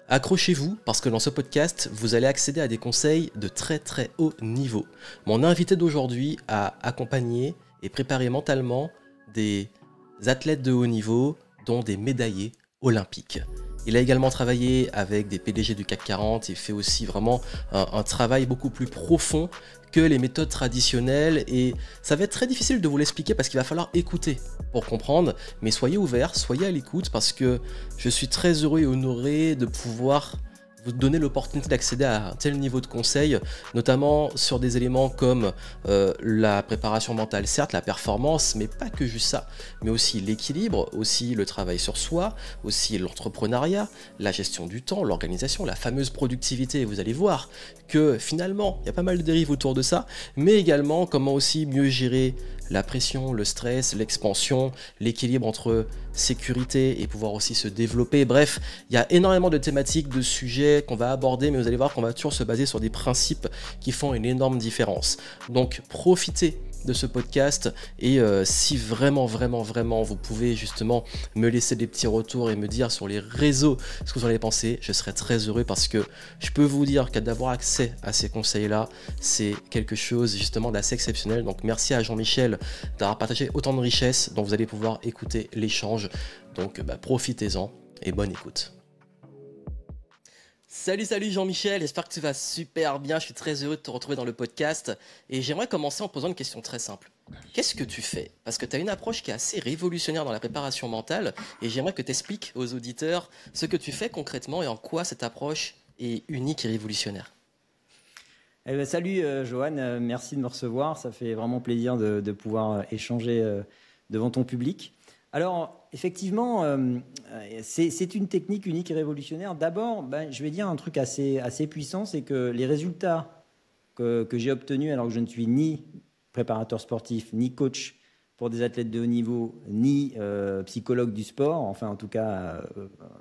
Accrochez-vous parce que dans ce podcast, vous allez accéder à des conseils de très très haut niveau. Mon invité d'aujourd'hui a accompagné et préparé mentalement des athlètes de haut niveau, dont des médaillés olympiques. Il a également travaillé avec des PDG du CAC 40 et fait aussi vraiment un travail beaucoup plus profond que les méthodes traditionnelles, et ça va être très difficile de vous l'expliquer parce qu'il va falloir écouter pour comprendre, mais soyez ouverts, soyez à l'écoute parce que je suis très heureux et honoré de pouvoir vous donner l'opportunité d'accéder à un tel niveau de conseil, notamment sur des éléments comme la préparation mentale, certes, la performance, mais pas que juste ça, mais aussi l'équilibre, aussi le travail sur soi, aussi l'entrepreneuriat, la gestion du temps, l'organisation, la fameuse productivité. Et vous allez voir que finalement, il y a pas mal de dérives autour de ça, mais également comment aussi mieux gérer la pression, le stress, l'expansion, l'équilibre entre sécurité et pouvoir aussi se développer. Bref, il y a énormément de thématiques, de sujets qu'on va aborder, mais vous allez voir qu'on va toujours se baser sur des principes qui font une énorme différence. Donc profitez de ce podcast et si vraiment vous pouvez justement me laisser des petits retours et me dire sur les réseaux ce que vous en avez pensé, je serais très heureux parce que je peux vous dire que d'avoir accès à ces conseils là, c'est quelque chose justement d'assez exceptionnel. Donc merci à Jean-Michel d'avoir partagé autant de richesses dont vous allez pouvoir écouter l'échange. Donc profitez-en et bonne écoute. Salut Jean-Michel, j'espère que tu vas super bien, je suis très heureux de te retrouver dans le podcast et j'aimerais commencer en posant une question très simple. Qu'est-ce que tu fais? Parce que tu as une approche qui est assez révolutionnaire dans la préparation mentale et j'aimerais que tu expliques aux auditeurs ce que tu fais concrètement et en quoi cette approche est unique et révolutionnaire. Eh ben, salut Johan, merci de me recevoir, ça fait vraiment plaisir de pouvoir échanger devant ton public. Alors, effectivement, c'est une technique unique et révolutionnaire. D'abord, je vais dire un truc assez puissant, c'est que les résultats que j'ai obtenus, alors que je ne suis ni préparateur sportif, ni coach pour des athlètes de haut niveau, ni psychologue du sport, enfin en tout cas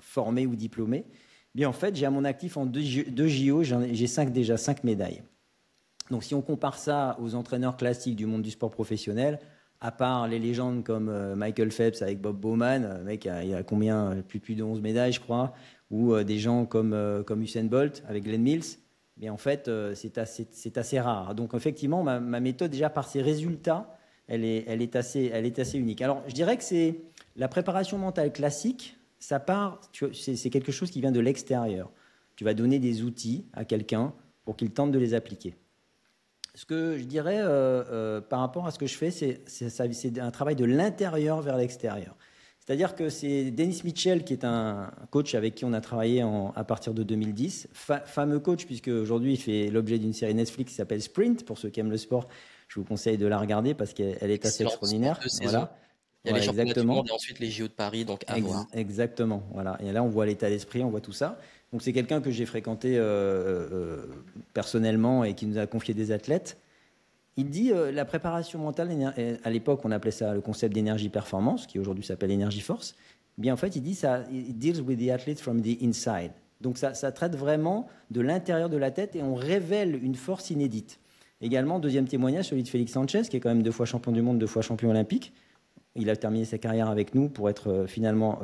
formé ou diplômé, bien en fait, j'ai à mon actif en deux JO, j'ai déjà 5 médailles. Donc si on compare ça aux entraîneurs classiques du monde du sport professionnel, à part les légendes comme Michael Phelps avec Bob Bowman, mec, il a combien, plus de 11 médailles, je crois, ou des gens comme Usain Bolt avec Glenn Mills, mais en fait, c'est assez rare. Donc effectivement, ma méthode, déjà par ses résultats, elle est assez unique. Alors, je dirais que c'est la préparation mentale classique, ça part, c'est quelque chose qui vient de l'extérieur. Tu vas donner des outils à quelqu'un pour qu'il tente de les appliquer. Ce que je dirais par rapport à ce que je fais, c'est un travail de l'intérieur vers l'extérieur. C'est-à-dire que c'est Dennis Mitchell, qui est un coach avec qui on a travaillé à partir de 2010, fameux coach, puisque aujourd'hui il fait l'objet d'une série Netflix qui s'appelle Sprint. Pour ceux qui aiment le sport, je vous conseille de la regarder parce qu'elle est assez extraordinaire. Voilà. Il y a les championnats du monde et ensuite les JO de Paris, donc à voir. Exactement, voilà. Et là, on voit l'état d'esprit, on voit tout ça. Donc c'est quelqu'un que j'ai fréquenté personnellement et qui nous a confié des athlètes. Il dit la préparation mentale, à l'époque on appelait ça le concept d'énergie performance, qui aujourd'hui s'appelle énergie force. Bien en fait, il dit ça, it deals with the athlete from the inside. Donc ça traite vraiment de l'intérieur de la tête et on révèle une force inédite. Également, deuxième témoignage, celui de Félix Sanchez, qui est quand même 2 fois champion du monde, 2 fois champion olympique. Il a terminé sa carrière avec nous pour être finalement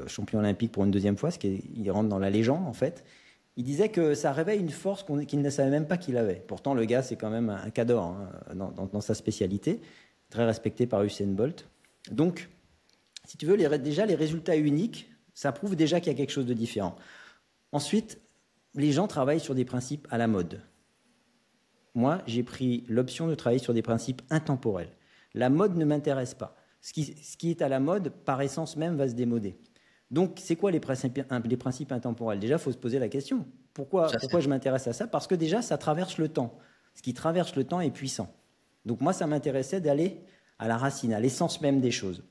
champion olympique pour une 2e fois, il rentre dans la légende en fait. Il disait que ça réveille une force qu'il ne savait même pas qu'il avait. Pourtant, le gars, c'est quand même un cador hein, dans sa spécialité, très respecté par Usain Bolt. Donc, si tu veux, déjà les résultats uniques, ça prouve déjà qu'il y a quelque chose de différent. Ensuite, les gens travaillent sur des principes à la mode. Moi, j'ai pris l'option de travailler sur des principes intemporels. La mode ne m'intéresse pas. Ce qui est à la mode, par essence même, va se démoder. Donc, c'est quoi les principes intemporels? Déjà, il faut se poser la question. Pourquoi je m'intéresse à ça? Parce que déjà, ça traverse le temps. Ce qui traverse le temps est puissant. Donc, moi, ça m'intéressait d'aller à la racine, à l'essence même des choses.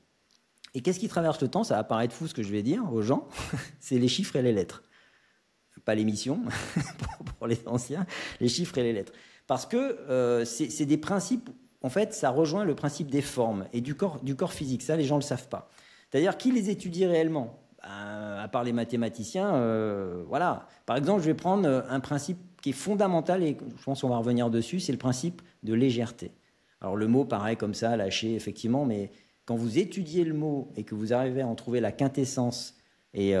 Et qu'est-ce qui traverse le temps? Ça va paraître fou ce que je vais dire aux gens. C'est les chiffres et les lettres. Pas l'émission, pour les anciens, les chiffres et les lettres. Parce que c'est des principes, en fait, ça rejoint le principe des formes et du corps physique. Ça, les gens ne le savent pas. C'est-à-dire, qui les étudie réellement? À part les mathématiciens, voilà. Par exemple, je vais prendre un principe qui est fondamental et je pense qu'on va revenir dessus, c'est le principe de légèreté. Alors, le mot paraît comme ça, lâché, effectivement, mais quand vous étudiez le mot et que vous arrivez à en trouver la quintessence Et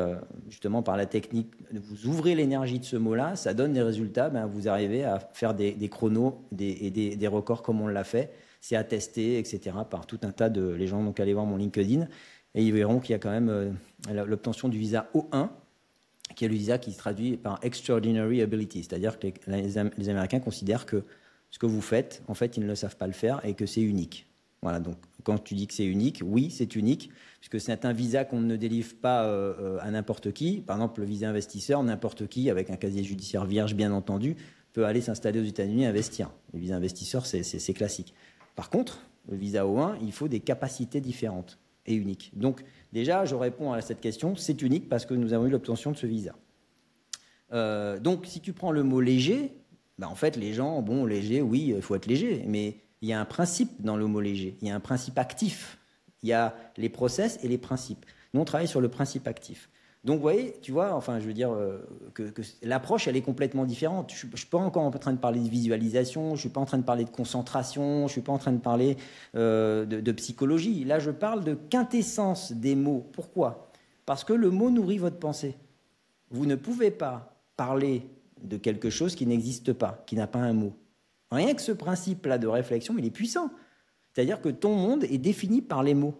justement, par la technique, vous ouvrez l'énergie de ce mot-là, ça donne des résultats. Ben, vous arrivez à faire des chronos et des records comme on l'a fait. C'est attesté, etc. par tout un tas de... Les gens donc aller voir mon LinkedIn et ils verront qu'il y a quand même l'obtention du visa O1, qui est le visa qui se traduit par Extraordinary Ability. C'est-à-dire que les Américains considèrent que ce que vous faites, en fait, ils ne le savent pas le faire et que c'est unique. Voilà, donc quand tu dis que c'est unique, oui, c'est unique, puisque c'est un visa qu'on ne délivre pas à n'importe qui. Par exemple, le visa investisseur, n'importe qui, avec un casier judiciaire vierge, bien entendu, peut aller s'installer aux États-Unis et investir. Le visa investisseur, c'est classique. Par contre, le visa O1, il faut des capacités différentes et uniques. Donc, déjà, je réponds à cette question, c'est unique parce que nous avons eu l'obtention de ce visa. Donc, si tu prends le mot léger, ben, en fait, les gens, bon, léger, oui, il faut être léger, mais il y a un principe dans le mot léger, il y a un principe actif, il y a les process et les principes. Nous, on travaille sur le principe actif. Donc, vous voyez, tu vois, enfin, je veux dire que l'approche, elle est complètement différente. Je ne suis pas encore en train de parler de visualisation, je ne suis pas en train de parler de concentration, je ne suis pas en train de parler de psychologie. Là, je parle de quintessence des mots. Pourquoi? Parce que le mot nourrit votre pensée. Vous ne pouvez pas parler de quelque chose qui n'existe pas, qui n'a pas un mot. Rien que ce principe-là de réflexion, il est puissant. C'est-à-dire que ton monde est défini par les mots.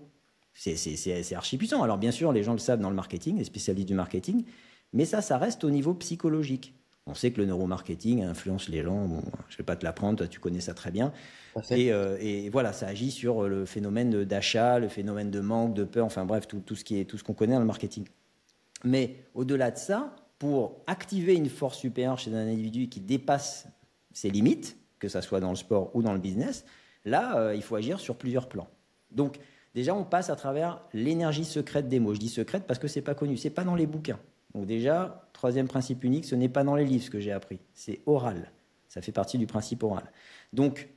C'est archi puissant. Alors bien sûr, les gens le savent dans le marketing, les spécialistes du marketing, mais ça reste au niveau psychologique. On sait que le neuromarketing influence les gens. Bon, je ne vais pas te l'apprendre, toi tu connais ça très bien. Et voilà, ça agit sur le phénomène d'achat, le phénomène de manque, de peur, enfin bref, tout ce qu'on connaît dans le marketing. Mais au-delà de ça, pour activer une force supérieure chez un individu qui dépasse ses limites, que ça soit dans le sport ou dans le business, là, il faut agir sur plusieurs plans. Donc, déjà, on passe à travers l'énergie secrète des mots. Je dis secrète parce que ce n'est pas connu, ce n'est pas dans les bouquins. Donc déjà, troisième principe unique, ce n'est pas dans les livres ce que j'ai appris, c'est oral. Ça fait partie du principe oral. Donc,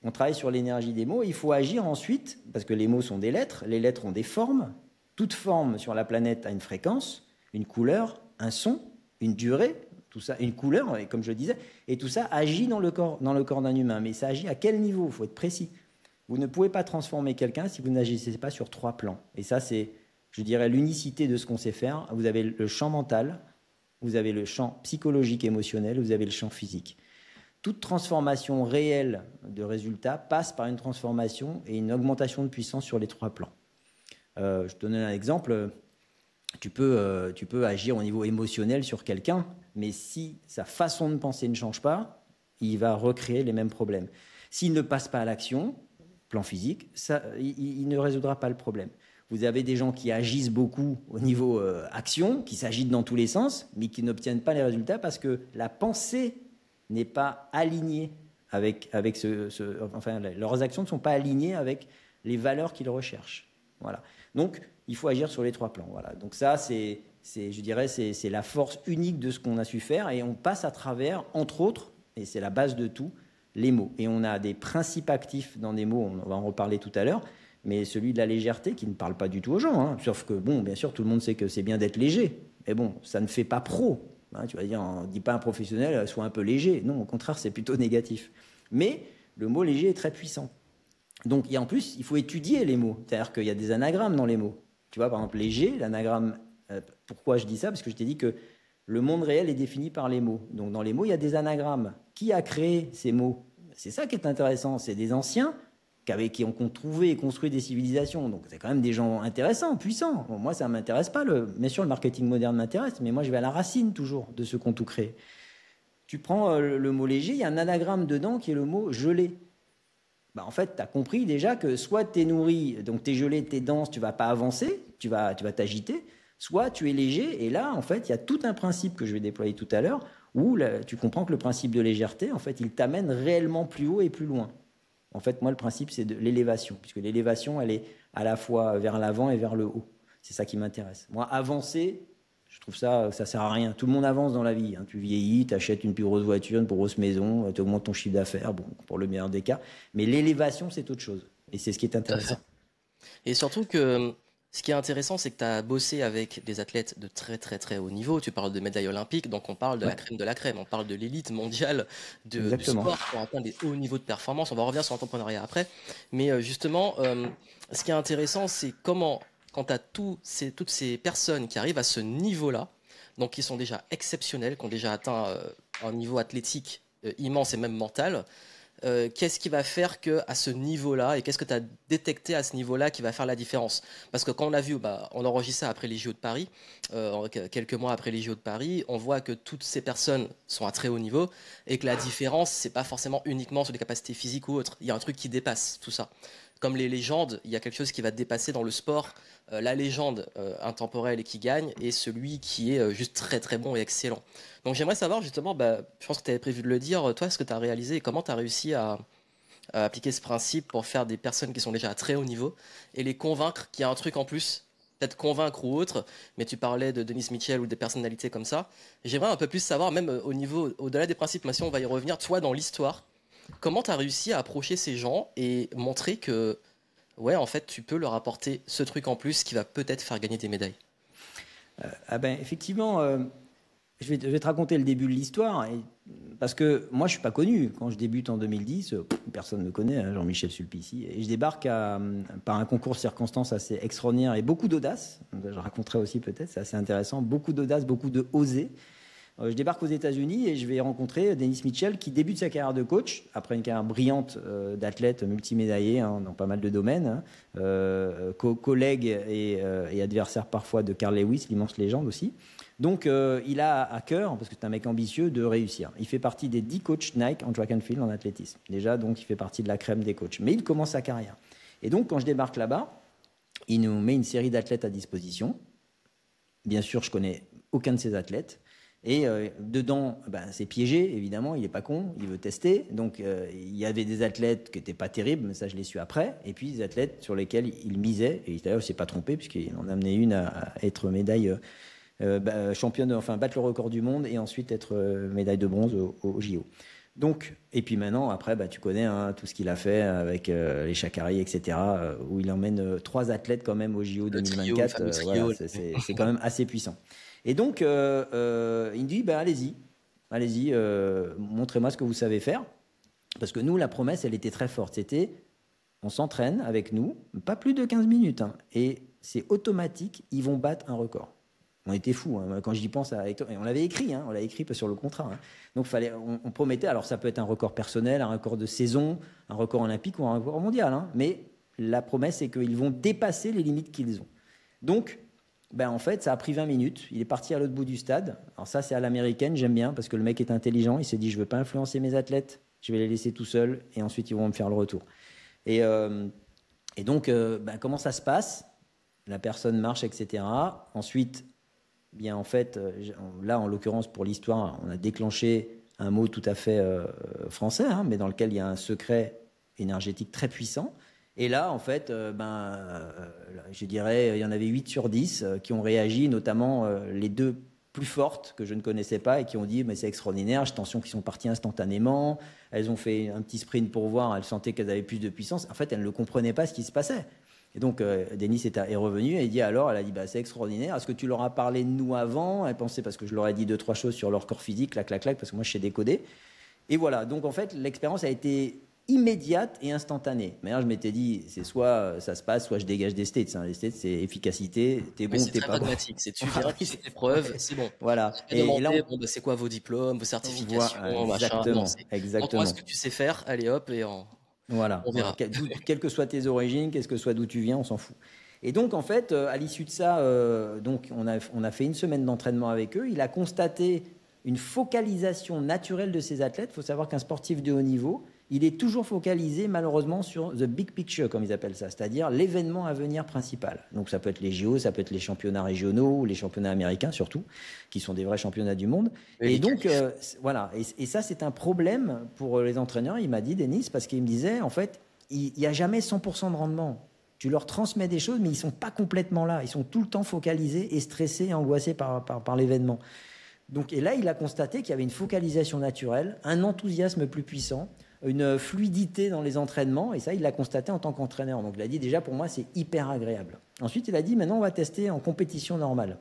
on travaille sur l'énergie des mots. Il faut agir ensuite, parce que les mots sont des lettres, les lettres ont des formes. Toute forme sur la planète a une fréquence, une couleur, un son, une durée, tout ça, une couleur, comme je disais, et tout ça agit dans le corps d'un humain. Mais ça agit à quel niveau? Il faut être précis. Vous ne pouvez pas transformer quelqu'un si vous n'agissez pas sur 3 plans. Et ça, c'est, je dirais, l'unicité de ce qu'on sait faire. Vous avez le champ mental, vous avez le champ psychologique, émotionnel, vous avez le champ physique. Toute transformation réelle de résultat passe par une transformation et une augmentation de puissance sur les 3 plans. Je te donne un exemple. Tu peux agir au niveau émotionnel sur quelqu'un, mais si sa façon de penser ne change pas, il va recréer les mêmes problèmes. S'il ne passe pas à l'action, plan physique, il ne résoudra pas le problème. Vous avez des gens qui agissent beaucoup au niveau action, qui s'agitent dans tous les sens, mais qui n'obtiennent pas les résultats parce que la pensée n'est pas alignée avec enfin, leurs actions ne sont pas alignées avec les valeurs qu'ils recherchent. Voilà. Donc, il faut agir sur les 3 plans. Voilà. Donc ça, je dirais, c'est la force unique de ce qu'on a su faire et on passe à travers, entre autres, et c'est la base de tout, les mots. Et on a des principes actifs dans des mots, on va en reparler tout à l'heure, mais celui de la légèreté qui ne parle pas du tout aux gens. Hein. Sauf que, bon, bien sûr, tout le monde sait que c'est bien d'être léger. Mais bon, ça ne fait pas pro. Hein, tu vas dire, on ne dit pas à un professionnel, sois un peu léger. Non, au contraire, c'est plutôt négatif. Mais le mot léger est très puissant. Donc, et en plus, il faut étudier les mots. C'est-à-dire qu'il y a des anagrammes dans les mots. Tu vois, par exemple, léger, l'anagramme, pourquoi je dis ça? Parce que je t'ai dit que le monde réel est défini par les mots. Donc, dans les mots, il y a des anagrammes. Qui a créé ces mots? C'est ça qui est intéressant. C'est des anciens qui ont trouvé et construit des civilisations. Donc, c'est quand même des gens intéressants, puissants. Bon, moi, ça ne m'intéresse pas. Bien sûr, le marketing moderne m'intéresse, mais moi, je vais à la racine toujours de ceux qui ont tout créé. Tu prends le mot léger, il y a un anagramme dedans qui est le mot gelé. Bah, en fait, tu as compris déjà que soit tu es nourri, donc tu es gelé, tu es dense, tu ne vas pas avancer, tu vas t'agiter, soit tu es léger, et là, en fait, il y a tout un principe que je vais déployer tout à l'heure, où tu comprends que le principe de légèreté, en fait, il t'amène réellement plus haut et plus loin. En fait, moi, le principe, c'est de l'élévation, puisque l'élévation, elle est à la fois vers l'avant et vers le haut. C'est ça qui m'intéresse. Moi, avancer, je trouve ça ne sert à rien. Tout le monde avance dans la vie. Hein. Tu vieillis, tu achètes une plus grosse voiture, une plus grosse maison, tu augmentes ton chiffre d'affaires, bon, pour le meilleur des cas. Mais l'élévation, c'est autre chose. Et c'est ce qui est intéressant. Et surtout que ce qui est intéressant, c'est que tu as bossé avec des athlètes de très très très haut niveau. Tu parles de médailles olympiques, donc on parle de la crème de la crème. On parle de l'élite mondiale du sport pour atteindre des hauts niveaux de performance. On va revenir sur l'entrepreneuriat après. Mais justement, ce qui est intéressant, c'est comment quand tu as toutes ces personnes qui arrivent à ce niveau-là, donc qui sont déjà exceptionnels, qui ont déjà atteint un niveau athlétique immense et même mental, qu'est-ce qui va faire que à ce niveau-là, et qu'est-ce que tu as détecté à ce niveau-là qui va faire la différence? Parce que quand on a vu, on enregistre ça après les JO de Paris, quelques mois après les JO de Paris, on voit que toutes ces personnes sont à très haut niveau et que la différence, c'est pas forcément uniquement sur les capacités physiques ou autres. Il y a un truc qui dépasse tout ça. Comme les légendes, il y a quelque chose qui va dépasser dans le sport la légende intemporelle et qui gagne et celui qui est juste très très bon et excellent. Donc j'aimerais savoir justement, je pense que tu avais prévu de le dire, toi, ce que tu as réalisé et comment tu as réussi à appliquer ce principe pour faire des personnes qui sont déjà à très haut niveau et les convaincre qu'il y a un truc en plus, peut-être convaincre ou autre, mais tu parlais de Dennis Mitchell ou des personnalités comme ça. J'aimerais un peu plus savoir, même au niveau, au-delà des principes, mais si on va y revenir, toi dans l'histoire, comment tu as réussi à approcher ces gens et montrer que, ouais, en fait, tu peux leur apporter ce truc en plus qui va peut-être faire gagner des médailles? Effectivement, je vais te raconter le début de l'histoire, parce que moi, je suis pas connu. Quand je débute en 2010, personne ne me connaît, hein, Jean-Michel Sulpicy, et je débarque par un concours de circonstances assez extraordinaire et beaucoup d'audace. Je raconterai aussi peut-être, c'est assez intéressant, beaucoup d'audace, beaucoup de oser. Je débarque aux États-Unis et je vais rencontrer Dennis Mitchell qui débute sa carrière de coach après une carrière brillante d'athlète multimédaillé dans pas mal de domaines, collègue et adversaire parfois de Carl Lewis, l'immense légende aussi. Donc il a à cœur, parce que c'est un mec ambitieux, de réussir. Il fait partie des 10 coachs Nike en track and field en athlétisme. Déjà, donc il fait partie de la crème des coachs. Mais il commence sa carrière. Et donc quand je débarque là-bas, il nous met une série d'athlètes à disposition. Bien sûr, je connais aucun de ces athlètes. Et dedans, c'est piégé, évidemment, il n'est pas con, il veut tester. Donc il y avait des athlètes qui n'étaient pas terribles, mais ça je l'ai su après. Et puis des athlètes sur lesquels il misait, et d'ailleurs il ne s'est pas trompé, puisqu'il en a amené une à être médaille championne, enfin battre le record du monde, et ensuite être médaille de bronze au JO. Donc, et puis maintenant, après, tu connais tout ce qu'il a fait avec les Chakari, etc., où il emmène 3 athlètes quand même au JO 2024. Voilà, c'est quand même assez puissant. Et donc, il me dit, allez-y, montrez-moi ce que vous savez faire. Parce que nous, la promesse, elle était très forte. C'était, on s'entraîne avec nous, pas plus de 15 minutes. Et c'est automatique, ils vont battre un record. On était fous, quand j'y pense. On l'avait écrit, on l'a écrit sur le contrat. Donc, on promettait, alors ça peut être un record personnel, un record de saison, un record olympique ou un record mondial. Mais la promesse, c'est qu'ils vont dépasser les limites qu'ils ont. Donc, en fait, ça a pris 20 minutes. Il est parti à l'autre bout du stade. Alors ça, c'est à l'américaine, j'aime bien, parce que le mec est intelligent. Il s'est dit, je ne veux pas influencer mes athlètes, je vais les laisser tout seuls, et ensuite, ils vont me faire le retour. Et donc, comment ça se passe? La personne marche, etc. Ensuite, en fait, là, en l'occurrence, pour l'histoire, on a déclenché un mot tout à fait français, mais dans lequel il y a un secret énergétique très puissant. Et là, en fait, je dirais, il y en avait 8 sur 10 qui ont réagi, notamment les 2 plus fortes que je ne connaissais pas et qui ont dit, mais c'est extraordinaire, j'ai l'impression qu'ils sont partis instantanément, elles ont fait un petit sprint pour voir, elles sentaient qu'elles avaient plus de puissance. En fait, elles ne comprenaient pas ce qui se passait. Et donc, Denis est revenu et elle a dit, c'est extraordinaire, est-ce que tu leur as parlé de nous avant? Elle pensait, parce que je leur ai dit 2-3 choses sur leur corps physique, clac, parce que moi, je sais décoder. Et voilà, donc en fait, l'expérience a été immédiate et instantanée. Mais là, je m'étais dit, c'est soit ça se passe, soit je dégage des states. Les states, c'est efficacité, t'es bon, t'es pas bon. C'est tu viens, tu fais tes preuves, c'est bon. Voilà. Et demander, là, c'est quoi vos diplômes, vos certifications, exactement. Exactement. Montre-moi ce que tu sais faire, allez hop, et voilà. On verra. Quelles que soient tes origines, qu'est-ce que soit d'où tu viens, on s'en fout. Et donc, en fait, à l'issue de ça, donc on a fait une semaine d'entraînement avec eux. Il a constaté une focalisation naturelle de ces athlètes. Il faut savoir qu'un sportif de haut niveau, il est toujours focalisé malheureusement sur the big picture, comme ils appellent ça, c'est-à-dire l'événement à venir principal. Donc ça peut être les JO, ça peut être les championnats régionaux ou les championnats américains surtout, qui sont des vrais championnats du monde. Et donc voilà, et ça c'est un problème pour les entraîneurs, il m'a dit Denis, parce qu'il me disait en fait, il n'y a jamais 100% de rendement. Tu leur transmets des choses, mais ils ne sont pas complètement là. Ils sont tout le temps focalisés et stressés et angoissés par l'événement. Donc, et là, il a constaté qu'il y avait une focalisation naturelle, un enthousiasme plus puissant, une fluidité dans les entraînements, et ça, il l'a constaté en tant qu'entraîneur. Donc, il a dit, déjà, pour moi, c'est hyper agréable. Ensuite, il a dit, maintenant, on va tester en compétition normale.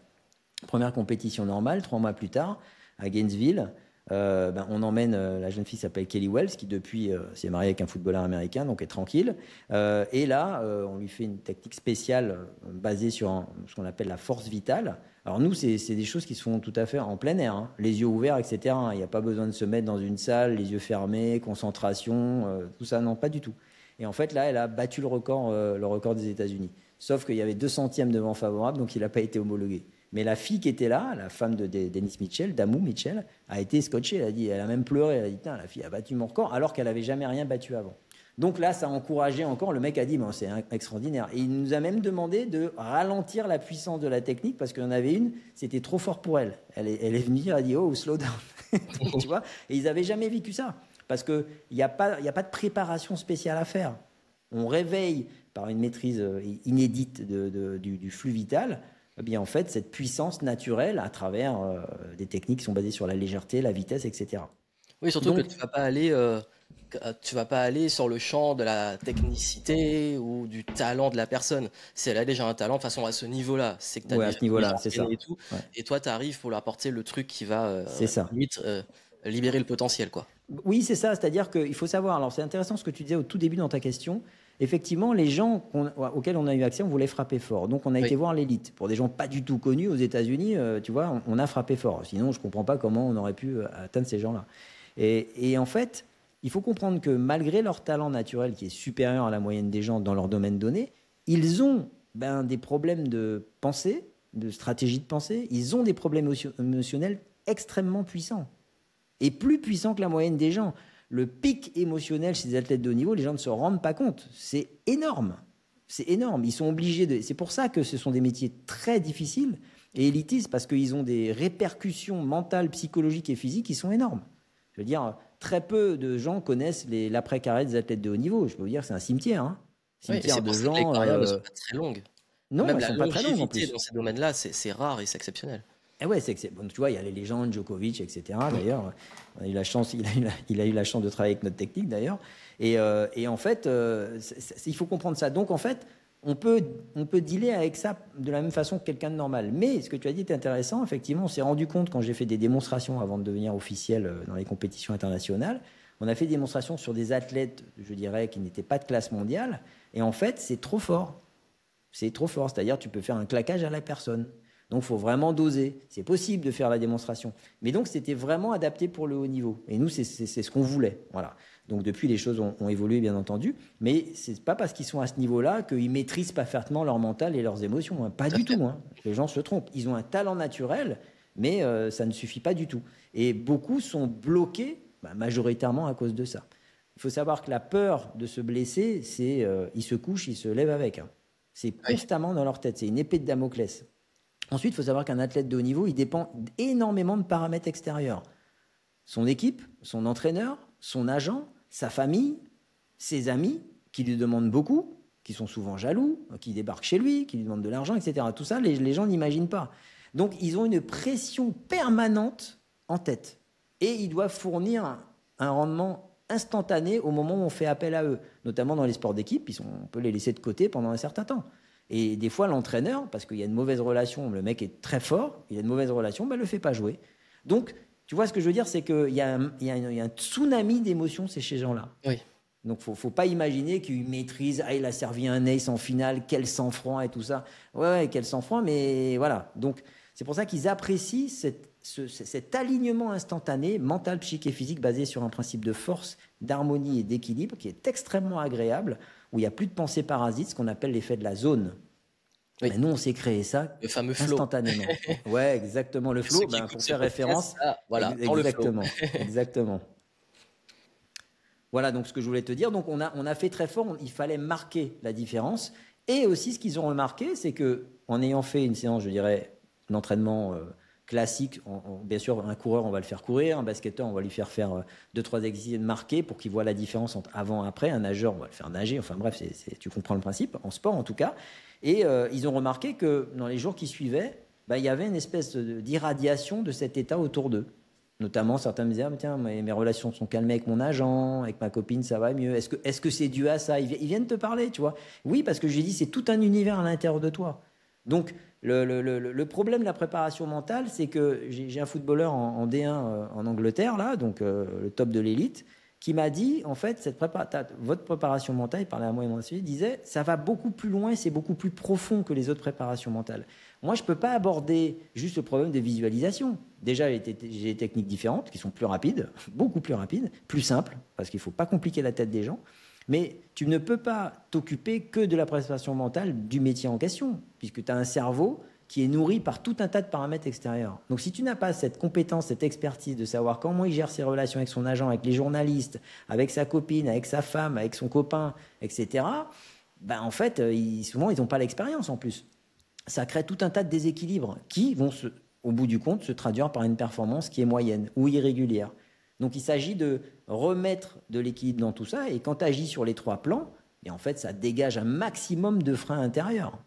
Première compétition normale, 3 mois plus tard, à Gainesville, On emmène la jeune fille s'appelle Kelly Wells qui depuis s'est mariée avec un footballeur américain donc est tranquille et là on lui fait une technique spéciale basée sur ce qu'on appelle la force vitale. Alors nous c'est des choses qui se font tout à fait en plein air, hein, les yeux ouverts etc. Il n'y a pas besoin de se mettre dans une salle les yeux fermés, concentration, tout ça, non, pas du tout. Et en fait là elle a battu le record des États-Unis, sauf qu'il y avait 2 centièmes de vent favorable donc il n'a pas été homologué. Mais la fille qui était là, la femme de Dennis Mitchell, Damu Mitchell, a été scotchée. Elle a même pleuré. Elle a dit, la fille a battu mon record, alors qu'elle n'avait jamais rien battu avant. Donc là, ça a encouragé encore. Le mec a dit, c'est extraordinaire. Et il nous a même demandé de ralentir la puissance de la technique, parce qu'il y en avait une, c'était trop fort pour elle. Elle est venue dire, elle a dit, oh, slow down. Tu vois. Et ils n'avaient jamais vécu ça. Parce qu'il n'y a pas de préparation spéciale à faire. On réveille par une maîtrise inédite du flux vital, eh bien, en fait, cette puissance naturelle à travers des techniques qui sont basées sur la légèreté, la vitesse, etc. Oui, surtout que tu vas pas aller sur le champ de la technicité ou du talent de la personne. Si elle a déjà un talent, de toute façon, à ce niveau-là, c'est que tu as à ce niveau-là, c'est ça. Et tout. Ouais. Et toi, tu arrives pour lui apporter le truc qui va limite libérer le potentiel, quoi. Oui, c'est ça. C'est-à-dire qu'il faut savoir. Alors, c'est intéressant ce que tu disais au tout début dans ta question. Effectivement, les gens auxquels on a eu accès, on voulait frapper fort. Donc, on a été voir l'élite. Pour des gens pas du tout connus aux États-Unis, tu vois, on a frappé fort. Sinon, je comprends pas comment on aurait pu atteindre ces gens-là. Et en fait, il faut comprendre que malgré leur talent naturel qui est supérieur à la moyenne des gens dans leur domaine donné, ils ont des problèmes de pensée, de stratégie de pensée. Ils ont des problèmes émotionnels extrêmement puissants. Et plus puissants que la moyenne des gens. Le pic émotionnel chez les athlètes de haut niveau, les gens ne se rendent pas compte. C'est énorme. C'est énorme. Ils sont obligés de... C'est pour ça que ce sont des métiers très difficiles et élitistes, parce qu'ils ont des répercussions mentales, psychologiques et physiques qui sont énormes. Je veux dire, très peu de gens connaissent l'après-carrière des athlètes de haut niveau. Je peux vous dire, c'est un cimetière. Hein. Cimetière de gens... Les carrières ne sont pas très longues. Non, même elles ne sont pas très longues en plus. Dans ces domaines-là, c'est rare et c'est exceptionnel. Et ouais, bon, tu vois, il y a les légendes, Djokovic, etc. D'ailleurs, on a eu la chance, il a eu la chance de travailler avec notre technique d'ailleurs. Et en fait, il faut comprendre ça. Donc en fait, on peut dealer avec ça de la même façon que quelqu'un de normal. Mais ce que tu as dit est intéressant. Effectivement, on s'est rendu compte quand j'ai fait des démonstrations avant de devenir officiel dans les compétitions internationales. On a fait des démonstrations sur des athlètes, je dirais, qui n'étaient pas de classe mondiale. Et en fait, c'est trop fort. C'est trop fort. C'est-à-dire, tu peux faire un claquage à la personne. Donc, il faut vraiment doser. C'est possible de faire la démonstration. Mais donc, c'était vraiment adapté pour le haut niveau. Et nous, c'est ce qu'on voulait. Voilà. Donc, depuis, les choses ont évolué, bien entendu. Mais ce n'est pas parce qu'ils sont à ce niveau-là qu'ils maîtrisent parfaitement leur mental et leurs émotions. Hein. Pas du tout. Hein. Les gens se trompent. Ils ont un talent naturel, mais ça ne suffit pas du tout. Et beaucoup sont bloqués, majoritairement à cause de ça. Il faut savoir que la peur de se blesser, c'est ils se couchent, ils se lèvent avec. Hein. C'est constamment dans leur tête. C'est une épée de Damoclès. Ensuite, il faut savoir qu'un athlète de haut niveau, il dépend énormément de paramètres extérieurs. Son équipe, son entraîneur, son agent, sa famille, ses amis, qui lui demandent beaucoup, qui sont souvent jaloux, qui débarquent chez lui, qui lui demandent de l'argent, etc. Tout ça, les gens n'imaginent pas. Donc, ils ont une pression permanente en tête. Et ils doivent fournir un rendement instantané au moment où on fait appel à eux. Notamment dans les sports d'équipe, on peut les laisser de côté pendant un certain temps. Et des fois, l'entraîneur, parce qu'il y a une mauvaise relation, le mec est très fort, il a une mauvaise relation, ne le fait pas jouer. Donc, tu vois, ce que je veux dire, c'est qu'il y a un tsunami d'émotions chez ces gens-là. Oui. Donc, il ne faut pas imaginer qu'ils maîtrisent, il a servi un ace en finale, quel sang-froid et tout ça. Ouais, quel sang-froid, mais voilà. Donc, c'est pour ça qu'ils apprécient cet alignement instantané, mental, psychique et physique, basé sur un principe de force, d'harmonie et d'équilibre, qui est extrêmement agréable, où il n'y a plus de pensée parasite, ce qu'on appelle l'effet de la zone. Oui. Mais nous, on s'est créé ça le fameux flow. Instantanément. Ouais, exactement. Le flow, pour faire référence. Voilà, exactement. Exactement. Voilà, donc ce que je voulais te dire. Donc, on a fait très fort. Il fallait marquer la différence. Et aussi, ce qu'ils ont remarqué, c'est qu'en ayant fait une séance, je dirais, d'entraînement classique, bien sûr, un coureur, on va le faire courir. Un basketteur, on va lui faire 2-3 exercices marqués pour qu'il voit la différence entre avant et après. Un nageur, on va le faire nager. Enfin bref, tu comprends le principe, en sport en tout cas. Et ils ont remarqué que dans les jours qui suivaient, il y avait une espèce d'irradiation de cet état autour d'eux. Notamment, certains me disaient, tiens, mes relations sont calmées avec mon agent, avec ma copine, ça va mieux. Est-ce que c'est dû à ça? Ils viennent te parler, tu vois. Oui, parce que j'ai dit, c'est tout un univers à l'intérieur de toi. Donc, Le problème de la préparation mentale, c'est que j'ai un footballeur en D1 en Angleterre, là, donc le top de l'élite, qui m'a dit, en fait, votre préparation mentale, il parlait à moi et mon associé, il disait, ça va beaucoup plus loin et c'est beaucoup plus profond que les autres préparations mentales. Moi, je ne peux pas aborder juste le problème de visualisation. Déjà, j'ai des techniques différentes qui sont plus rapides, beaucoup plus rapides, plus simples, parce qu'il ne faut pas compliquer la tête des gens. Mais tu ne peux pas t'occuper que de la préparation mentale du métier en question, puisque tu as un cerveau qui est nourri par tout un tas de paramètres extérieurs. Donc si tu n'as pas cette compétence, cette expertise de savoir comment il gère ses relations avec son agent, avec les journalistes, avec sa copine, avec sa femme, avec son copain, etc., ben en fait, souvent, ils n'ont pas l'expérience en plus. Ça crée tout un tas de déséquilibres qui vont, au bout du compte, se traduire par une performance qui est moyenne ou irrégulière. Donc il s'agit de remettre de l'équilibre dans tout ça, et quand tu agis sur les 3 plans, et en fait, ça dégage un maximum de freins intérieurs.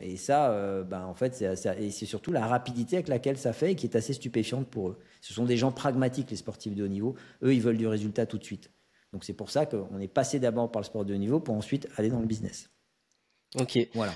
Et ça, en fait, c'est surtout la rapidité avec laquelle ça fait et qui est assez stupéfiante pour eux. Ce sont des gens pragmatiques, les sportifs de haut niveau. Eux, ils veulent du résultat tout de suite. Donc c'est pour ça qu'on est passé d'abord par le sport de haut niveau pour ensuite aller dans le business. Ok. Voilà.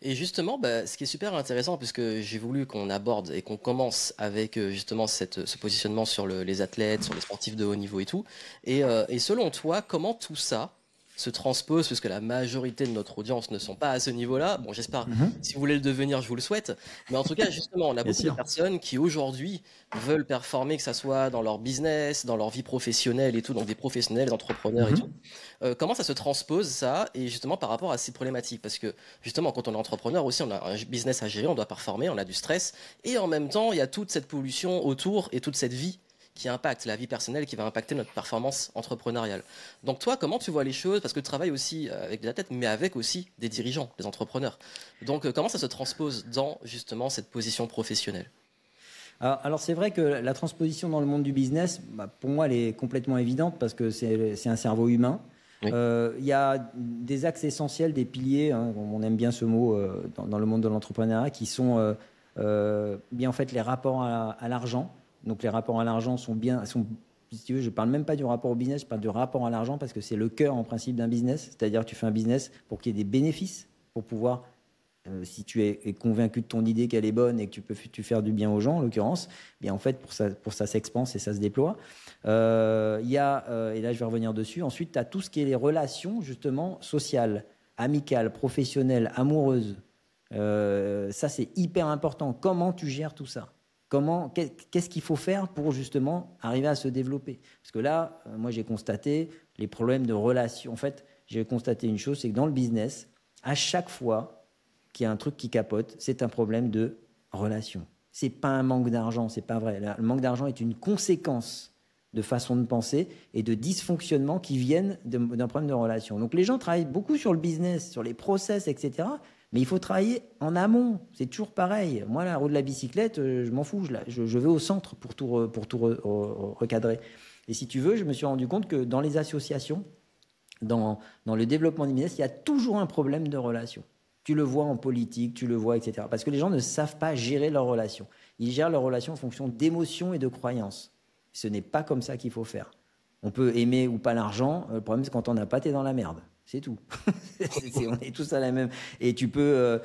Et justement, ce qui est super intéressant, puisque j'ai voulu qu'on aborde et qu'on commence avec justement ce positionnement sur les athlètes, sur les sportifs de haut niveau et tout. Et selon toi, comment tout ça se transpose, puisque la majorité de notre audience ne sont pas à ce niveau-là. Bon, j'espère, si vous voulez le devenir, je vous le souhaite. Mais en tout cas, justement, on a beaucoup de personnes qui aujourd'hui veulent performer, que ça soit dans leur business, dans leur vie professionnelle et tout, donc des professionnels, des entrepreneurs et tout. Comment ça se transpose, ça, et justement par rapport à ces problématiques? Parce que justement, quand on est entrepreneur aussi, on a un business à gérer, on doit performer, on a du stress, et en même temps, il y a toute cette pollution autour et toute cette vie qui impacte la vie personnelle, qui va impacter notre performance entrepreneuriale. Donc toi, comment tu vois les choses? Parce que tu travailles aussi avec des athlètes, mais avec aussi des dirigeants, des entrepreneurs. Donc comment ça se transpose dans justement cette position professionnelle? Alors c'est vrai que la transposition dans le monde du business, pour moi, elle est complètement évidente parce que c'est un cerveau humain. Oui. Y a des axes essentiels, des piliers, hein, on aime bien ce mot dans le monde de l'entrepreneuriat, qui sont bien en fait les rapports à l'argent. Donc les rapports à l'argent sont, si tu veux, je ne parle même pas du rapport au business, je parle du rapport à l'argent parce que c'est le cœur en principe d'un business. C'est-à-dire que tu fais un business pour qu'il y ait des bénéfices, pour pouvoir, si tu es convaincu de ton idée qu'elle est bonne et que tu faire du bien aux gens, en l'occurrence, bien en fait pour ça s'expanse et ça se déploie. Et là je vais revenir dessus, ensuite tu as tout ce qui est les relations justement sociales, amicales, professionnelles, amoureuses. Ça c'est hyper important. Comment tu gères tout ça? Qu'est-ce qu'il faut faire pour justement arriver à se développer? Parce que là, moi j'ai constaté les problèmes de relations. En fait, j'ai constaté une chose, c'est que dans le business, à chaque fois qu'il y a un truc qui capote, c'est un problème de relation. C'est pas un manque d'argent, c'est pas vrai. Le manque d'argent est une conséquence de façon de penser et de dysfonctionnement qui viennent d'un problème de relation. Donc les gens travaillent beaucoup sur le business, sur les process, etc., mais il faut travailler en amont. C'est toujours pareil. Moi, la roue de la bicyclette, je m'en fous. Je vais au centre pour tout recadrer. Et si tu veux, je me suis rendu compte que dans les associations, dans le développement du business, il y a toujours un problème de relation. Tu le vois en politique, tu le vois, etc. Parce que les gens ne savent pas gérer leurs relations. Ils gèrent leurs relations en fonction d'émotions et de croyances. Ce n'est pas comme ça qu'il faut faire. On peut aimer ou pas l'argent. Le problème, c'est quand on n'a pas, t'es dans la merde. C'est tout. On est tous à la même. Et tu peux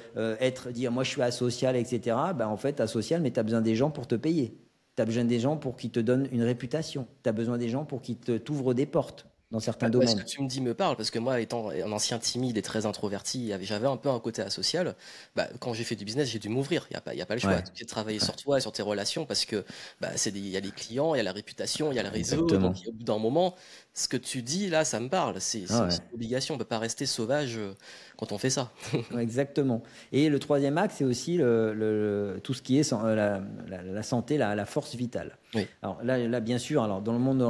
dire, moi je suis asocial, etc. En fait, asocial, mais tu as besoin des gens pour te payer. Tu as besoin des gens pour qu'ils te donnent une réputation. Tu as besoin des gens pour qu'ils t'ouvrent des portes dans certains domaines. Ce que tu me dis me parle, parce que moi, étant un ancien timide et très introverti, j'avais un peu un côté asocial. Quand j'ai fait du business, j'ai dû m'ouvrir. Il n'y a pas le choix. Ouais. J'ai travaillé sur toi et sur tes relations parce que il y a les clients, il y a la réputation, il y a le réseau. Exactement. Donc, au bout d'un moment, ce que tu dis là, ça me parle. C'est une obligation. On ne peut pas rester sauvage quand on fait ça. Exactement. Et le troisième axe, c'est aussi tout ce qui est la santé, la force vitale. Oui. Alors là, bien sûr, dans le monde de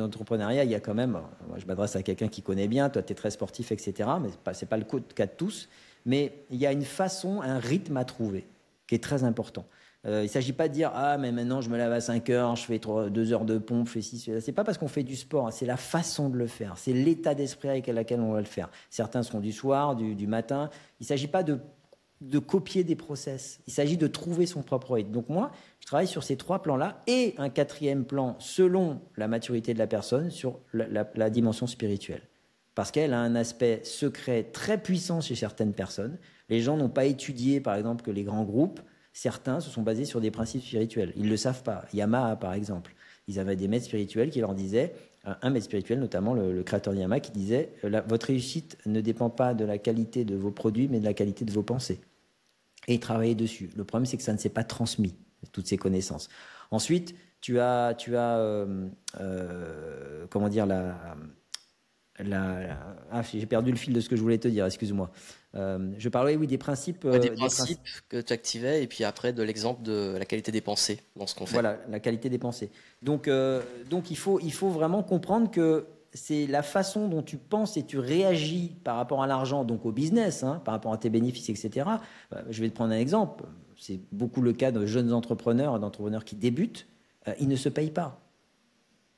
l'entrepreneuriat, il y a quand même, moi, je m'adresse à quelqu'un qui connaît bien, toi tu es très sportif, etc., mais ce n'est pas le cas de tous, mais il y a une façon, un rythme à trouver qui est très important. Il ne s'agit pas de dire « Ah, mais maintenant je me lève à 5 heures, je fais 2 heures de pompe, je fais 6 ». Ce n'est pas parce qu'on fait du sport, c'est la façon de le faire, c'est l'état d'esprit avec lequel on va le faire. Certains seront du soir, du matin. Il ne s'agit pas de copier des process, il s'agit de trouver son propre rythme. Donc moi, je travaille sur ces 3 plans-là et un 4e plan selon la maturité de la personne sur la dimension spirituelle. parce qu'elle a un aspect secret très puissant chez certaines personnes. Les gens n'ont pas étudié, par exemple, que les grands groupes, certains se sont basés sur des principes spirituels. Ils ne le savent pas. Yamaha, par exemple. Ils avaient des maîtres spirituels qui leur disaient, un maître spirituel, notamment le créateur de Yamaha, qui disait votre réussite ne dépend pas de la qualité de vos produits, mais de la qualité de vos pensées. Et ils travaillaient dessus. Le problème, c'est que ça ne s'est pas transmis, toutes ces connaissances. Ensuite, tu as comment dire, j'ai perdu le fil de ce que je voulais te dire, excuse-moi. Je parlais, oui, des principes. Des principes que tu activais, et puis après de l'exemple de la qualité des pensées dans ce qu'on fait. Voilà, la qualité des pensées. Donc il faut vraiment comprendre que c'est la façon dont tu penses et tu réagis par rapport à l'argent, donc au business, par rapport à tes bénéfices, etc. Je vais te prendre un exemple. C'est beaucoup le cas de jeunes entrepreneurs, d'entrepreneurs qui débutent. Ils ne se payent pas.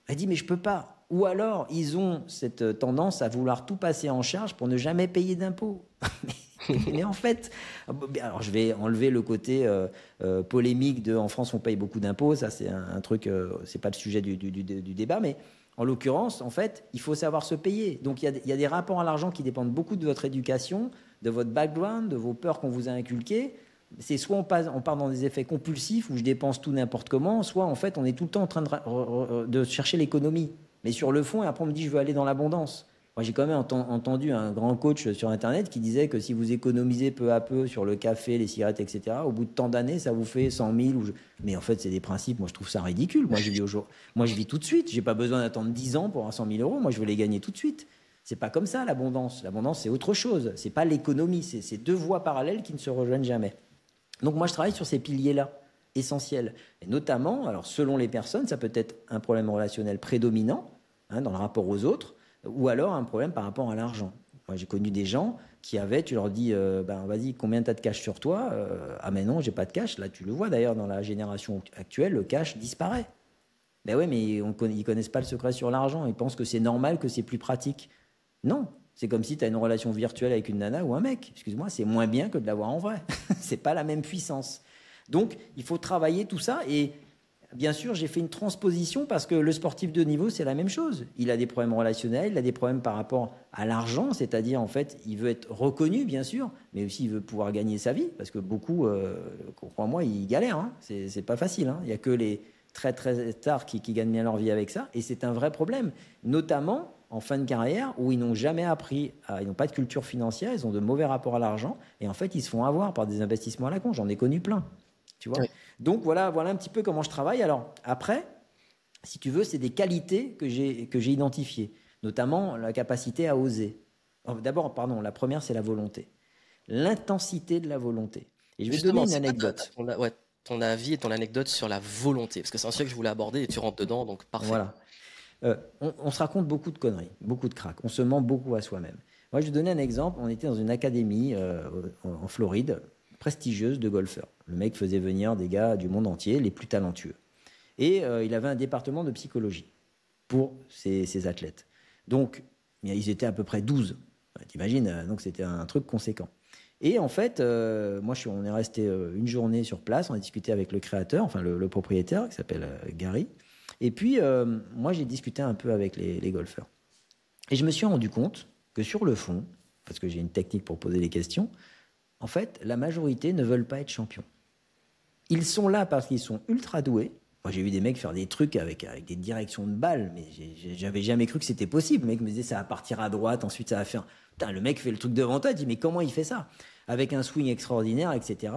Elle dit, mais je peux pas. Ou alors, ils ont cette tendance à vouloir tout passer en charge pour ne jamais payer d'impôts. Mais en fait, alors je vais enlever le côté polémique de en France on paye beaucoup d'impôts, ça c'est un truc, c'est pas le sujet du débat, mais en l'occurrence, en fait, il faut savoir se payer. Donc il y a des rapports à l'argent qui dépendent beaucoup de votre éducation, de votre background, de vos peurs qu'on vous a inculquées. C'est soit on part dans des effets compulsifs où je dépense tout n'importe comment, soit en fait on est tout le temps en train de chercher l'économie. Mais sur le fond, et après on me dit je veux aller dans l'abondance. Moi, j'ai quand même entendu un grand coach sur Internet qui disait que si vous économisez peu à peu sur le café, les cigarettes, etc., au bout de tant d'années, ça vous fait 100 000. Mais en fait, c'est des principes. Moi, je trouve ça ridicule. Moi, je vis tout de suite. J'ai pas besoin d'attendre 10 ans pour avoir 100 000 euros. Moi, je veux les gagner tout de suite. C'est pas comme ça, l'abondance. L'abondance, c'est autre chose. C'est pas l'économie. C'est deux voies parallèles qui ne se rejoignent jamais. Donc, moi, je travaille sur ces piliers-là, essentiels. Et notamment, alors, selon les personnes, ça peut être un problème relationnel prédominant, dans le rapport aux autres, ou alors un problème par rapport à l'argent. Moi, j'ai connu des gens qui avaient, tu leur dis, vas-y, combien tu as de cash sur toi Ah, mais non, j'ai pas de cash. Là, tu le vois d'ailleurs dans la génération actuelle, le cash disparaît. Ben ouais, mais ils connaissent pas le secret sur l'argent. Ils pensent que c'est normal, que c'est plus pratique. Non, c'est comme si tu as une relation virtuelle avec une nana ou un mec. Excuse-moi, c'est moins bien que de l'avoir en vrai. C'est pas la même puissance. Donc, il faut travailler tout ça et bien sûr, j'ai fait une transposition parce que le sportif de haut niveau, c'est la même chose. Il a des problèmes relationnels, il a des problèmes par rapport à l'argent, c'est-à-dire, en fait, il veut être reconnu, bien sûr, mais aussi il veut pouvoir gagner sa vie, parce que beaucoup, crois-moi, ils galèrent. C'est pas facile. Il n'y a que les très, très stars qui gagnent bien leur vie avec ça, et c'est un vrai problème, notamment en fin de carrière, où ils n'ont jamais appris, ils n'ont pas de culture financière, ils ont de mauvais rapports à l'argent, et en fait, ils se font avoir par des investissements à la con. J'en ai connu plein. Tu vois. Oui. Donc voilà un petit peu comment je travaille. Alors après, si tu veux, c'est des qualités que j'ai identifiées, notamment la capacité à oser. D'abord, la première, c'est la volonté, l'intensité de la volonté. Et je vais te donner une anecdote. Ton avis et ton anecdote sur la volonté, parce que c'est un sujet que je voulais aborder et tu rentres dedans, donc parfait. Voilà. On se raconte beaucoup de conneries, beaucoup de cracks. On se ment beaucoup à soi-même. Moi, je vais te donner un exemple. On était dans une académie en Floride, prestigieuse de golfeurs. Le mec faisait venir des gars du monde entier, les plus talentueux. Et il avait un département de psychologie pour ses athlètes. Donc, ils étaient à peu près 12. T'imagines, donc c'était un truc conséquent. Et en fait, on est resté une journée sur place, on a discuté avec le créateur, enfin le propriétaire, qui s'appelle Gary. Et puis, moi, j'ai discuté un peu avec les golfeurs. Et je me suis rendu compte que sur le fond, parce que j'ai une technique pour poser les questions, en fait, la majorité ne veulent pas être champions. Ils sont là parce qu'ils sont ultra doués. Moi, j'ai vu des mecs faire des trucs avec des directions de balles, mais j'avais jamais cru que c'était possible. Le mec me disait, ça va partir à droite, ensuite ça va faire... Putain, le mec fait le truc devant toi, il dit, mais comment il fait ça? Avec un swing extraordinaire, etc.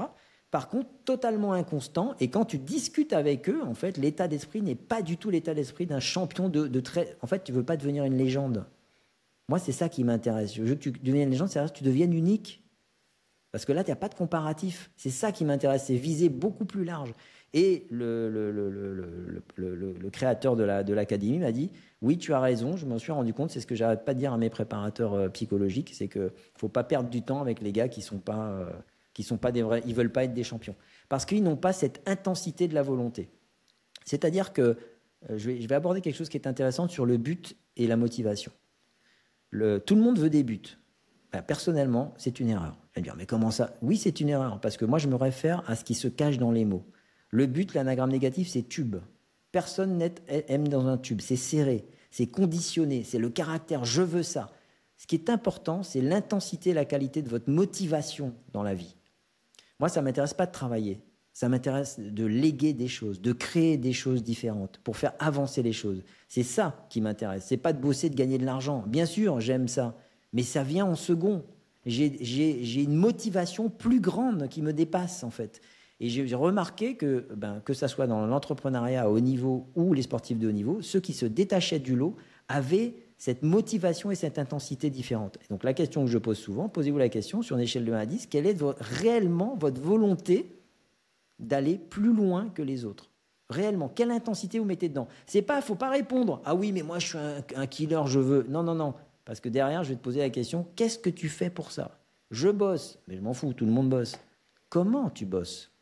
Par contre, totalement inconstant. Et quand tu discutes avec eux, en fait, l'état d'esprit n'est pas du tout l'état d'esprit d'un champion de très... En fait, tu veux pas devenir une légende. Moi, c'est ça qui m'intéresse. Je veux que tu deviennes une légende, c'est-à-dire que tu deviennes unique. Parce que là, tu n'as pas de comparatif. C'est ça qui m'intéresse, c'est viser beaucoup plus large. Et le créateur de l'académie m'a dit, oui, tu as raison, je m'en suis rendu compte, c'est ce que j'arrête pas de dire à mes préparateurs psychologiques, c'est qu'il ne faut pas perdre du temps avec les gars qui sont pas des vrais, ils ne veulent pas être des champions. Parce qu'ils n'ont pas cette intensité de la volonté. C'est-à-dire que, je vais aborder quelque chose qui est intéressant sur le but et la motivation. Tout le monde veut des buts. Personnellement, c'est une erreur. Je vais dire, mais comment ça? Oui, c'est une erreur, parce que moi, je me réfère à ce qui se cache dans les mots. Le but, l'anagramme négatif, c'est tube. Personne aime dans un tube. C'est serré, c'est conditionné, c'est le caractère « je veux ça ». Ce qui est important, c'est l'intensité et la qualité de votre motivation dans la vie. Moi, ça ne m'intéresse pas de travailler. Ça m'intéresse de léguer des choses, de créer des choses différentes pour faire avancer les choses. C'est ça qui m'intéresse. C'est pas de bosser, de gagner de l'argent. Bien sûr, j'aime ça, mais ça vient en second. J'ai une motivation plus grande qui me dépasse, en fait. Et j'ai remarqué que ça soit dans l'entrepreneuriat à haut niveau ou les sportifs de haut niveau, ceux qui se détachaient du lot avaient cette motivation et cette intensité différente. Et donc la question que je pose souvent, posez-vous la question sur une échelle de 1 à 10, quelle est réellement votre volonté d'aller plus loin que les autres? Réellement, quelle intensité vous mettez dedans? C'est pas, faut pas répondre, ah oui, mais moi je suis un killer, je veux. Non, non, non. Parce que derrière, je vais te poser la question, qu'est-ce que tu fais pour ça? Je bosse, mais je m'en fous, tout le monde bosse. Comment tu bosses?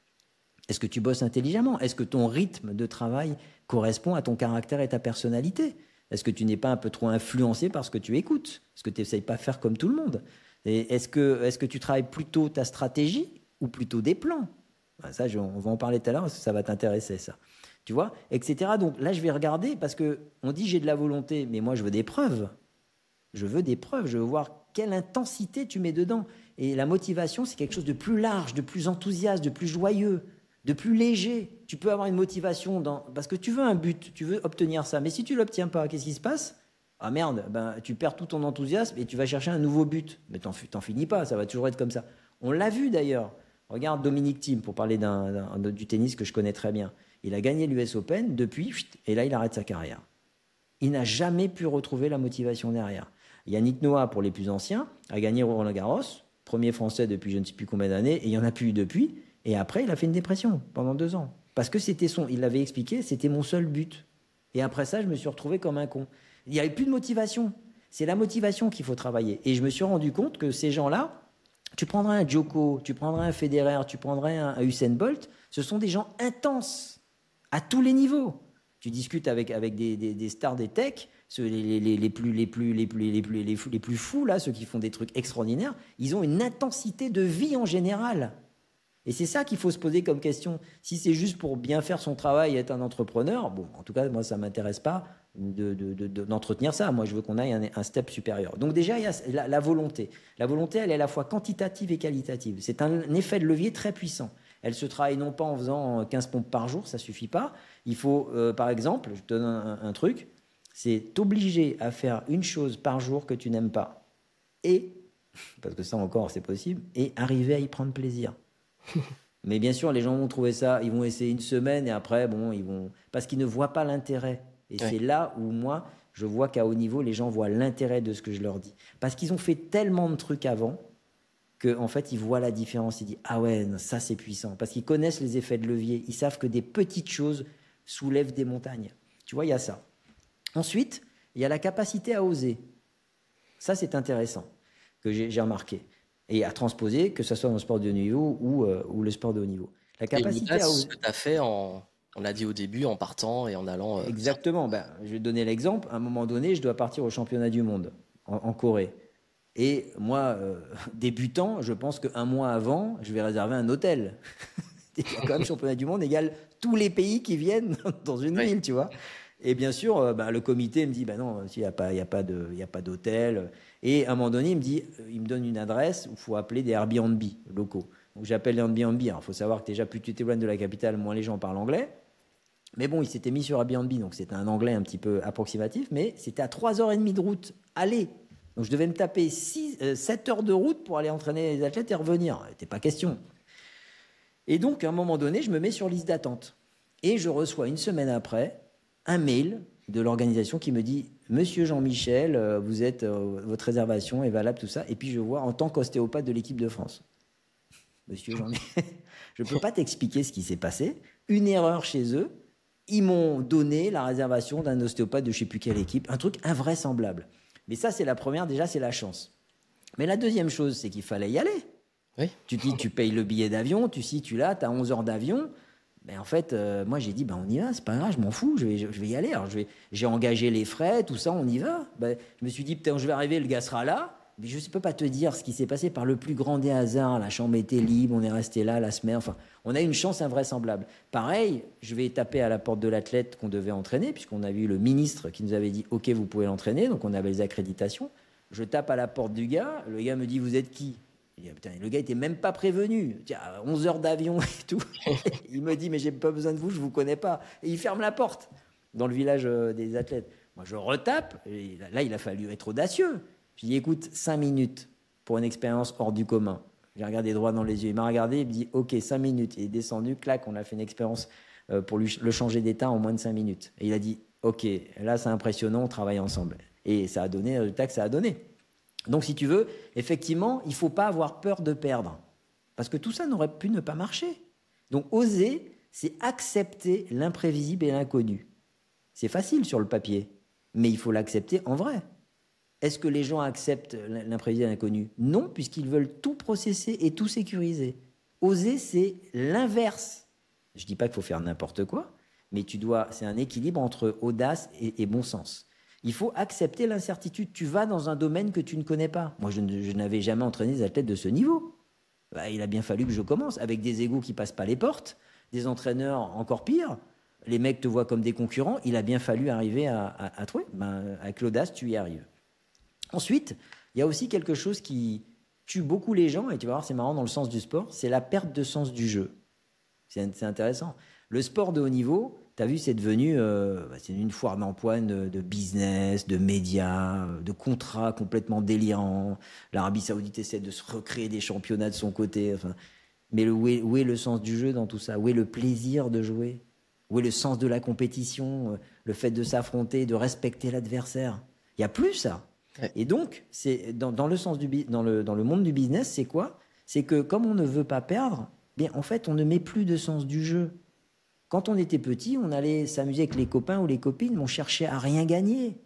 Est-ce que tu bosses intelligemment? Est-ce que ton rythme de travail correspond à ton caractère et ta personnalité? Est-ce que tu n'es pas un peu trop influencé par ce que tu écoutes? Est-ce que tu n'essayes pas de faire comme tout le monde? Et est-ce que tu travailles plutôt ta stratégie ou plutôt des plans? Ça, on va en parler tout à l'heure, parce que ça va t'intéresser, ça. Tu vois, etc. Donc là, je vais regarder, parce qu'on dit j'ai de la volonté, mais moi, je veux des preuves. Je veux des preuves, je veux voir quelle intensité tu mets dedans. Et la motivation, c'est quelque chose de plus large, de plus enthousiaste, de plus joyeux, de plus léger. Tu peux avoir une motivation parce que tu veux un but, tu veux obtenir ça. Mais si tu ne l'obtiens pas, qu'est-ce qui se passe? Ah merde, tu perds tout ton enthousiasme et tu vas chercher un nouveau but. Mais t'en finis pas, ça va toujours être comme ça. On l'a vu d'ailleurs. Regarde Dominic Thiem, pour parler du tennis que je connais très bien. Il a gagné l'US Open depuis, et là il arrête sa carrière. Il n'a jamais pu retrouver la motivation derrière. Yannick Noah, pour les plus anciens, a gagné Roland Garros, premier Français depuis je ne sais plus combien d'années, et il n'y en a plus eu depuis. Et après, il a fait une dépression pendant 2 ans. Parce que il l'avait expliqué, c'était mon seul but. Et après ça, je me suis retrouvé comme un con. Il n'y avait plus de motivation. C'est la motivation qu'il faut travailler. Et je me suis rendu compte que ces gens-là, tu prendrais un Djoko, tu prendrais un Federer, tu prendrais un Usain Bolt, ce sont des gens intenses, à tous les niveaux. Tu discutes avec des stars des tech, les plus fous, là, ceux qui font des trucs extraordinaires, ils ont une intensité de vie en général. Et c'est ça qu'il faut se poser comme question. Si c'est juste pour bien faire son travail et être un entrepreneur, bon, en tout cas, moi, ça ne m'intéresse pas d'entretenir ça. Moi, je veux qu'on aille un step supérieur. Donc déjà, il y a la volonté. La volonté, elle est à la fois quantitative et qualitative. C'est un effet de levier très puissant. Elle se travaille non pas en faisant 15 pompes par jour, ça ne suffit pas. Il faut, par exemple, je te donne un truc, c'est t'obliger à faire une chose par jour que tu n'aimes pas. Et, parce que ça encore, c'est possible, et arriver à y prendre plaisir. Mais bien sûr, les gens vont trouver ça, ils vont essayer une semaine et après, bon, parce qu'ils ne voient pas l'intérêt. Et c'est là où moi, je vois qu'à haut niveau, les gens voient l'intérêt de ce que je leur dis. Parce qu'ils ont fait tellement de trucs avant qu'en fait, ils voient la différence. Ils disent, ah ouais, non, ça c'est puissant. Parce qu'ils connaissent les effets de levier. Ils savent que des petites choses soulèvent des montagnes. Tu vois, il y a ça. Ensuite, il y a la capacité à oser. Ça, c'est intéressant, que j'ai remarqué. Et à transposer, que ce soit dans le sport de haut niveau ou le sport de haut niveau. La capacité à oser. Ce que tu as fait, on l'a dit au début, en partant et en allant... Exactement. Je vais te donner l'exemple. À un moment donné, je dois partir au championnat du monde en Corée. Et moi, débutant, je pense qu'un mois avant, je vais réserver un hôtel. Et quand même, championnat du monde égale tous les pays qui viennent dans une ville, tu vois. Et bien sûr, le comité me dit, non, il n'y a pas d'hôtel. Et à un moment donné, il me donne une adresse où il faut appeler des Airbnb locaux. Donc j'appelle les Airbnb. Alors il faut savoir que déjà, plus tu t'éloignes de la capitale, moins les gens parlent anglais. Mais bon, il s'était mis sur Airbnb, donc c'était un anglais un petit peu approximatif, mais c'était à 3h30 de route, aller. Donc je devais me taper 7 heures de route pour aller entraîner les athlètes et revenir. C'était pas question. Et donc, à un moment donné, je me mets sur liste d'attente. Et je reçois une semaine après un mail de l'organisation qui me dit « Monsieur Jean-Michel, votre réservation est valable, tout ça. » Et puis je vois en tant qu'ostéopathe de l'équipe de France. Monsieur Jean-Michel, je ne peux pas t'expliquer ce qui s'est passé. Une erreur chez eux. Ils m'ont donné la réservation d'un ostéopathe de je ne sais plus quelle équipe. Un truc invraisemblable. Mais ça, c'est la première. Déjà, c'est la chance. Mais la deuxième chose, c'est qu'il fallait y aller. Oui. Tu te dis, tu payes le billet d'avion, tu as 11 heures d'avion. Mais en fait, moi, j'ai dit, on y va, c'est pas grave, je m'en fous, je vais y aller. Alors, j'ai engagé les frais, tout ça, on y va. Je me suis dit, peut-être je vais arriver, le gars sera là. Mais je ne peux pas te dire ce qui s'est passé par le plus grand des hasards. La chambre était libre, on est resté là la semaine. Enfin, on a une chance invraisemblable. Pareil, je vais taper à la porte de l'athlète qu'on devait entraîner, puisqu'on a vu le ministre qui nous avait dit « Ok, vous pouvez l'entraîner ». Donc, on avait les accréditations. Je tape à la porte du gars, le gars me dit vous êtes qui? Je dis, ah, putain, le gars était même pas prévenu. Tiens, 11 heures d'avion et tout. Il me dit mais j'ai pas besoin de vous, je vous connais pas. Et il ferme la porte dans le village des athlètes. Moi je retape, et là il a fallu être audacieux. Je dis écoute, 5 minutes pour une expérience hors du commun. J'ai regardé droit dans les yeux, il m'a regardé, il me dit ok 5 minutes. Il est descendu, clac, on a fait une expérience pour le changer d'état en moins de 5 minutes. Et il a dit ok, là c'est impressionnant, on travaille ensemble. Et ça a donné le résultat que ça a donné. Donc si tu veux, effectivement, il ne faut pas avoir peur de perdre. Parce que tout ça n'aurait pu ne pas marcher. Donc oser, c'est accepter l'imprévisible et l'inconnu. C'est facile sur le papier, mais il faut l'accepter en vrai. Est-ce que les gens acceptent l'imprévisible et l'inconnu? Non, puisqu'ils veulent tout processer et tout sécuriser. Oser, c'est l'inverse. Je ne dis pas qu'il faut faire n'importe quoi, mais c'est un équilibre entre audace et bon sens. Il faut accepter l'incertitude. Tu vas dans un domaine que tu ne connais pas. Moi, je n'avais jamais entraîné des athlètes de ce niveau. Bah, il a bien fallu que je commence, avec des égos qui ne passent pas les portes, des entraîneurs encore pires. Les mecs te voient comme des concurrents. Il a bien fallu arriver à trouver. Ben, avec l'audace, tu y arrives. Ensuite, il y a aussi quelque chose qui tue beaucoup les gens, et tu vas voir, c'est marrant dans le sens du sport, c'est la perte de sens du jeu. C'est intéressant. Le sport de haut niveau, tu as vu, c'est devenu c'est une foire d'empoigne de business, de médias, de contrats complètement délirants. L'Arabie Saoudite essaie de se recréer des championnats de son côté. Enfin, mais où est le sens du jeu dans tout ça? Où est le plaisir de jouer? Où est le sens de la compétition? Le fait de s'affronter, de respecter l'adversaire? Il n'y a plus ça. Ouais. Et donc, c'est dans le monde du business, c'est quoi? C'est que comme on ne veut pas perdre, bien en fait, on ne met plus de sens du jeu. Quand on était petit, on allait s'amuser avec les copains ou les copines, mais on cherchait à rien gagner.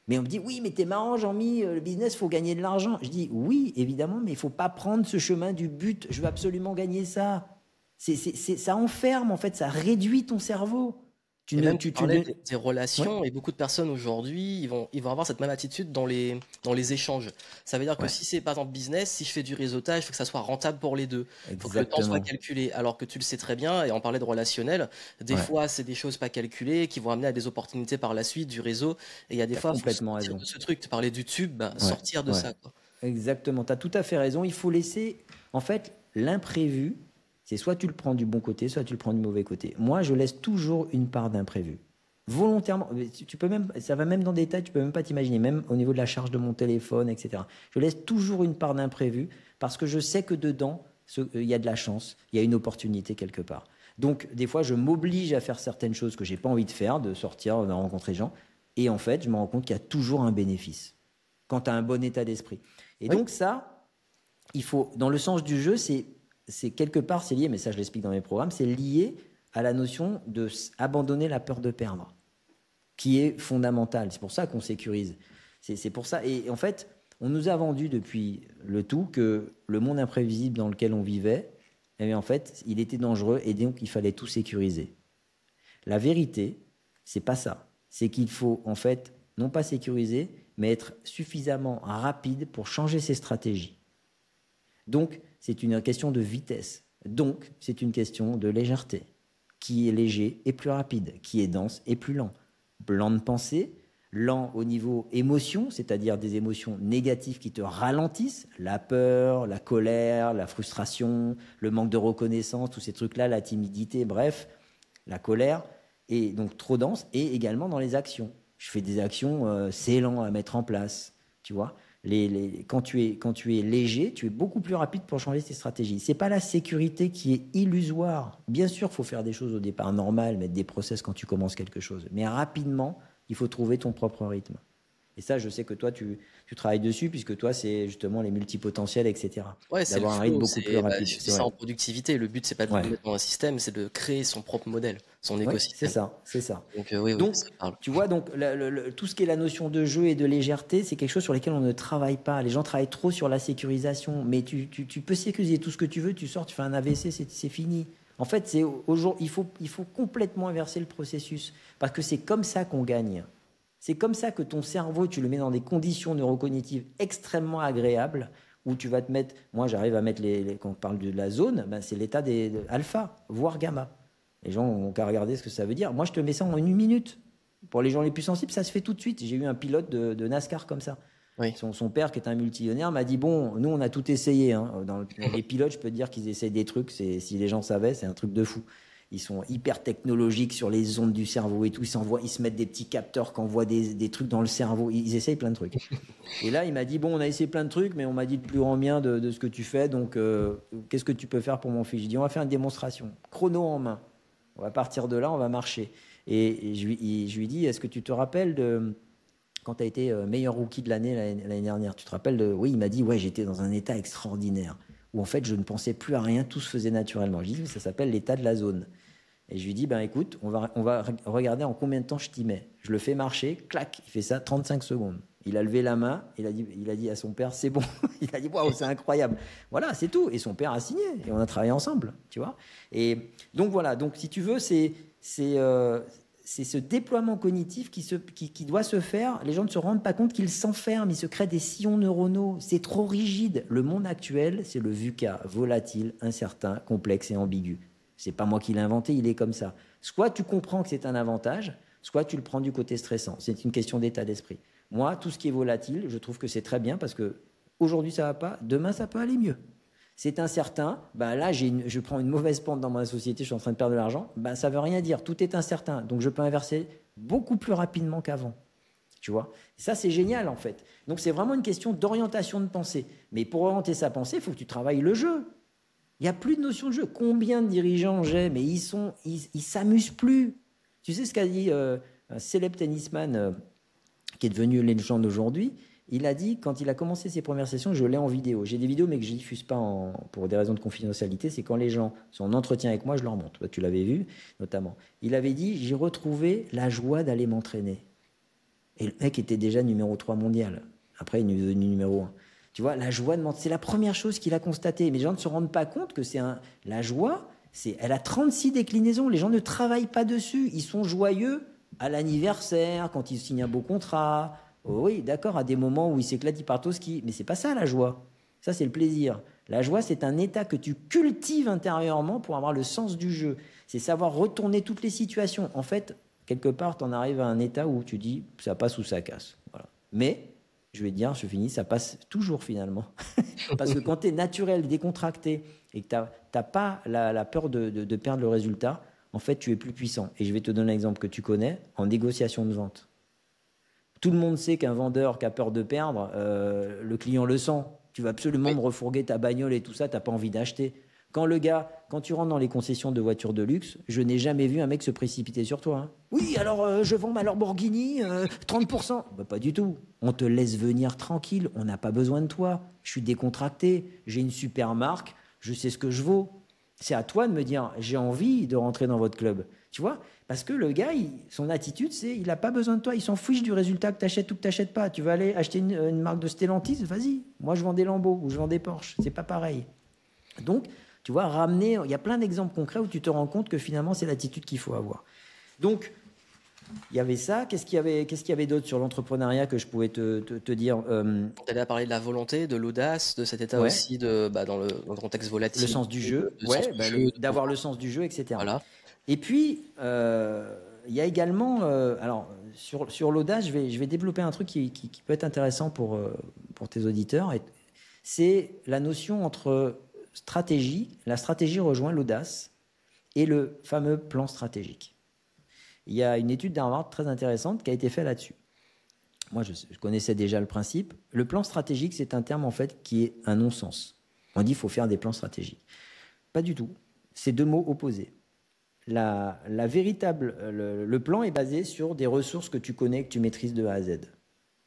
Mais on me dit, oui, mais t'es marrant, Jean-Mi, le business, il faut gagner de l'argent. Je dis, oui, évidemment, mais il ne faut pas prendre ce chemin du but. Je veux absolument gagner ça. Ça enferme, en fait, ça réduit ton cerveau. Tu parlais des relations, ouais. Et beaucoup de personnes aujourd'hui, ils vont avoir cette même attitude dans les échanges. Ça veut dire que si c'est par exemple business, si je fais du réseautage, il faut que ça soit rentable pour les deux. Il faut que le temps soit calculé. Alors que tu le sais très bien, et on parlait de relationnel, des fois c'est des choses pas calculées qui vont amener à des opportunités par la suite, du réseau. Et il y a des fois, il faut sortir de ce truc. Tu parlais du tube, sortir de ça. Quoi. Exactement, tu as tout à fait raison. Il faut laisser, en fait, l'imprévu. C'est soit tu le prends du bon côté, soit tu le prends du mauvais côté. Moi, je laisse toujours une part d'imprévu. Volontairement. Tu peux même, ça va même dans des détails, tu peux même pas t'imaginer, même au niveau de la charge de mon téléphone, etc. Je laisse toujours une part d'imprévu parce que je sais que dedans, il y a de la chance, il y a une opportunité quelque part. Donc, des fois, je m'oblige à faire certaines choses que j'ai pas envie de faire, de sortir, de rencontrer des gens. Et en fait, je me rends compte qu'il y a toujours un bénéfice quand tu as un bon état d'esprit. Et donc ça, il faut, dans le sens du jeu, c'est quelque part, c'est lié, mais ça je l'explique dans mes programmes, c'est lié à la notion d'abandonner la peur de perdre, qui est fondamentale. C'est pour ça qu'on sécurise. C'est pour ça. Et en fait, on nous a vendu depuis le tout que le monde imprévisible dans lequel on vivait, eh bien, en fait, il était dangereux et donc il fallait tout sécuriser. La vérité, c'est pas ça. C'est qu'il faut, en fait, non pas sécuriser, mais être suffisamment rapide pour changer ses stratégies. Donc, c'est une question de vitesse. Donc, c'est une question de légèreté. Qui est léger et plus rapide, qui est dense et plus lent. Lent de pensée, lent au niveau émotion, c'est-à-dire des émotions négatives qui te ralentissent, la peur, la colère, la frustration, le manque de reconnaissance, tous ces trucs-là, la timidité, bref, la colère, et donc trop dense, et également dans les actions. Je fais des actions, c'est lent à mettre en place, tu vois. Quand tu es léger, tu es beaucoup plus rapide pour changer tes stratégies. C'est pas la sécurité qui est illusoire. Bien sûr, il faut faire des choses au départ normales, mettre des process quand tu commences quelque chose. Mais rapidement, il faut trouver ton propre rythme. Et ça, je sais que toi, tu travailles dessus, puisque toi, c'est justement les multipotentiels, etc. Ouais, c'est d'avoir un rythme beaucoup plus rapide. C'est ça en productivité. Le but, c'est pas de mettre dans un système, c'est de créer son propre modèle, son écosystème. C'est ça. Donc, tu vois, donc tout ce qui est la notion de jeu et de légèreté, c'est quelque chose sur lequel on ne travaille pas. Les gens travaillent trop sur la sécurisation, mais tu peux sécuriser tout ce que tu veux. Tu sors, tu fais un AVC, c'est fini. En fait, il faut complètement inverser le processus, parce que c'est comme ça qu'on gagne. C'est comme ça que ton cerveau, tu le mets dans des conditions neurocognitives extrêmement agréables, où tu vas te mettre... Moi, j'arrive à mettre quand on parle de la zone, ben c'est l'état des alpha, voire gamma. Les gens n'ont qu'à regarder ce que ça veut dire. Moi, je te mets ça en 1 minute. Pour les gens les plus sensibles, ça se fait tout de suite. J'ai eu un pilote de NASCAR comme ça. Oui. Son père, qui est un multimillionnaire, m'a dit, bon, nous, on a tout essayé. Hein. Les pilotes, je peux te dire qu'ils essayent des trucs, si les gens savaient, c'est un truc de fou. Ils sont hyper technologiques sur les ondes du cerveau et tout. Ils se mettent des petits capteurs qui envoient des trucs dans le cerveau. Ils essayent plein de trucs. Et là, il m'a dit, bon, on a essayé plein de trucs, mais on m'a dit le plus grand bien de ce que tu fais. Donc, qu'est-ce que tu peux faire pour mon fils? Je dis, on va faire une démonstration. Chrono en main. On va partir de là, on va marcher. Et je lui dis, est-ce que tu te rappelles de... Quand tu as été meilleur rookie de l'année dernière, tu te rappelles de... Oui, il m'a dit, ouais, j'étais dans un état extraordinaire, où en fait, je ne pensais plus à rien, tout se faisait naturellement. Je dis, ça s'appelle l'état de la zone. Et je lui dis, ben écoute, on va regarder en combien de temps je t'y mets. Je le fais marcher, clac, il fait ça 35 secondes. Il a levé la main, il a dit à son père, c'est bon. Il a dit, waouh, c'est incroyable. Voilà, c'est tout. Et son père a signé, et on a travaillé ensemble, tu vois. Et donc voilà, donc si tu veux, c'est ce déploiement cognitif qui doit se faire. Les gens ne se rendent pas compte qu'ils s'enferment, ils se créent des sillons neuronaux. C'est trop rigide. Le monde actuel, c'est le VUCA, volatile, incertain, complexe et ambigu. C'est pas moi qui l'ai inventé, il est comme ça. Soit tu comprends que c'est un avantage, soit tu le prends du côté stressant. C'est une question d'état d'esprit. Moi, tout ce qui est volatile, je trouve que c'est très bien parce que aujourd'hui ça va pas, demain ça peut aller mieux. C'est incertain, ben là je prends une mauvaise pente dans ma société, je suis en train de perdre de l'argent, ben ça veut rien dire, tout est incertain. Donc je peux inverser beaucoup plus rapidement qu'avant. Tu vois, ça c'est génial en fait. Donc c'est vraiment une question d'orientation de pensée. Mais pour orienter sa pensée, il faut que tu travailles le jeu. Il n'y a plus de notion de jeu. Combien de dirigeants j'ai, mais ils s'amusent plus. Tu sais ce qu'a dit un célèbre tennisman qui est devenu une légende aujourd'hui? Il a dit, quand il a commencé ses premières sessions, je l'ai en vidéo. J'ai des vidéos, mais que je ne diffuse pas pour des raisons de confidentialité. C'est quand les gens sont en entretien avec moi, je leur montre. Toi, tu l'avais vu, notamment. Il avait dit, j'ai retrouvé la joie d'aller m'entraîner. Et le mec était déjà numéro 3 mondial. Après, il est devenu numéro 1. Tu vois, la joie de mentir, c'est la première chose qu'il a constatée. Mais les gens ne se rendent pas compte que la joie, elle a 36 déclinaisons. Les gens ne travaillent pas dessus. Ils sont joyeux à l'anniversaire, quand ils signent un beau contrat. Oh oui, d'accord, à des moments où ils s'éclatent, ils partent au ski. Mais c'est pas ça la joie. Ça, c'est le plaisir. La joie, c'est un état que tu cultives intérieurement pour avoir le sens du jeu. C'est savoir retourner toutes les situations. En fait, quelque part, tu en arrives à un état où tu dis, ça passe ou ça casse. Voilà. Mais je vais te dire, je finis, ça passe toujours finalement. Parce que quand tu es naturel, décontracté, et que tu n'as pas la peur de perdre le résultat, en fait, tu es plus puissant. Et je vais te donner un exemple que tu connais, en négociation de vente. Tout le monde sait qu'un vendeur qui a peur de perdre, le client le sent. Tu vas absolument me refourguer ta bagnole et tout ça, tu n'as pas envie d'acheter. Quand tu rentres dans les concessions de voitures de luxe, je n'ai jamais vu un mec se précipiter sur toi. Hein. Oui, alors je vends ma Lamborghini, 30%. Bah, pas du tout. On te laisse venir tranquille, on n'a pas besoin de toi. Je suis décontracté, j'ai une super marque, je sais ce que je vaux. C'est à toi de me dire, j'ai envie de rentrer dans votre club. Tu vois? Parce que le gars, son attitude, c'est il n'a pas besoin de toi, il s'en fiche du résultat que tu achètes ou que tu n'achètes pas. Tu vas aller acheter une marque de Stellantis, vas-y. Moi, je vends des Lambeaux ou je vends des Porsche. C'est pas pareil. Donc, tu vois, il y a plein d'exemples concrets où tu te rends compte que finalement, c'est l'attitude qu'il faut avoir. Donc, il y avait ça. Qu'est-ce qu'il y avait d'autre sur l'entrepreneuriat que je pouvais te dire Tu allais parler de la volonté, de l'audace, de cet état aussi dans le contexte volatile. Le sens du jeu, d'avoir le sens du jeu, etc. Voilà. Et puis, il y a également... alors, sur l'audace, je vais développer un truc qui peut être intéressant pour tes auditeurs. C'est la notion entre la stratégie rejoint l'audace et le fameux plan stratégique. Il y a une étude d'Harvard très intéressante qui a été faite là-dessus. Moi, je connaissais déjà le principe. Le plan stratégique, c'est un terme en fait qui est un non-sens. On dit qu'il faut faire des plans stratégiques. Pas du tout. C'est deux mots opposés. Le plan est basé sur des ressources que tu connais, que tu maîtrises de A à Z.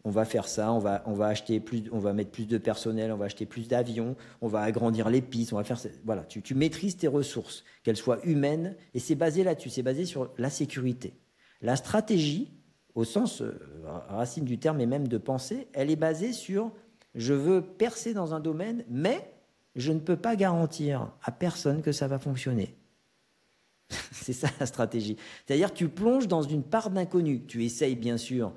On va faire ça, on va mettre plus de personnel, on va acheter plus d'avions, on va agrandir les pistes, on va faire ça. Voilà, tu maîtrises tes ressources, qu'elles soient humaines, et c'est basé là-dessus, c'est basé sur la sécurité. La stratégie, au sens racine du terme et même de pensée, elle est basée sur je veux percer dans un domaine, mais je ne peux pas garantir à personne que ça va fonctionner. C'est ça la stratégie. C'est-à-dire tu plonges dans une part d'inconnu. Tu essayes bien sûr,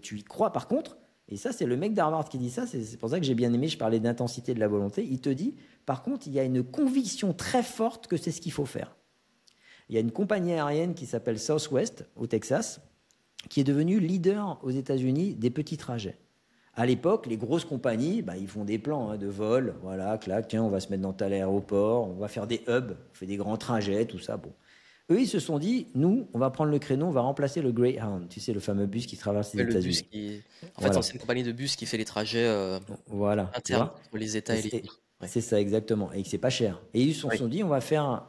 tu y crois par contre, et ça c'est le mec d'Harvard qui dit ça, c'est pour ça que j'ai bien aimé, je parlais d'intensité de la volonté, il te dit, par contre il y a une conviction très forte que c'est ce qu'il faut faire. Il y a une compagnie aérienne qui s'appelle Southwest au Texas, qui est devenue leader aux États-Unis des petits trajets. À l'époque, les grosses compagnies, bah, ils font des plans de vol. Voilà, clac, tiens, on va se mettre dans tel aéroport, on va faire des hubs, on fait des grands trajets, tout ça. Bon. Eux, ils se sont dit, nous, on va prendre le créneau, on va remplacer le Greyhound. Tu sais, le fameux bus qui traverse les Le bus États-Unis. qui... En fait, Voilà, c'est une compagnie de bus qui fait les trajets voilà, tu internes vois. entre les États Et et les pays. Ouais. c'est ça, exactement. Et que c'est pas cher. Et ils se Oui. sont dit, on va faire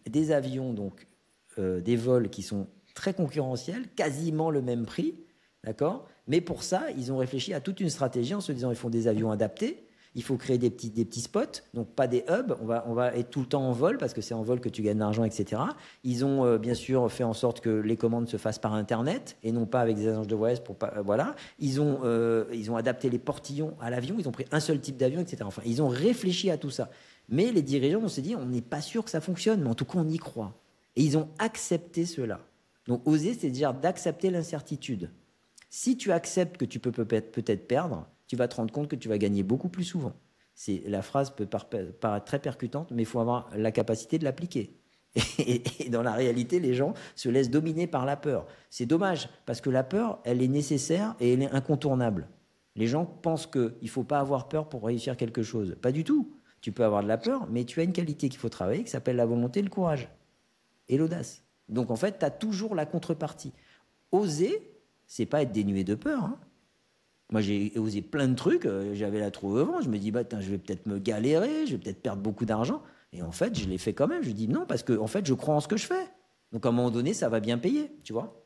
des avions, donc des vols qui sont très concurrentiels, quasiment le même prix, d'accord. Mais pour ça, ils ont réfléchi à toute une stratégie en se disant, ils font des avions adaptés, il faut créer des petits spots, donc pas des hubs, on va être tout le temps en vol, parce que c'est en vol que tu gagnes de l'argent, etc. Ils ont bien sûr fait en sorte que les commandes se fassent par Internet, et non pas avec des agences de voyage, pour pas, voilà. Ils ont adapté les portillons à l'avion, ils ont pris un seul type d'avion, etc. Enfin, ils ont réfléchi à tout ça. Mais les dirigeants, on s'est dit, on n'est pas sûr que ça fonctionne, mais en tout cas, on y croit. Et ils ont accepté cela. Donc, oser, c'est dire d'accepter l'incertitude. Si tu acceptes que tu peux peut-être perdre, tu vas te rendre compte que tu vas gagner beaucoup plus souvent. La phrase peut paraître très percutante, mais il faut avoir la capacité de l'appliquer. Et dans la réalité, les gens se laissent dominer par la peur. C'est dommage, parce que la peur, elle est nécessaire et elle est incontournable. Les gens pensent qu'il ne faut pas avoir peur pour réussir quelque chose. Pas du tout. Tu peux avoir de la peur, mais tu as une qualité qu'il faut travailler qui s'appelle la volonté, le courage et l'audace. Donc en fait, tu as toujours la contrepartie. Oser, c'est pas être dénué de peur. Hein. Moi, j'ai osé plein de trucs, j'avais la trouille au vent, je me dis, bah, je vais peut-être me galérer, je vais peut-être perdre beaucoup d'argent. Et en fait, je l'ai fait quand même. Je dis non, parce que en fait, je crois en ce que je fais. Donc à un moment donné, ça va bien payer, tu vois.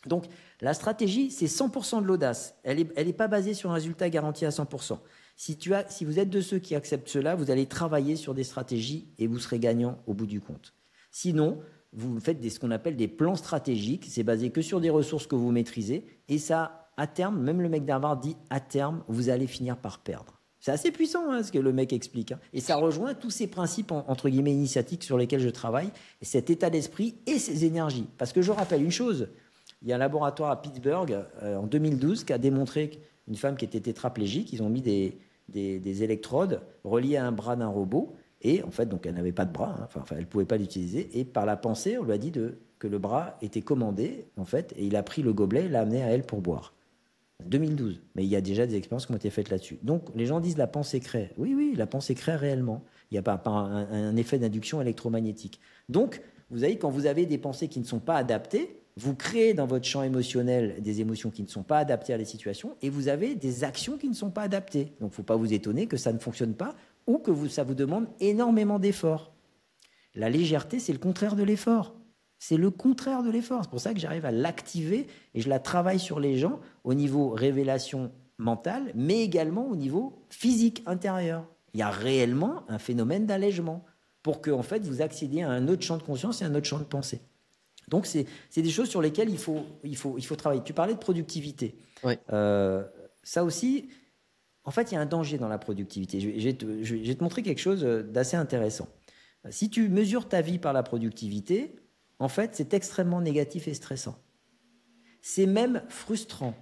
Donc la stratégie, c'est 100% de l'audace. Elle est pas basée sur un résultat garanti à 100%. Si vous êtes de ceux qui acceptent cela, vous allez travailler sur des stratégies et vous serez gagnant au bout du compte. Sinon, vous faites ce qu'on appelle des plans stratégiques. C'est basé que sur des ressources que vous maîtrisez. Et ça, à terme, même le mec d'Harvard dit, à terme, vous allez finir par perdre. C'est assez puissant, hein, ce que le mec explique. Hein. Et ça rejoint tous ces principes, entre guillemets, initiatiques sur lesquels je travaille, et cet état d'esprit et ces énergies. Parce que je rappelle une chose, il y a un laboratoire à Pittsburgh, en 2012, qui a démontré qu'une femme qui était tétraplégique, ils ont mis des électrodes reliées à un bras d'un robot, et en fait, donc elle n'avait pas de bras, hein, enfin, elle ne pouvait pas l'utiliser, et par la pensée, on lui a dit que le bras était commandé, en fait, et il a pris le gobelet et l'a amené à elle pour boire. 2012. Mais il y a déjà des expériences qui ont été faites là-dessus. Donc, les gens disent la pensée crée. Oui, la pensée crée réellement. Il n'y a pas un effet d'induction électromagnétique. Donc, vous savez, quand vous avez des pensées qui ne sont pas adaptées, vous créez dans votre champ émotionnel des émotions qui ne sont pas adaptées à la situation et vous avez des actions qui ne sont pas adaptées. Donc, il ne faut pas vous étonner que ça ne fonctionne pas ou que ça vous demande énormément d'efforts. La légèreté, c'est le contraire de l'effort. C'est le contraire de l'effort. C'est pour ça que j'arrive à l'activer et je la travaille sur les gens au niveau révélation mentale, mais également au niveau physique intérieur. Il y a réellement un phénomène d'allègement pour que en fait, vous accédiez à un autre champ de conscience et un autre champ de pensée. Donc, c'est des choses sur lesquelles il faut travailler. Tu parlais de productivité. Oui. Ça aussi, en fait, il y a un danger dans la productivité. Je vais te montrer quelque chose d'assez intéressant. Si tu mesures ta vie par la productivité, en fait, c'est extrêmement négatif et stressant. C'est même frustrant.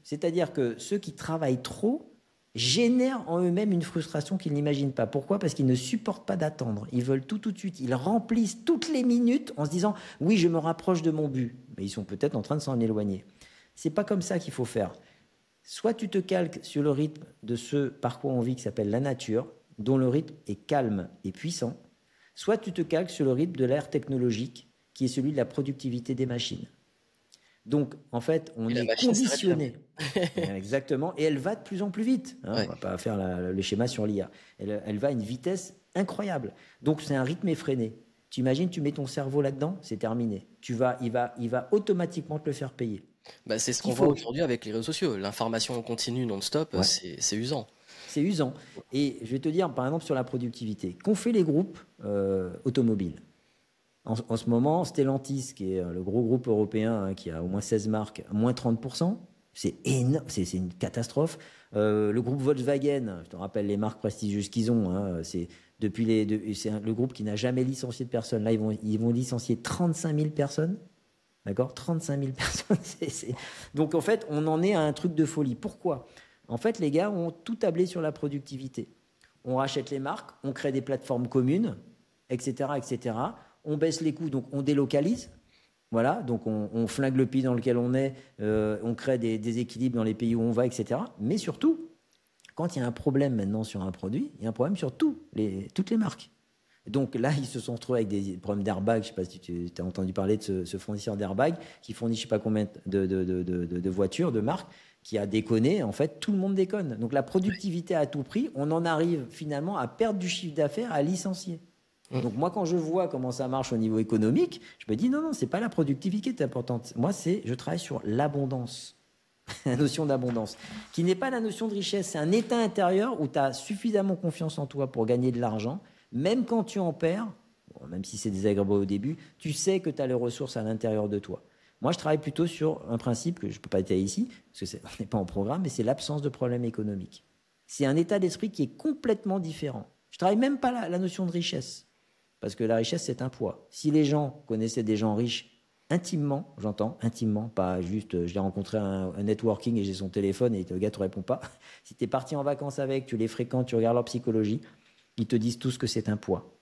C'est-à-dire que ceux qui travaillent trop génèrent en eux-mêmes une frustration qu'ils n'imaginent pas. Pourquoi ? Parce qu'ils ne supportent pas d'attendre. Ils veulent tout de suite. Ils remplissent toutes les minutes en se disant « oui, je me rapproche de mon but ». Mais ils sont peut-être en train de s'en éloigner. C'est pas comme ça qu'il faut faire. Soit tu te calques sur le rythme de ce par quoi on vit qui s'appelle la nature, dont le rythme est calme et puissant, soit tu te calques sur le rythme de l'ère technologique qui est celui de la productivité des machines. Donc, en fait, on est conditionné. Exactement. Et elle va de plus en plus vite. Hein, ouais. On ne va pas faire le schéma sur l'IA. Elle va à une vitesse incroyable. Donc, c'est un rythme effréné. Tu imagines, tu mets ton cerveau là-dedans, c'est terminé. Il va automatiquement te le faire payer. Bah, c'est ce qu'on voit aujourd'hui avec les réseaux sociaux. L'information continue non-stop, ouais. C'est usant. C'est usant. Et je vais te dire, par exemple, sur la productivité, qu'ont fait les groupes automobiles. En ce moment, Stellantis, qui est le gros groupe européen qui a au moins 16 marques, moins 30%, c'est énorme, c'est une catastrophe. Le groupe Volkswagen, je te rappelle les marques prestigieuses qu'ils ont, hein, c'est le groupe qui n'a jamais licencié de personnes. Là, ils vont licencier 35 000 personnes. D'accord ? 35 000 personnes. Donc, en fait, on en est à un truc de folie. Pourquoi ? En fait, les gars ont tout tablé sur la productivité. On rachète les marques, on crée des plateformes communes, etc., etc., on baisse les coûts, donc on délocalise. Voilà, donc on flingue le pays dans lequel on est, on crée des déséquilibres dans les pays où on va, etc. Mais surtout, quand il y a un problème maintenant sur un produit, il y a un problème sur toutes les marques. Donc là, ils se sont retrouvés avec des problèmes d'airbag. Je ne sais pas si tu as entendu parler de ce fournisseur d'airbag qui fournit je ne sais pas combien de voitures, de marques, qui a déconné. En fait, tout le monde déconne. Donc la productivité à tout prix, on en arrive finalement à perdre du chiffre d'affaires, à licencier. Donc moi, quand je vois comment ça marche au niveau économique, je me dis non, c'est pas la productivité qui est importante. Moi, je travaille sur l'abondance. La notion d'abondance, qui n'est pas la notion de richesse. C'est un état intérieur où tu as suffisamment confiance en toi pour gagner de l'argent. Même quand tu en perds, bon, même si c'est désagréable au début, tu sais que tu as les ressources à l'intérieur de toi. Moi, je travaille plutôt sur un principe que je ne peux pas étayer ici, parce qu'on n'est pas en programme, mais c'est l'absence de problème économique. C'est un état d'esprit qui est complètement différent. Je ne travaille même pas la notion de richesse, parce que la richesse, c'est un poids. Si les gens connaissaient des gens riches intimement, j'entends, intimement, pas juste, je l'ai rencontré à un networking et j'ai son téléphone et le gars ne te répond pas. Si tu es parti en vacances avec, tu les fréquentes, tu regardes leur psychologie, ils te disent tous que c'est un poids.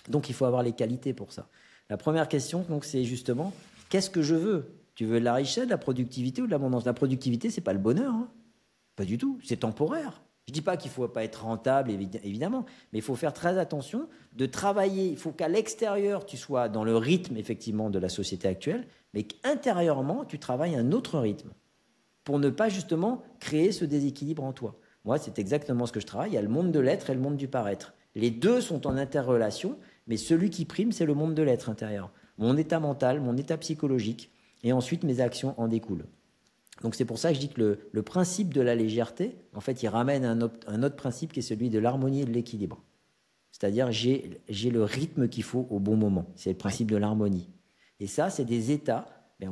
Donc, il faut avoir les qualités pour ça. La première question, donc, c'est justement, qu'est-ce que je veux? Tu veux de la richesse, de la productivité ou de l'abondance? La productivité, c'est pas le bonheur. Hein. Pas du tout. C'est temporaire. Je dis pas qu'il faut pas être rentable, évidemment, mais il faut faire très attention de travailler. Il faut qu'à l'extérieur, tu sois dans le rythme, effectivement, de la société actuelle, mais qu'intérieurement, tu travailles un autre rythme pour ne pas, justement, créer ce déséquilibre en toi. Moi, c'est exactement ce que je travaille. Il y a le monde de l'être et le monde du paraître. Les deux sont en interrelation, mais celui qui prime, c'est le monde de l'être intérieur. Mon état mental, mon état psychologique, et ensuite mes actions en découlent. Donc c'est pour ça que je dis que le principe de la légèreté, en fait, il ramène un autre principe qui est celui de l'harmonie et de l'équilibre. C'est-à-dire j'ai le rythme qu'il faut au bon moment. C'est le principe de l'harmonie. Et ça, c'est des états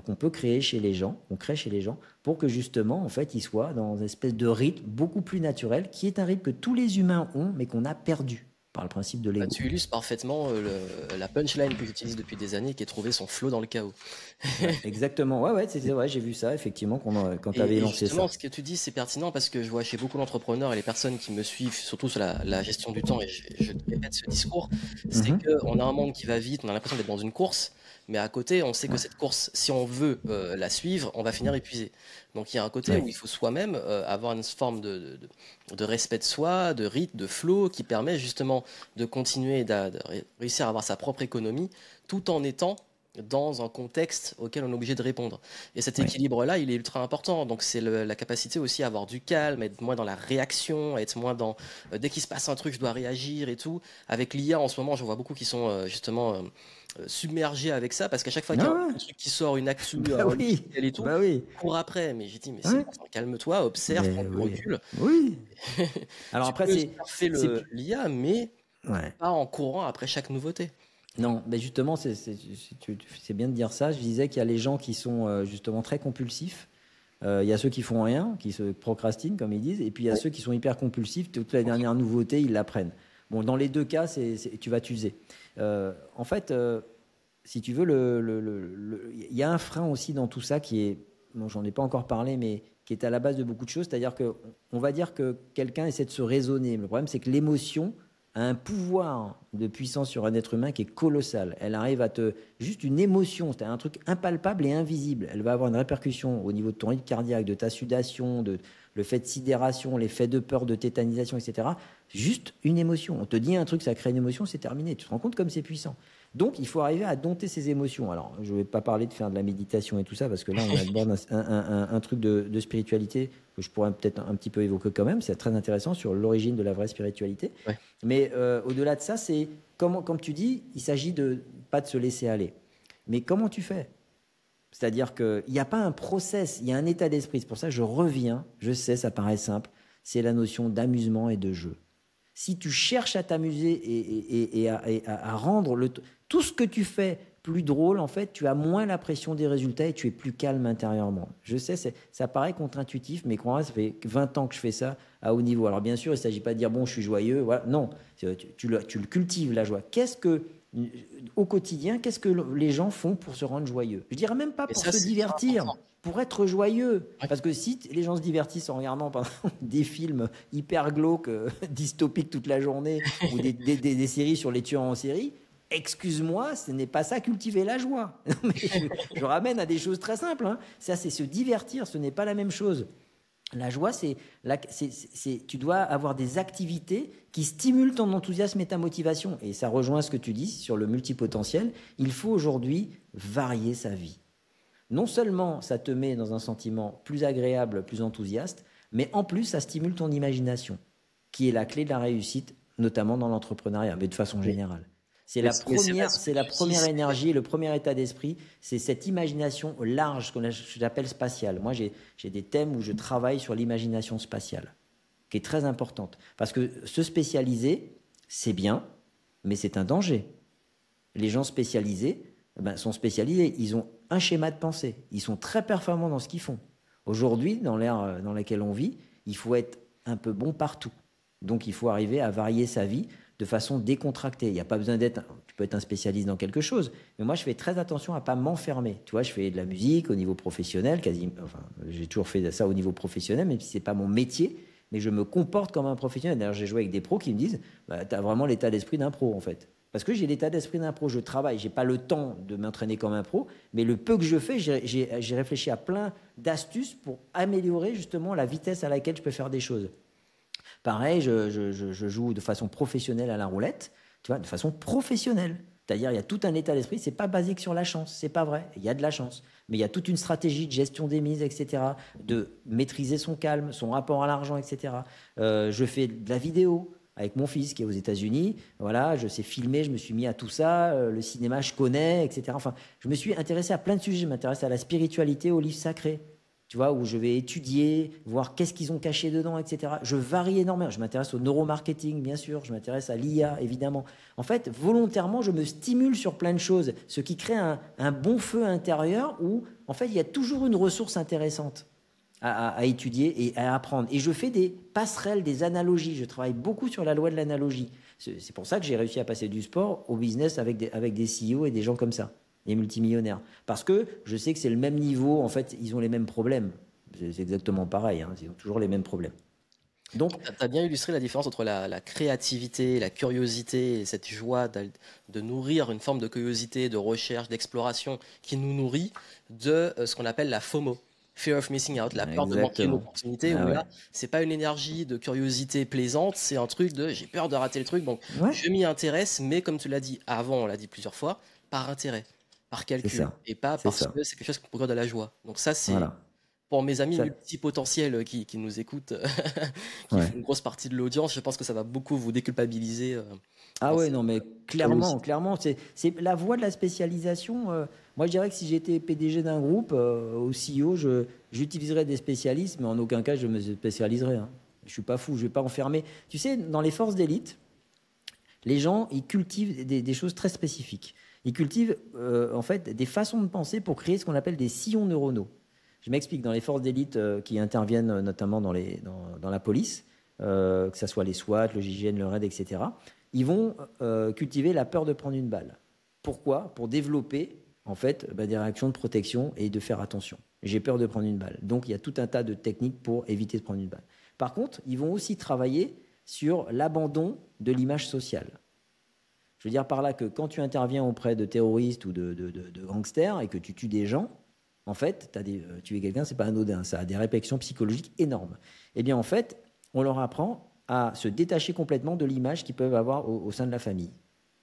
qu'on peut créer chez les gens, qu'on crée chez les gens, pour que justement, en fait, ils soient dans une espèce de rythme beaucoup plus naturel, qui est un rythme que tous les humains ont, mais qu'on a perdu par le principe de l'ego. Tu illustres parfaitement la punchline que j'utilise depuis des années, qui est trouver son flow dans le chaos. Ouais, exactement, ouais, j'ai vu ça, effectivement, quand tu avais lancé ça. Justement, ce que tu dis, c'est pertinent parce que je vois chez beaucoup d'entrepreneurs et les personnes qui me suivent, surtout sur la gestion du temps, et je te répète ce discours, c'est qu'on a un monde qui va vite, on a l'impression d'être dans une course, mais à côté, on sait que cette course, si on veut la suivre, on va finir épuisé. Donc il y a un côté où il faut soi-même avoir une forme de respect de soi, de rythme, de flow, qui permet justement de continuer, de réussir à avoir sa propre économie, tout en étant dans un contexte auquel on est obligé de répondre. Et cet équilibre-là, il est ultra important. Donc c'est la capacité aussi à avoir du calme, à être moins dans la réaction, à être moins dans dès qu'il se passe un truc, je dois réagir et tout. Avec l'IA en ce moment, je vois beaucoup qui sont justement submergés avec ça, parce qu'à chaque fois qu'il y a un truc qui sort, une actu, et tout, cours après. Mais j'ai dit, mais calme-toi, observe, prends du recul. Oui. Alors après, c'est l'IA, mais pas en courant après chaque nouveauté. Non, mais justement, c'est bien de dire ça. Je disais qu'il y a les gens qui sont justement très compulsifs. Il y a ceux qui font rien, qui se procrastinent, comme ils disent, et puis il y a ceux qui sont hyper compulsifs. Toute la dernière nouveauté, ils la prennent. Bon, dans les deux cas, tu vas t'user. En fait, si tu veux, il y a un frein aussi dans tout ça qui est, bon, j'en ai pas encore parlé, mais qui est à la base de beaucoup de choses. C'est-à-dire qu'on va dire que quelqu'un essaie de se raisonner. Le problème, c'est que l'émotion a un pouvoir de puissance sur un être humain qui est colossal. Elle arrive juste une émotion, c'est un truc impalpable et invisible. Elle va avoir une répercussion au niveau de ton rythme cardiaque, de ta sudation, le fait de sidération, l'effet de peur, de tétanisation, etc. Juste une émotion. On te dit un truc, ça crée une émotion, c'est terminé. Tu te rends compte comme c'est puissant. Donc, il faut arriver à dompter ses émotions. Alors, je ne vais pas parler de faire de la méditation et tout ça, parce que là, on aborde un truc de spiritualité que je pourrais peut-être un petit peu évoquer quand même. C'est très intéressant sur l'origine de la vraie spiritualité. Ouais. Mais au-delà de ça, c'est, comme tu dis, il s'agit pas de se laisser aller. Mais comment tu fais? C'est-à-dire qu'il n'y a pas un process, il y a un état d'esprit. C'est pour ça que je reviens, je sais, ça paraît simple, c'est la notion d'amusement et de jeu. Si tu cherches à t'amuser et à rendre tout ce que tu fais plus drôle, en fait, tu as moins la pression des résultats et tu es plus calme intérieurement. Je sais, ça paraît contre-intuitif, mais crois-moi, ça fait 20 ans que je fais ça à haut niveau. Alors bien sûr, il ne s'agit pas de dire, bon, je suis joyeux. Voilà. Non, tu le cultives, la joie. Au quotidien, qu'est-ce que les gens font pour se rendre joyeux? Je dirais même pas pour se divertir, pour être joyeux. Ouais. Parce que si les gens se divertissent en regardant des films hyper glauques, dystopiques toute la journée, ou des séries sur les tueurs en série, Excuse-moi, ce n'est pas ça cultiver la joie. Non, mais je ramène à des choses très simples. Hein. Ça, c'est se divertir, ce n'est pas la même chose. La joie, tu dois avoir des activités qui stimulent ton enthousiasme et ta motivation. Et ça rejoint ce que tu dis sur le multipotentiel. Il faut aujourd'hui varier sa vie. Non seulement ça te met dans un sentiment plus agréable, plus enthousiaste, mais en plus ça stimule ton imagination, qui est la clé de la réussite, notamment dans l'entrepreneuriat, mais de façon générale. C'est la première énergie, le premier état d'esprit, c'est cette imagination large, ce que j'appelle spatiale. Moi, j'ai des thèmes où je travaille sur l'imagination spatiale, qui est très importante. Parce que se spécialiser, c'est bien, mais c'est un danger. Les gens spécialisés sont spécialisés, ils ont un schéma de pensée, ils sont très performants dans ce qu'ils font. Aujourd'hui, dans l'ère dans laquelle on vit, il faut être un peu bon partout. Donc, il faut arriver à varier sa vie de façon décontractée. Il n'y a pas besoin tu peux être un spécialiste dans quelque chose, mais moi je fais très attention à pas m'enfermer. Tu vois, je fais de la musique au niveau professionnel, j'ai toujours fait ça au niveau professionnel, même si c'est pas mon métier, mais je me comporte comme un professionnel. D'ailleurs, j'ai joué avec des pros qui me disent, tu as vraiment l'état d'esprit d'un pro en fait. Parce que j'ai l'état d'esprit d'un pro, je travaille, j'ai pas le temps de m'entraîner comme un pro, mais le peu que je fais, j'ai réfléchi à plein d'astuces pour améliorer justement la vitesse à laquelle je peux faire des choses. Pareil, je joue de façon professionnelle à la roulette, tu vois, de façon professionnelle. C'est-à-dire, il y a tout un état d'esprit, c'est pas basé que sur la chance, c'est pas vrai. Il y a de la chance, mais il y a toute une stratégie de gestion des mises, etc., de maîtriser son calme, son rapport à l'argent, etc. Je fais de la vidéo avec mon fils qui est aux États-Unis. Voilà, je sais filmer, je me suis mis à tout ça. Le cinéma, je connais, etc. Enfin, je me suis intéressé à plein de sujets. Je m'intéresse à la spiritualité, aux livres sacrés. Tu vois, où je vais étudier, voir qu'est-ce qu'ils ont caché dedans, etc. Je varie énormément. Je m'intéresse au neuromarketing, bien sûr. Je m'intéresse à l'IA, évidemment. En fait, volontairement, je me stimule sur plein de choses, ce qui crée un bon feu intérieur où, en fait, il y a toujours une ressource intéressante à étudier et à apprendre. Et je fais des passerelles, des analogies. Je travaille beaucoup sur la loi de l'analogie. C'est pour ça que j'ai réussi à passer du sport au business avec des CEO et des gens comme ça. Les multimillionnaires. Parce que je sais que c'est le même niveau, en fait, ils ont les mêmes problèmes. C'est exactement pareil, hein, ils ont toujours les mêmes problèmes. Donc, tu as bien illustré la différence entre la créativité, la curiosité et cette joie de nourrir une forme de curiosité, de recherche, d'exploration qui nous nourrit de ce qu'on appelle la FOMO. Fear of missing out, la peur de manquer une opportunité. Où là, c'est pas une énergie de curiosité plaisante, c'est un truc de j'ai peur de rater le truc, donc je m'y intéresse, mais comme tu l'as dit avant, on l'a dit plusieurs fois, par intérêt. Par calcul, et pas parce que c'est quelque chose qui procure de la joie. Donc ça, c'est pour mes amis multipotentiels qui nous écoutent, qui font une grosse partie de l'audience, je pense que ça va beaucoup vous déculpabiliser. Ah ouais, non, mais clairement, c'est la voie de la spécialisation. Moi, je dirais que si j'étais PDG d'un groupe, au CEO, j'utiliserais des spécialistes, mais en aucun cas, je me spécialiserais. Hein. Je suis pas fou, je vais pas enfermer. Tu sais, dans les forces d'élite, les gens, ils cultivent des choses très spécifiques. Ils cultivent en fait des façons de penser pour créer ce qu'on appelle des sillons neuronaux. Je m'explique, dans les forces d'élite qui interviennent notamment dans la police, que ce soit les SWAT, le GIGN, le RAID, etc., ils vont cultiver la peur de prendre une balle. Pourquoi ? Pour développer en fait des réactions de protection et de faire attention. J'ai peur de prendre une balle. Donc il y a tout un tas de techniques pour éviter de prendre une balle. Par contre, ils vont aussi travailler sur l'abandon de l'image sociale. Je veux dire par là que quand tu interviens auprès de terroristes ou de gangsters et que tu tues des gens, en fait, tuer quelqu'un, c'est pas anodin, ça a des répercussions psychologiques énormes. Eh bien, en fait, on leur apprend à se détacher complètement de l'image qu'ils peuvent avoir au sein de la famille.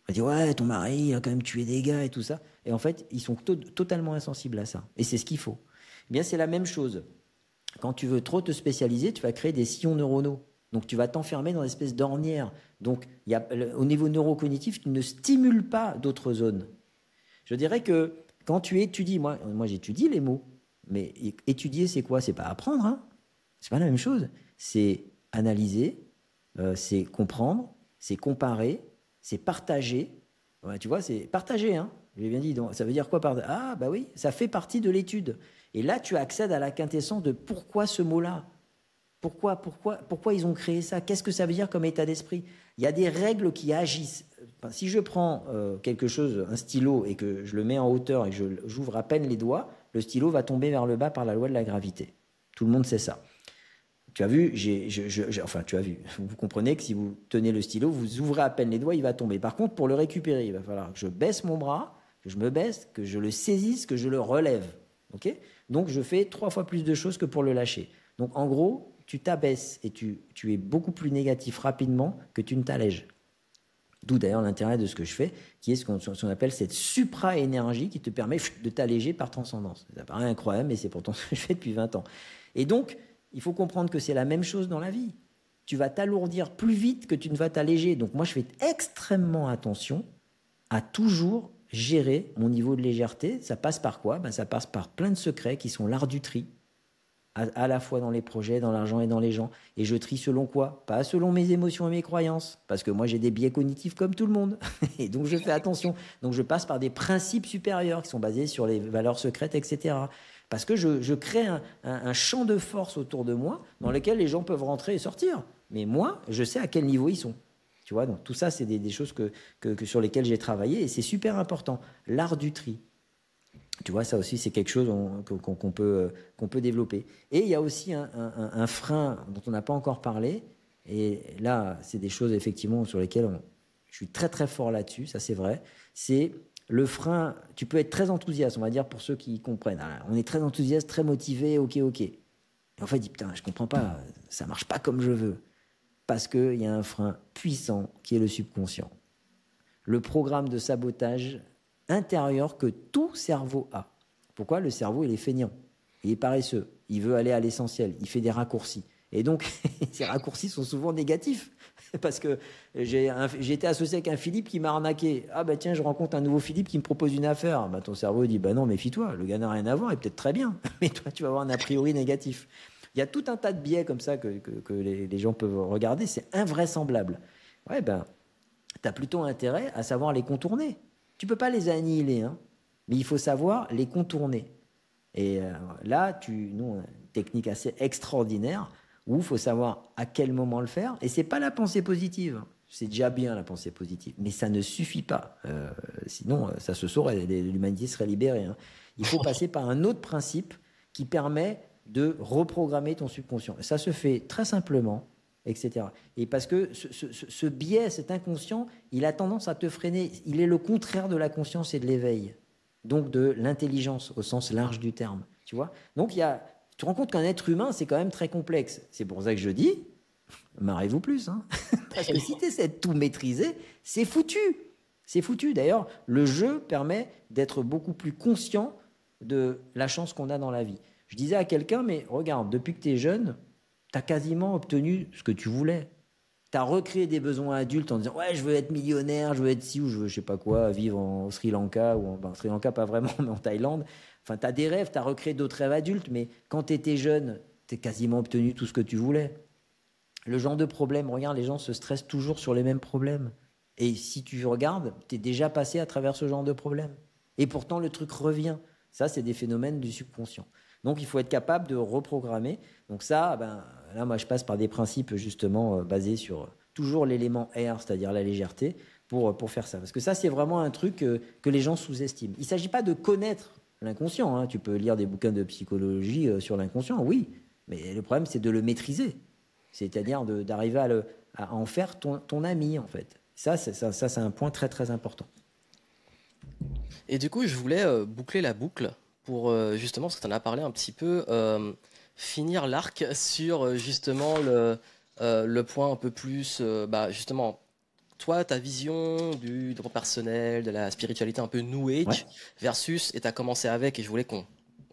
On dit, ouais, ton mari, il a quand même tué des gars et tout ça. Et en fait, ils sont totalement insensibles à ça. Et c'est ce qu'il faut. Eh bien, c'est la même chose. Quand tu veux trop te spécialiser, tu vas créer des sillons neuronaux. Donc, tu vas t'enfermer dans une espèce d'ornière. Donc, au niveau neurocognitif, tu ne stimules pas d'autres zones. Je dirais que quand tu étudies, moi j'étudie les mots, mais étudier, c'est quoi ? C'est pas apprendre, hein ? C'est pas la même chose. C'est analyser, c'est comprendre, c'est comparer, c'est partager. Ouais, tu vois, c'est partager, hein ? J'ai bien dit. Donc, ça veut dire quoi partager ? Ah, bah oui, ça fait partie de l'étude. Et là, tu accèdes à la quintessence de pourquoi ce mot-là ? Pourquoi ils ont créé ça ? Qu'est-ce que ça veut dire comme état d'esprit ? Il y a des règles qui agissent. Enfin, si je prends quelque chose, un stylo, et que je le mets en hauteur et que j'ouvre à peine les doigts, le stylo va tomber vers le bas par la loi de la gravité. Tout le monde sait ça. Tu as vu, enfin, tu as vu, vous comprenez que si vous tenez le stylo, vous ouvrez à peine les doigts, il va tomber. Par contre, pour le récupérer, il va falloir que je baisse mon bras, que je me baisse, que je le saisisse, que je le relève. Okay, donc, je fais 3 fois plus de choses que pour le lâcher. Donc, en gros, tu t'abaisses et tu es beaucoup plus négatif rapidement que tu ne t'allèges. D'où d'ailleurs l'intérêt de ce que je fais, qui est ce qu'on appelle cette supra-énergie qui te permet de t'alléger par transcendance. Ça paraît incroyable, mais c'est pourtant ce que je fais depuis 20 ans. Et donc, il faut comprendre que c'est la même chose dans la vie. Tu vas t'alourdir plus vite que tu ne vas t'alléger. Donc moi, je fais extrêmement attention à toujours gérer mon niveau de légèreté. Ça passe par quoi? Ça passe par plein de secrets qui sont l'art du tri, à la fois dans les projets, dans l'argent et dans les gens. Et je trie selon quoi? Pas selon mes émotions et mes croyances, parce que moi j'ai des biais cognitifs comme tout le monde. Et donc je fais attention. Donc je passe par des principes supérieurs qui sont basés sur les valeurs secrètes, etc. Parce que je crée un champ de force autour de moi dans lequel les gens peuvent rentrer et sortir. Mais moi, je sais à quel niveau ils sont. Tu vois, donc tout ça, c'est des choses sur lesquelles j'ai travaillé et c'est super important. L'art du tri. Tu vois, ça aussi, c'est quelque chose qu'on peut développer. Et il y a aussi un frein dont on n'a pas encore parlé. Et là, c'est des choses, effectivement, sur lesquelles je suis très, très fort là-dessus. Ça, c'est vrai. C'est le frein. Tu peux être très enthousiaste, on va dire, pour ceux qui comprennent. Alors, on est très enthousiaste, très motivé, ok. Et en fait, il dit, putain, je comprends pas, ça marche pas comme je veux. Parce qu'il y a un frein puissant qui est le subconscient. Le programme de sabotage intérieur que tout cerveau a. Pourquoi? Le cerveau, il est feignant, il est paresseux, il veut aller à l'essentiel, il fait des raccourcis. Et donc, ces raccourcis sont souvent négatifs. Parce que j'ai été associé avec un Philippe qui m'a arnaqué. Ah bah tiens, je rencontre un nouveau Philippe qui me propose une affaire. Bah ton cerveau dit, bah non, méfie-toi, le gars n'a rien à voir, il est peut-être très bien. Mais toi, tu vas avoir un a priori négatif. Il y a tout un tas de biais comme ça que les gens peuvent regarder, c'est invraisemblable. Ouais, ben, tu as plutôt intérêt à savoir les contourner. Tu ne peux pas les annihiler, hein, mais il faut savoir les contourner. Et là, nous, on a une technique assez extraordinaire où il faut savoir à quel moment le faire. Et ce n'est pas la pensée positive. C'est déjà bien la pensée positive, mais ça ne suffit pas. Sinon, ça se saurait, l'humanité serait libérée. Hein. Il faut passer par un autre principe qui permet de reprogrammer ton subconscient. Ça se fait très simplement, etc. Et parce que ce biais, cet inconscient, il a tendance à te freiner. Il est le contraire de la conscience et de l'éveil. Donc de l'intelligence au sens large du terme. Tu vois? Donc tu te rends compte qu'un être humain, c'est quand même très complexe. C'est pour ça que je dis, marrez-vous plus. Hein. Parce que si tu essaies de tout maîtriser, c'est foutu. C'est foutu. D'ailleurs, le jeu permet d'être beaucoup plus conscient de la chance qu'on a dans la vie. Je disais à quelqu'un, mais regarde, depuis que tu es jeune, tu as quasiment obtenu ce que tu voulais. Tu as recréé des besoins adultes en disant « Ouais, je veux être millionnaire, je veux être ci ou je veux je sais pas quoi, vivre au Sri Lanka, ou en Sri Lanka pas vraiment, mais en Thaïlande. » Enfin, tu as des rêves, tu as recréé d'autres rêves adultes, mais quand tu étais jeune, tu as quasiment obtenu tout ce que tu voulais. Le genre de problème, regarde, les gens se stressent toujours sur les mêmes problèmes. Et si tu regardes, tu es déjà passé à travers ce genre de problème. Et pourtant, le truc revient. Ça, c'est des phénomènes du subconscient. Donc, il faut être capable de reprogrammer. Donc ça, là, moi, je passe par des principes justement basés sur toujours l'élément R, c'est-à-dire la légèreté, pour faire ça. Parce que ça, c'est vraiment un truc que les gens sous-estiment. Il ne s'agit pas de connaître l'inconscient. Hein. Tu peux lire des bouquins de psychologie sur l'inconscient, oui. Mais le problème, c'est de le maîtriser. C'est-à-dire d'arriver à en faire ton ami, en fait. Ça, c'est un point très, très important. Et du coup, je voulais boucler la boucle pour justement, parce que tu en as parlé un petit peu, finir l'arc sur justement le point un peu plus, justement, toi, ta vision du droit personnel, de la spiritualité un peu New Age, Ouais. versus, et tu as commencé avec, et je voulais qu'on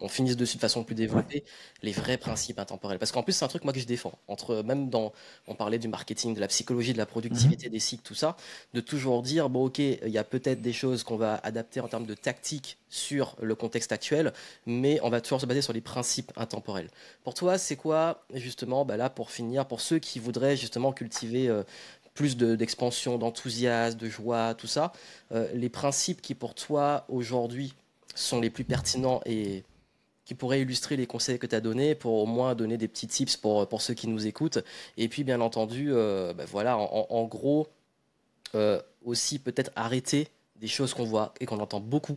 finisse dessus de façon plus développée, les vrais principes intemporels. Parce qu'en plus, c'est un truc moi que je défends. On parlait du marketing, de la psychologie, de la productivité, des cycles, tout ça, de toujours dire, bon ok, il y a peut-être des choses qu'on va adapter en termes de tactique sur le contexte actuel, mais on va toujours se baser sur les principes intemporels. Pour toi, c'est quoi, justement, là, pour finir, pour ceux qui voudraient justement cultiver plus d'expansion, d'enthousiasme, de joie, tout ça, les principes qui pour toi, aujourd'hui, sont les plus pertinents et qui pourrait illustrer les conseils que tu as donnés pour au moins donner des petits tips pour ceux qui nous écoutent. Et puis, bien entendu, voilà, en gros, aussi peut-être arrêter des choses qu'on voit et qu'on entend beaucoup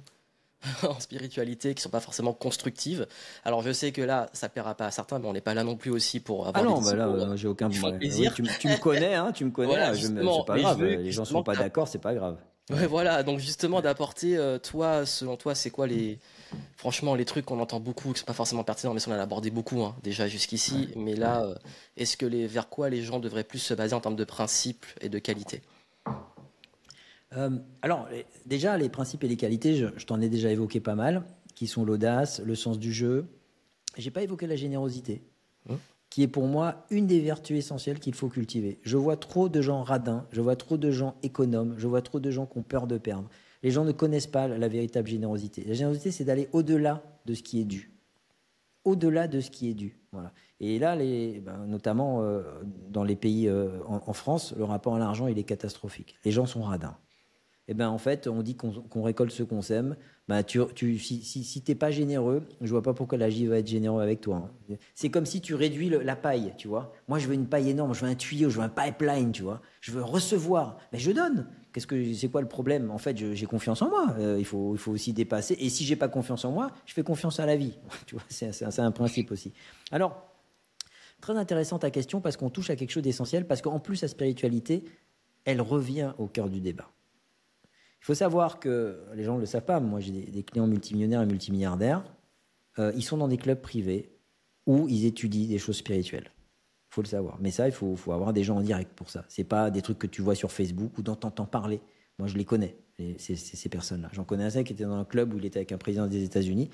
en spiritualité qui sont pas forcément constructives. Alors je sais que là, ça plaira pas à certains, mais on n'est pas là non plus aussi pour Ah avoir non, des bah discours là, j'ai aucun qui font oui, plaisir. tu me connais, hein, tu me connais. Voilà, C'est justement, pas mais je grave. veux Les gens justement sont pas que d'accord, c'est pas grave. ouais, voilà, donc justement d'apporter, toi, selon toi, c'est quoi franchement, les trucs qu'on entend beaucoup, qui sont pas forcément pertinents, mais ça, on en a abordé beaucoup, hein, déjà jusqu'ici, mais là, est-ce que vers quoi les gens devraient plus se baser en termes de principes et de qualité? Alors, déjà, les principes et les qualités, je t'en ai déjà évoqué pas mal, qui sont l'audace, le sens du jeu. J'ai pas évoqué la générosité, Hum. qui est pour moi une des vertus essentielles qu'il faut cultiver. Je vois trop de gens radins, je vois trop de gens économes, je vois trop de gens qui ont peur de perdre. Les gens ne connaissent pas la véritable générosité. La générosité, c'est d'aller au-delà de ce qui est dû. Au-delà de ce qui est dû. Voilà. Et là, notamment dans les pays en France, le rapport à l'argent, il est catastrophique. Les gens sont radins. Eh ben, en fait, on dit qu'on récolte ce qu'on sème. Ben, si t'es pas généreux, je vois pas pourquoi la vie va être généreux avec toi. Hein. C'est comme si tu réduis la paille, tu vois. Moi, je veux une paille énorme, je veux un tuyau, je veux un pipeline, tu vois. Je veux recevoir, mais je donne. C'est quoi le problème? En fait, j'ai confiance en moi. Il faut aussi dépasser. Et si j'ai pas confiance en moi, je fais confiance à la vie. Tu vois, c'est un principe aussi. Alors, très intéressante ta question parce qu'on touche à quelque chose d'essentiel. Parce qu'en plus, la spiritualité, elle revient au cœur du débat. Il faut savoir que, les gens ne le savent pas, moi j'ai des clients multimillionnaires et multimilliardaires, ils sont dans des clubs privés où ils étudient des choses spirituelles. Il faut le savoir. Mais ça, il faut avoir des gens en direct pour ça. Ce n'est pas des trucs que tu vois sur Facebook ou dont tu entends parler. Moi, je les connais, ces personnes-là. J'en connais un qui était dans un club où il était avec un président des États-Unis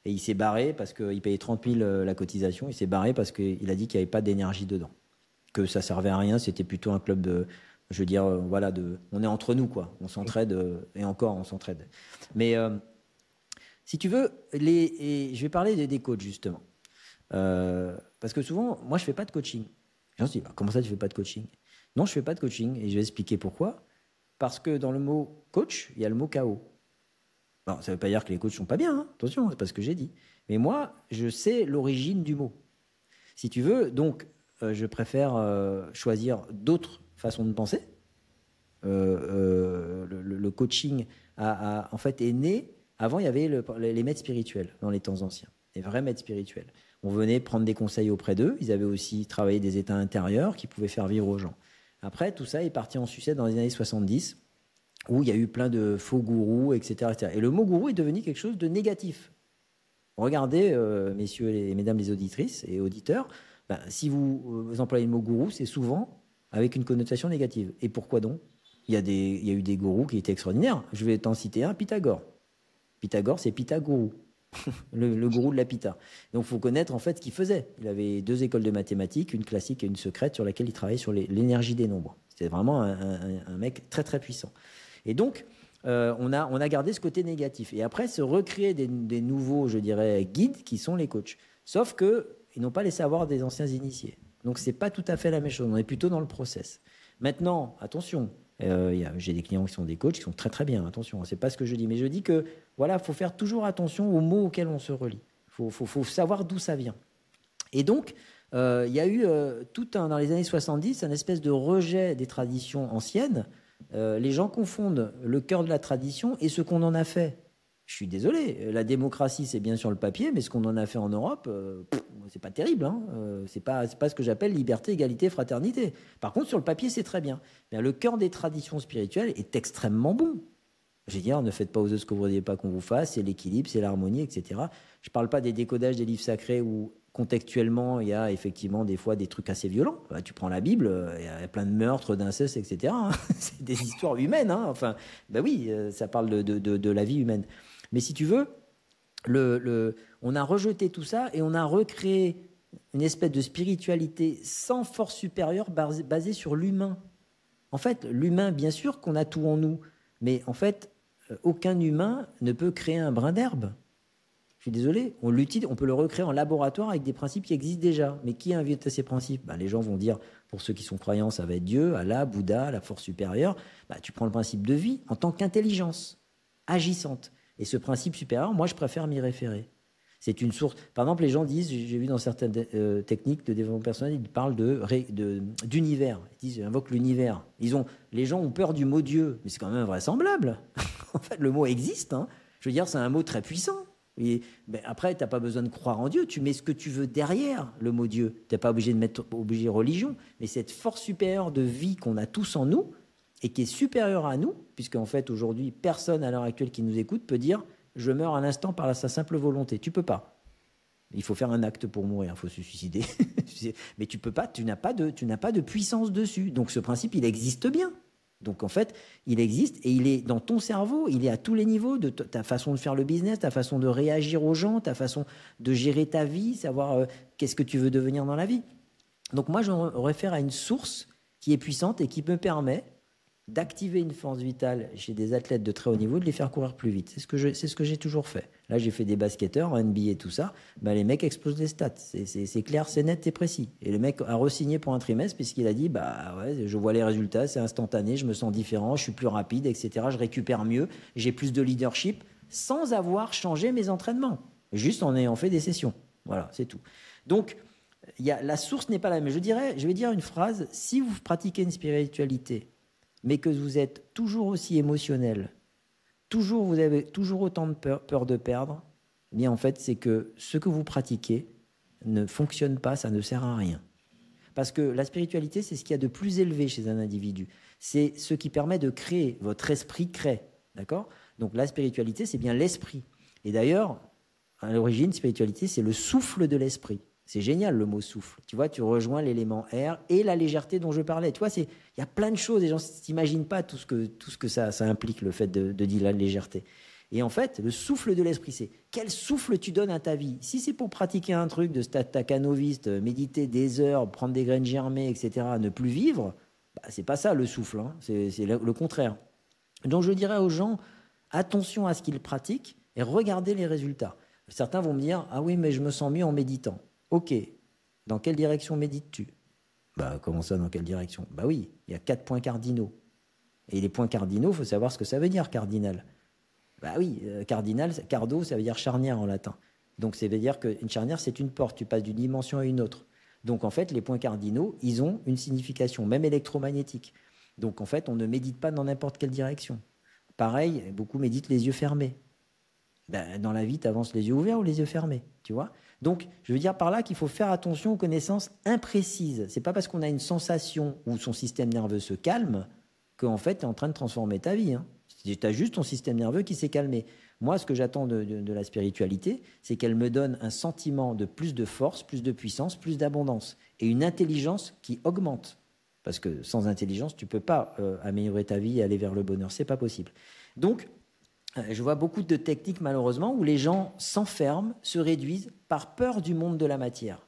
et il s'est barré parce qu'il payait 30 000 la cotisation. Il s'est barré parce qu'il a dit qu'il n'y avait pas d'énergie dedans. Que ça servait à rien, c'était plutôt un club de... Je veux dire, voilà, on est entre nous, quoi. On s'entraide, et encore, on s'entraide. Mais si tu veux, je vais parler des coachs, justement. Parce que souvent, moi, je fais pas de coaching. Les gens se disent, comment ça, tu fais pas de coaching? Non, je fais pas de coaching, et je vais expliquer pourquoi. Parce que dans le mot coach, il y a le mot chaos. Alors, ça veut pas dire que les coachs sont pas bien, hein. Attention, c'est pas ce que j'ai dit. Mais moi, je sais l'origine du mot. Si tu veux, donc, je préfère choisir d'autres façon de penser. Le coaching en fait est né. Avant, il y avait les maîtres spirituels dans les temps anciens, les vrais maîtres spirituels. On venait prendre des conseils auprès d'eux. Ils avaient aussi travaillé des états intérieurs qui pouvaient faire vivre aux gens. Après, tout ça est parti en sucette dans les années 70, où il y a eu plein de faux gourous, etc., etc. Et le mot gourou est devenu quelque chose de négatif. Regardez, messieurs et mesdames les auditrices et auditeurs, si vous employez le mot gourou, c'est souvent avec une connotation négative. Et pourquoi donc? Il y a eu des gourous qui étaient extraordinaires. Je vais t'en citer un, Pythagore. Pythagore, c'est Pythagourou, le gourou de la Pita. Donc, il faut connaître en fait ce qu'il faisait. Il avait 2 écoles de mathématiques, une classique et une secrète, sur laquelle il travaillait sur l'énergie des nombres. C'était vraiment un mec très très puissant. Et donc, on a gardé ce côté négatif. Et après, se recréer des nouveaux, je dirais, guides qui sont les coachs. Sauf qu'ils n'ont pas les savoirs des anciens initiés. Donc, c'est pas tout à fait la même chose. On est plutôt dans le process. Maintenant, attention, j'ai des clients qui sont des coachs qui sont très très bien. Attention, c'est pas ce que je dis, mais je dis que voilà, faut faire toujours attention aux mots auxquels on se relie. Faut savoir d'où ça vient. Et donc, il y a eu dans les années 70 un espèce de rejet des traditions anciennes. Les gens confondent le cœur de la tradition et ce qu'on en a fait. Je suis désolé, la démocratie c'est bien sur le papier, mais ce qu'on en a fait en Europe, c'est pas terrible. Hein. C'est pas ce que j'appelle liberté, égalité, fraternité. Par contre, sur le papier, c'est très bien. Mais le cœur des traditions spirituelles est extrêmement bon. Je veux dire, ne faites pas aux autres ce que vous ne voudriez pas qu'on vous fasse, c'est l'équilibre, c'est l'harmonie, etc. Je ne parle pas des décodages des livres sacrés où contextuellement, il y a effectivement des fois des trucs assez violents. Tu prends la Bible, il y a plein de meurtres, d'inceste, etc. Hein. C'est des histoires humaines. Hein. Enfin, oui, ça parle de la vie humaine. Mais si tu veux, on a rejeté tout ça et on a recréé une espèce de spiritualité sans force supérieure basée sur l'humain. En fait, l'humain, bien sûr qu'on a tout en nous, mais en fait, aucun humain ne peut créer un brin d'herbe. Je suis désolé, on peut le recréer en laboratoire avec des principes qui existent déjà. Mais qui invite à ces principes? Les gens vont dire, pour ceux qui sont croyants, ça va être Dieu, Allah, Bouddha, la force supérieure. Tu prends le principe de vie en tant qu'intelligence agissante. Et ce principe supérieur, moi, je préfère m'y référer. C'est une source. Par exemple, les gens disent, j'ai vu dans certaines techniques de développement personnel, ils parlent d'univers. Ils disent, invoquent l'univers. Les gens ont peur du mot Dieu, mais c'est quand même invraisemblable. En fait, le mot existe. Hein. Je veux dire, c'est un mot très puissant. Et, après, tu n'as pas besoin de croire en Dieu, tu mets ce que tu veux derrière le mot Dieu. Tu n'es pas obligé de mettre religion, mais cette force supérieure de vie qu'on a tous en nous et qui est supérieure à nous, puisqu'en fait, aujourd'hui, personne à l'heure actuelle qui nous écoute peut dire « je meurs à l'instant par sa simple volonté ». Tu peux pas. Il faut faire un acte pour mourir, il faut se suicider. Mais tu peux pas, tu n'as pas de puissance dessus. Donc ce principe, il existe bien. Donc en fait, il existe et il est dans ton cerveau, il est à tous les niveaux de ta façon de faire le business, ta façon de réagir aux gens, ta façon de gérer ta vie, savoir qu'est-ce que tu veux devenir dans la vie. Donc moi, je me réfère à une source qui est puissante et qui me permet d'activer une force vitale chez des athlètes de très haut niveau, de les faire courir plus vite. C'est ce que j'ai toujours fait. Là, j'ai fait des basketteurs, en NBA, tout ça. Ben, les mecs explosent les stats. C'est clair, c'est net et précis. Et le mec a re-signé pour un trimestre puisqu'il a dit bah ouais, je vois les résultats, c'est instantané, je me sens différent, je suis plus rapide, etc. Je récupère mieux, j'ai plus de leadership sans avoir changé mes entraînements. Juste en ayant fait des sessions. Voilà, c'est tout. Donc, la source n'est pas la même. Je vais dire une phrase. Si vous pratiquez une spiritualité, mais que vous êtes toujours aussi émotionnel, vous avez toujours autant de peur de perdre, eh bien en fait, c'est que ce que vous pratiquez ne fonctionne pas, ça ne sert à rien. Parce que la spiritualité, c'est ce qu'il y a de plus élevé chez un individu. C'est ce qui permet de créer. Votre esprit crée. D'accord ? Donc la spiritualité, c'est bien l'esprit. Et d'ailleurs, à l'origine, spiritualité, c'est le souffle de l'esprit. C'est génial le mot souffle. Tu vois, tu rejoins l'élément air et la légèreté dont je parlais. Tu vois, il y a plein de choses. Les gens ne s'imaginent pas tout ce que ça implique, le fait de dire la légèreté. Et en fait, le souffle de l'esprit, c'est quel souffle tu donnes à ta vie. Si c'est pour pratiquer un truc de staccanoviste, méditer des heures, prendre des graines germées, etc., ne plus vivre, bah, c'est pas ça le souffle. Hein. C'est le contraire. Donc je dirais aux gens, attention à ce qu'ils pratiquent et regardez les résultats. Certains vont me dire, ah oui, mais je me sens mieux en méditant. Ok, dans quelle direction médites-tu ? Bah, comment ça, dans quelle direction ? Bah oui, il y a 4 points cardinaux. Et les points cardinaux, il faut savoir ce que ça veut dire, cardinal. Bah oui, cardinal, cardo, ça veut dire charnière en latin. Donc ça veut dire qu'une charnière, c'est une porte, tu passes d'une dimension à une autre. Donc en fait, les points cardinaux, ils ont une signification, même électromagnétique. Donc en fait, on ne médite pas dans n'importe quelle direction. Pareil, beaucoup méditent les yeux fermés. Ben, dans la vie, tu avances les yeux ouverts ou les yeux fermés, tu vois ? Donc, je veux dire par là qu'il faut faire attention aux connaissances imprécises. C'est pas parce qu'on a une sensation où son système nerveux se calme qu'en fait, tu es en train de transformer ta vie. Hein. Tu as juste ton système nerveux qui s'est calmé. Moi, ce que j'attends de la spiritualité, c'est qu'elle me donne un sentiment de plus de force, plus de puissance, plus d'abondance et une intelligence qui augmente. Parce que sans intelligence, tu peux pas améliorer ta vie et aller vers le bonheur. C'est pas possible. Donc, je vois beaucoup de techniques, malheureusement, où les gens s'enferment, se réduisent par peur du monde de la matière.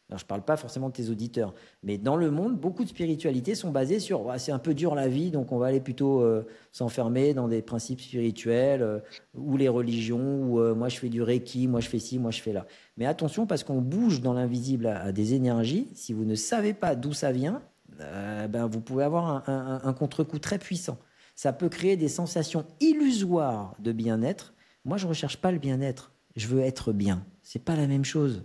Alors, je ne parle pas forcément de tes auditeurs, mais dans le monde, beaucoup de spiritualités sont basées sur c'est un peu dur la vie, donc on va aller plutôt s'enfermer dans des principes spirituels, ou les religions, ou moi je fais du reiki, moi je fais ci, moi je fais là. Mais attention, parce qu'on bouge dans l'invisible à des énergies, si vous ne savez pas d'où ça vient, vous pouvez avoir un contre-coup très puissant. Ça peut créer des sensations illusoires de bien-être. Moi, je ne recherche pas le bien-être. Je veux être bien. Ce n'est pas la même chose.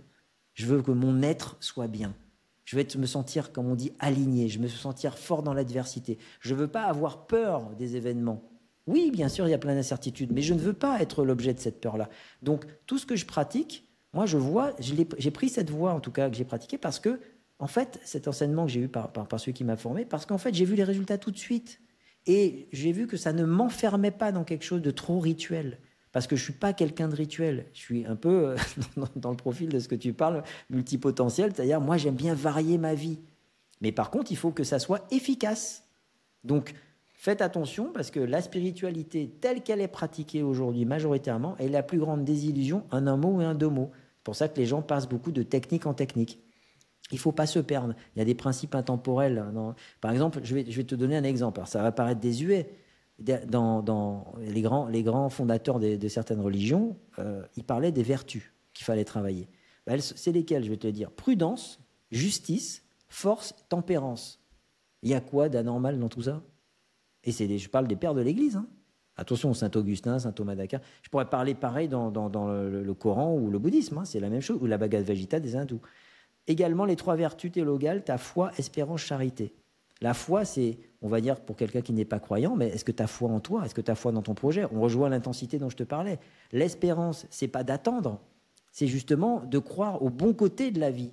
Je veux que mon être soit bien. Je veux me sentir, comme on dit, aligné. Je veux me sentir fort dans l'adversité. Je ne veux pas avoir peur des événements. Oui, bien sûr, il y a plein d'incertitudes, mais je ne veux pas être l'objet de cette peur-là. Donc, tout ce que je pratique, moi, j'ai pris cette voie, en tout cas, que j'ai pratiquée, parce que, en fait, cet enseignement que j'ai eu par ceux qui m'ont formé, parce qu'en fait, j'ai vu les résultats tout de suite. Et j'ai vu que ça ne m'enfermait pas dans quelque chose de trop rituel. Parce que je ne suis pas quelqu'un de rituel. Je suis un peu dans le profil de ce que tu parles, multipotentiel. C'est-à-dire, moi, j'aime bien varier ma vie. Mais par contre, il faut que ça soit efficace. Donc, faites attention parce que la spiritualité telle qu'elle est pratiquée aujourd'hui majoritairement est la plus grande désillusion en un mot et en 2 mots. C'est pour ça que les gens passent beaucoup de technique en technique. Il ne faut pas se perdre. Il y a des principes intemporels. Par exemple, je vais te donner un exemple. Alors, ça va paraître désuet. Dans les grands fondateurs de certaines religions, ils parlaient des vertus qu'il fallait travailler. C'est lesquelles, je vais te le dire. Prudence, justice, force, tempérance. Il y a quoi d'anormal dans tout ça ? Et je parle des pères de l'Église. Hein. Attention, Saint Augustin, Saint Thomas d'Aquin. Je pourrais parler pareil dans le Coran ou le bouddhisme. Hein, c'est la même chose. Ou la Bhagavad Gita des hindous. Également, les 3 vertus théologales, ta foi, espérance, charité. La foi, c'est, on va dire, pour quelqu'un qui n'est pas croyant, mais est-ce que tu as foi en toi? Est-ce que tu as foi dans ton projet? On rejoint l'intensité dont je te parlais. L'espérance, c'est pas d'attendre, c'est justement de croire au bon côté de la vie.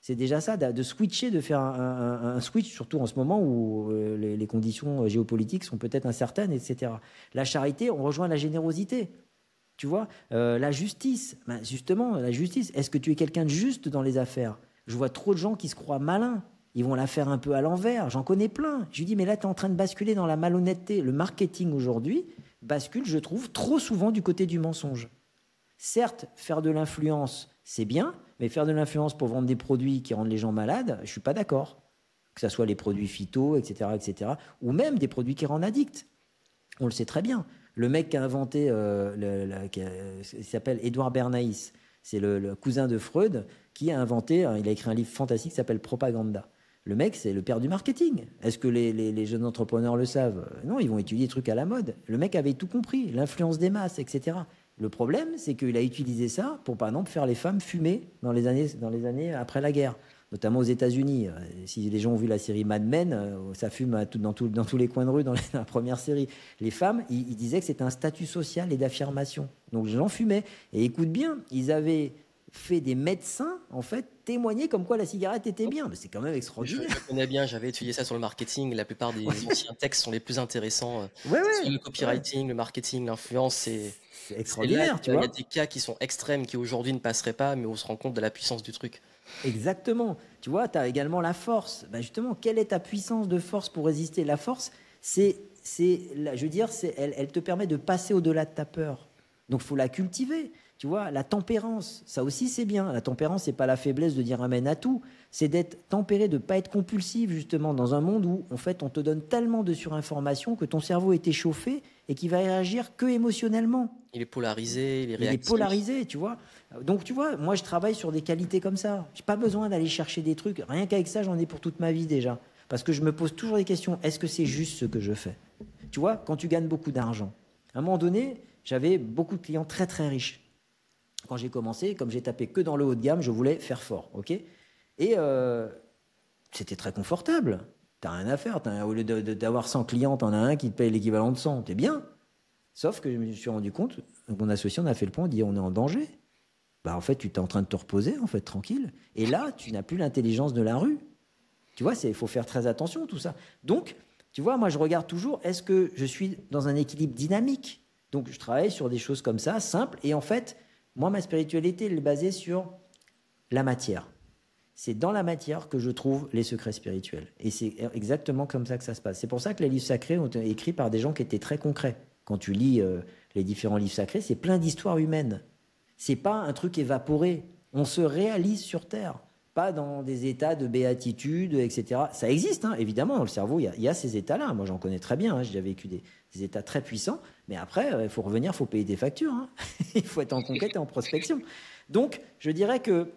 C'est déjà ça, de switcher, de faire un switch, surtout en ce moment où les conditions géopolitiques sont peut-être incertaines, etc. La charité, on rejoint la générosité. Tu vois, la justice, ben justement, la justice, est-ce que tu es quelqu'un de juste dans les affaires? Je vois trop de gens qui se croient malins. Ils vont la faire un peu à l'envers. J'en connais plein. Je lui dis, mais là, tu es en train de basculer dans la malhonnêteté. Le marketing aujourd'hui bascule, je trouve, trop souvent du côté du mensonge. Certes, faire de l'influence, c'est bien, mais faire de l'influence pour vendre des produits qui rendent les gens malades, je ne suis pas d'accord. Que ce soit les produits phyto, etc., ou même des produits qui rendent addicts. On le sait très bien. Le mec qui a inventé, il s'appelle Édouard Bernays, c'est le cousin de Freud, qui a inventé, il a écrit un livre fantastique qui s'appelle Propaganda. Le mec, c'est le père du marketing. Est-ce que les jeunes entrepreneurs le savent? Non, ils vont étudier des trucs à la mode. Le mec avait tout compris, l'influence des masses, etc. Le problème, c'est qu'il a utilisé ça pour, par exemple, faire les femmes fumer dans les années après la guerre, notamment aux États-Unis. Si les gens ont vu la série Mad Men, ça fume dans tous les coins de rue dans la première série. Les femmes, ils disaient que c'était un statut social et d'affirmation. Donc les gens fumaient. Et écoute bien, ils avaient fait des médecins, en fait, témoigner comme quoi la cigarette était bien. Mais c'est quand même extraordinaire. Je connais bien, j'avais étudié ça sur le marketing. La plupart des anciens textes sont les plus intéressants. Ouais, Le copywriting, le marketing, l'influence, c'est extraordinaire, tu vois. Il y a des cas qui sont extrêmes, qui aujourd'hui ne passeraient pas, mais on se rend compte de la puissance du truc. Exactement. Tu vois, tu as également la force. Ben justement, quelle est ta puissance de force pour résister? La force, elle te permet de passer au-delà de ta peur. Donc, il faut la cultiver. Tu vois, la tempérance, ça aussi, c'est bien. La tempérance, c'est pas la faiblesse de dire amen à tout. C'est d'être tempéré, de ne pas être compulsif, justement, dans un monde où, en fait, on te donne tellement de surinformation que ton cerveau est échauffé et qu'il va réagir que émotionnellement. Il est polarisé, il est réactif. Il est polarisé, tu vois. Donc, tu vois, moi, je travaille sur des qualités comme ça. J'ai pas besoin d'aller chercher des trucs. Rien qu'avec ça, j'en ai pour toute ma vie déjà. Parce que je me pose toujours des questions. Est-ce que c'est juste ce que je fais? Tu vois, quand tu gagnes beaucoup d'argent. À un moment donné, j'avais beaucoup de clients très, très riches. Quand j'ai commencé, comme j'ai tapé que dans le haut de gamme, je voulais faire fort, ok? Et c'était très confortable. T'as rien à faire. Au lieu d'avoir 100 clients, t'en as un qui te paye l'équivalent de 100. T'es bien. Sauf que je me suis rendu compte, mon associé, on a fait le point, on dit on est en danger. Bah en fait, tu es en train de te reposer, en fait, tranquille. Et là, tu n'as plus l'intelligence de la rue. Tu vois, il faut faire très attention, tout ça. Donc, tu vois, moi, je regarde toujours, est-ce que je suis dans un équilibre dynamique? Donc, je travaille sur des choses comme ça, simples. Et en fait, moi, ma spiritualité, elle est basée sur la matière. C'est dans la matière que je trouve les secrets spirituels. Et c'est exactement comme ça que ça se passe. C'est pour ça que les livres sacrés ont été écrits par des gens qui étaient très concrets. Quand tu lis les différents livres sacrés, c'est plein d'histoires humaines. C'est pas un truc évaporé. On se réalise sur Terre, pas dans des états de béatitude, etc. Ça existe, hein, évidemment, dans le cerveau, il y a ces états-là. Moi, j'en connais très bien. Hein, j'ai déjà vécu des états très puissants. Mais après, il faut revenir, il faut payer des factures. Hein. Il faut être en conquête et en prospection. Donc, je dirais que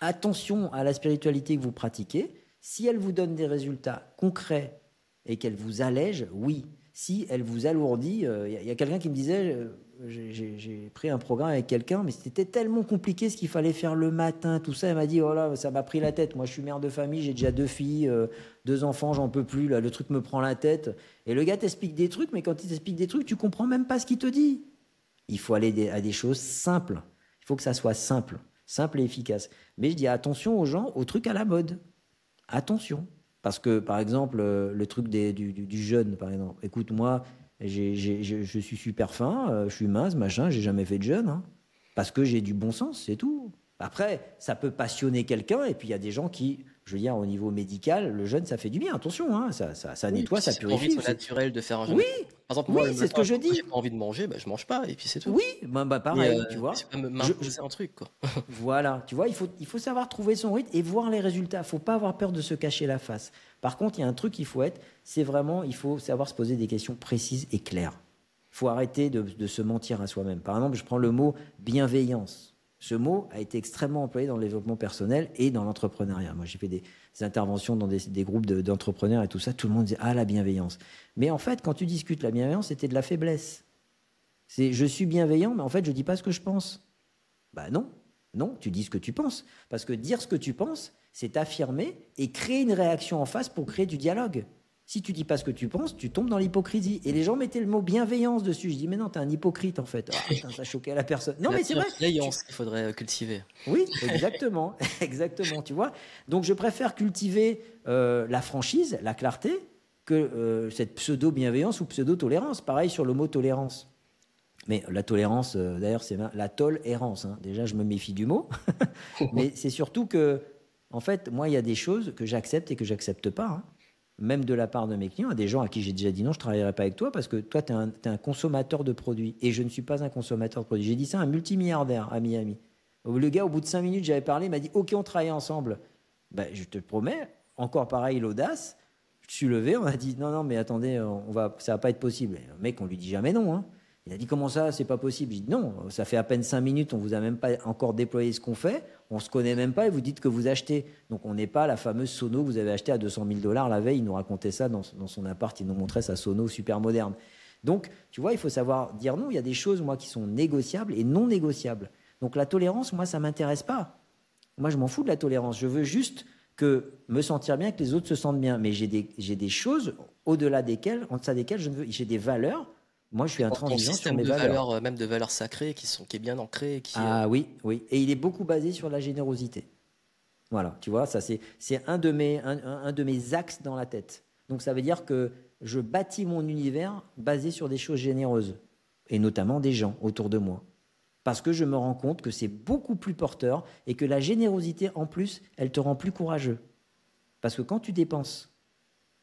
attention à la spiritualité que vous pratiquez. Si elle vous donne des résultats concrets et qu'elle vous allège, oui. Si elle vous alourdit, y a quelqu'un qui me disait, j'ai pris un programme avec quelqu'un, mais c'était tellement compliqué ce qu'il fallait faire le matin, tout ça. Elle m'a dit, oh là, ça m'a pris la tête. Moi, je suis mère de famille, j'ai déjà 2 filles, 2 enfants, j'en peux plus. Là, le truc me prend la tête. Et le gars t'explique des trucs, mais quand il t'explique des trucs, tu comprends même pas ce qu'il te dit. Il faut aller à des choses simples. Il faut que ça soit simple et efficace. Mais je dis attention aux gens, aux trucs à la mode. Attention. Parce que, par exemple, le truc du jeûne, par exemple. Écoute, moi, je suis super fin, je suis mince, machin, j'ai jamais fait de jeûne. Hein, parce que j'ai du bon sens, c'est tout. Après, ça peut passionner quelqu'un, et puis il y a des gens qui, je veux dire, au niveau médical, le jeûne, ça fait du bien. Attention, hein, ça nettoie, ça purifie. C'est naturel de faire un jeûne. Oui, par exemple, moi, c'est ce que je dis. J'ai pas envie de manger, bah, je mange pas, et puis c'est tout. Oui, bah pareil, tu vois. C'est pas m'imposer un truc, quoi. Voilà, tu vois, il faut savoir trouver son rythme et voir les résultats. Il faut pas avoir peur de se cacher la face. Par contre, il y a un truc qu'il faut être, c'est vraiment, il faut savoir se poser des questions précises et claires. Il faut arrêter de se mentir à soi-même. Par exemple, je prends le mot bienveillance. Ce mot a été extrêmement employé dans le développement personnel et dans l'entrepreneuriat. Moi, j'ai fait des interventions dans des groupes d'entrepreneurs et tout ça. Tout le monde disait « Ah, la bienveillance ». Mais en fait, quand tu discutes la bienveillance, c'était de la faiblesse. C'est « je suis bienveillant, mais en fait, je dis pas ce que je pense ». Bah non. Non, tu dis ce que tu penses. Parce que dire ce que tu penses, c'est affirmer et créer une réaction en face pour créer du dialogue. Si tu dis pas ce que tu penses, tu tombes dans l'hypocrisie. Et les gens mettaient le mot bienveillance dessus. Je dis, mais non, t'es un hypocrite en fait. Ah, putain, ça choquait la personne. Non, mais c'est vrai. Bienveillance qu'il faudrait cultiver. Oui, exactement. Exactement, tu vois. Donc, je préfère cultiver la franchise, la clarté, que cette pseudo-bienveillance ou pseudo-tolérance. Pareil sur le mot tolérance. Mais la tolérance, d'ailleurs, c'est la tolérance. Hein. Déjà, je me méfie du mot. Mais c'est surtout que, en fait, moi, il y a des choses que j'accepte et que j'accepte pas. Hein. Même de la part de mes clients, à des gens à qui j'ai déjà dit non, je ne travaillerai pas avec toi parce que toi, tu es un consommateur de produits. Et je ne suis pas un consommateur de produits. J'ai dit ça à un multimilliardaire à Miami. Le gars, au bout de 5 minutes, j'avais parlé, il m'a dit « Ok, on travaille ensemble. » Ben, je te promets, encore pareil, l'audace. Je suis levé, on a dit « Non, non, mais attendez, ça ne va pas être possible. » Le mec, on lui dit jamais non. Hein. Il a dit « Comment ça, c'est pas possible ?» J'ai dit « Non, ça fait à peine 5 minutes, on vous a même pas encore déployé ce qu'on fait, on se connaît même pas et vous dites que vous achetez. Donc on n'est pas la fameuse Sono que vous avez achetée à 200 000 $ la veille. » Il nous racontait ça dans son appart, il nous montrait sa Sono super moderne. Donc, tu vois, il faut savoir dire non. Il y a des choses, moi, qui sont négociables et non négociables. Donc la tolérance, moi, ça ne m'intéresse pas. Moi, je m'en fous de la tolérance. Je veux juste me sentir bien, que les autres se sentent bien. Mais j'ai des choses au-delà desquelles, en deçà desquelles, j'ai des valeurs. Moi, je suis intransigeant sur mes valeurs. Même de valeurs sacrées qui est bien ancré. Oui, oui. Et il est beaucoup basé sur la générosité. Voilà, tu vois, ça c'est un de mes axes dans la tête. Donc ça veut dire que je bâtis mon univers basé sur des choses généreuses. Et notamment des gens autour de moi. Parce que je me rends compte que c'est beaucoup plus porteur et que la générosité, en plus, elle te rend plus courageux. Parce que quand tu dépenses,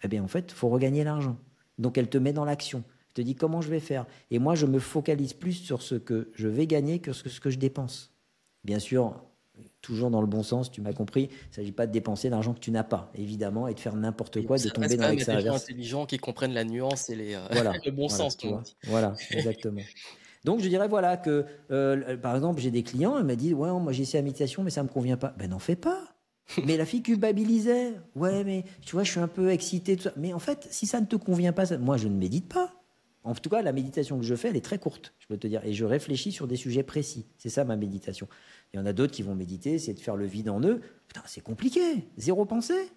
eh bien, en fait, il faut regagner l'argent. Donc, elle te met dans l'action. Elle te dit comment je vais faire. Et moi, je me focalise plus sur ce que je vais gagner que ce que je dépense. Bien sûr, toujours dans le bon sens, tu m'as compris, il ne s'agit pas de dépenser l'argent que tu n'as pas, évidemment, et de faire n'importe quoi, de tomber dans l'excès inverse. Il y a des gens intelligents qui comprennent la nuance et le bon sens. Tu vois. Voilà, exactement. Donc, je dirais, voilà, que, par exemple, j'ai des clients, elle m'a dit, ouais, moi, j'ai essayé la méditation, mais ça ne me convient pas. Ben, n'en fais pas. Mais la fille culpabilisait. Ouais, mais tu vois, je suis un peu excitée. Tout ça. Mais en fait, si ça ne te convient pas, moi, je ne médite pas. En tout cas, la méditation que je fais, elle est très courte, je peux te dire. Et je réfléchis sur des sujets précis. C'est ça, ma méditation. Il y en a d'autres qui vont méditer, c'est de faire le vide en eux. Putain, c'est compliqué. Zéro pensée.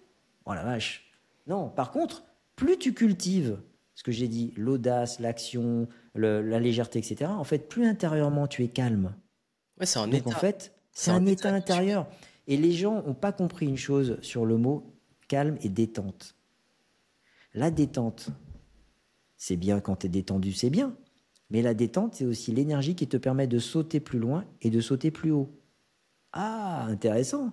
Oh la vache. Non, par contre, plus tu cultives ce que j'ai dit, l'audace, l'action, la légèreté, etc., en fait, plus intérieurement tu es calme. Ouais, c'est un Donc, état. en fait, c'est un état intérieur. Et les gens n'ont pas compris une chose sur le mot calme et détente. La détente, c'est bien quand tu es détendu, c'est bien. Mais la détente, c'est aussi l'énergie qui te permet de sauter plus loin et de sauter plus haut. Ah, intéressant.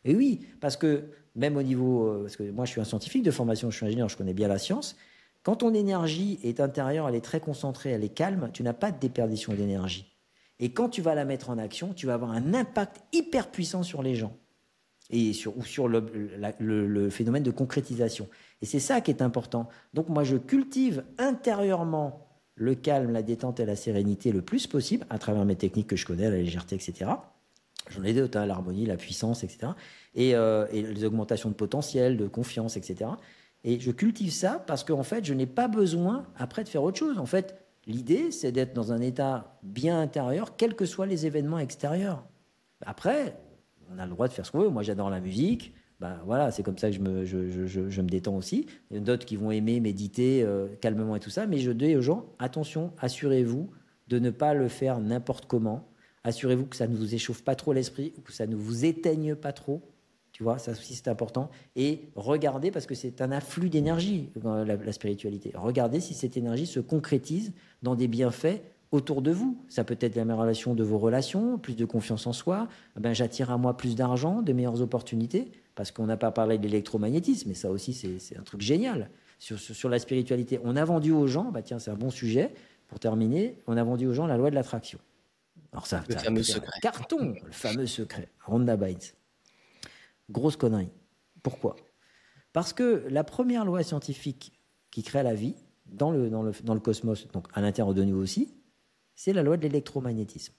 Et oui, parce que même au niveau... parce que moi, je suis un scientifique de formation, je suis ingénieur, je connais bien la science. Quand ton énergie est intérieure, elle est très concentrée, elle est calme, tu n'as pas de déperdition d'énergie. Et quand tu vas la mettre en action, tu vas avoir un impact hyper puissant sur les gens. Et sur le phénomène de concrétisation. Et c'est ça qui est important. Donc moi, je cultive intérieurement le calme, la détente et la sérénité le plus possible, à travers mes techniques que je connais, la légèreté, etc. J'en ai d'autres, hein, l'harmonie, la puissance, etc. Et les augmentations de potentiel, de confiance, etc. Et je cultive ça parce qu'en fait, je n'ai pas besoin après de faire autre chose. En fait, l'idée, c'est d'être dans un état bien intérieur, quels que soient les événements extérieurs. Après, on a le droit de faire ce qu'on veut. Moi, j'adore la musique. Ben, voilà, c'est comme ça que je me détends aussi. Il y en a d'autres qui vont aimer méditer calmement et tout ça. Mais je dis aux gens, attention, assurez-vous de ne pas le faire n'importe comment. Assurez-vous que ça ne vous échauffe pas trop l'esprit, que ça ne vous éteigne pas trop. Tu vois, ça aussi, c'est important. Et regardez, parce que c'est un afflux d'énergie, la spiritualité. Regardez si cette énergie se concrétise dans des bienfaits autour de vous. Ça peut être l'amélioration de vos relations, plus de confiance en soi. Ben, j'attire à moi plus d'argent, de meilleures opportunités, parce qu'on n'a pas parlé de l'électromagnétisme, mais ça aussi, c'est un truc génial. Sur la spiritualité, on a vendu aux gens, bah tiens, c'est un bon sujet, pour terminer, on a vendu aux gens la loi de l'attraction. Alors ça, le fameux secret. Carton, le fameux secret, Rhonda Byrne. Grosse connerie. Pourquoi ? Parce que la première loi scientifique qui crée la vie, dans le cosmos, donc à l'intérieur de nous aussi, c'est la loi de l'électromagnétisme.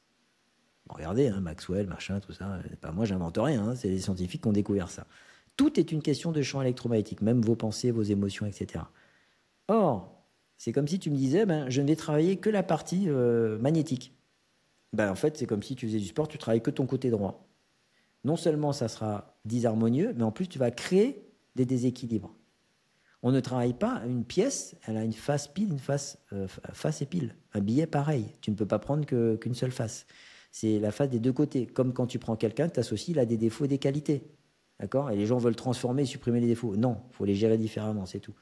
Bon, regardez, hein, Maxwell, machin, tout ça, pas moi, j'invente rien, hein, c'est les scientifiques qui ont découvert ça. Tout est une question de champ électromagnétique, même vos pensées, vos émotions, etc. Or, c'est comme si tu me disais, ben, je ne vais travailler que la partie magnétique. Ben, en fait, c'est comme si tu faisais du sport, tu travailles que ton côté droit. non seulement ça sera disharmonieux, mais en plus tu vas créer des déséquilibres. On ne travaille pas une pièce, elle a une face pile, une face et pile. Un billet pareil, tu ne peux pas prendre qu'une seule face. C'est la face des deux côtés. Comme quand tu prends quelqu'un, tu associes, il a des défauts et des qualités. D'accord? Et les gens veulent transformer et supprimer les défauts. Non, il faut les gérer différemment, c'est tout.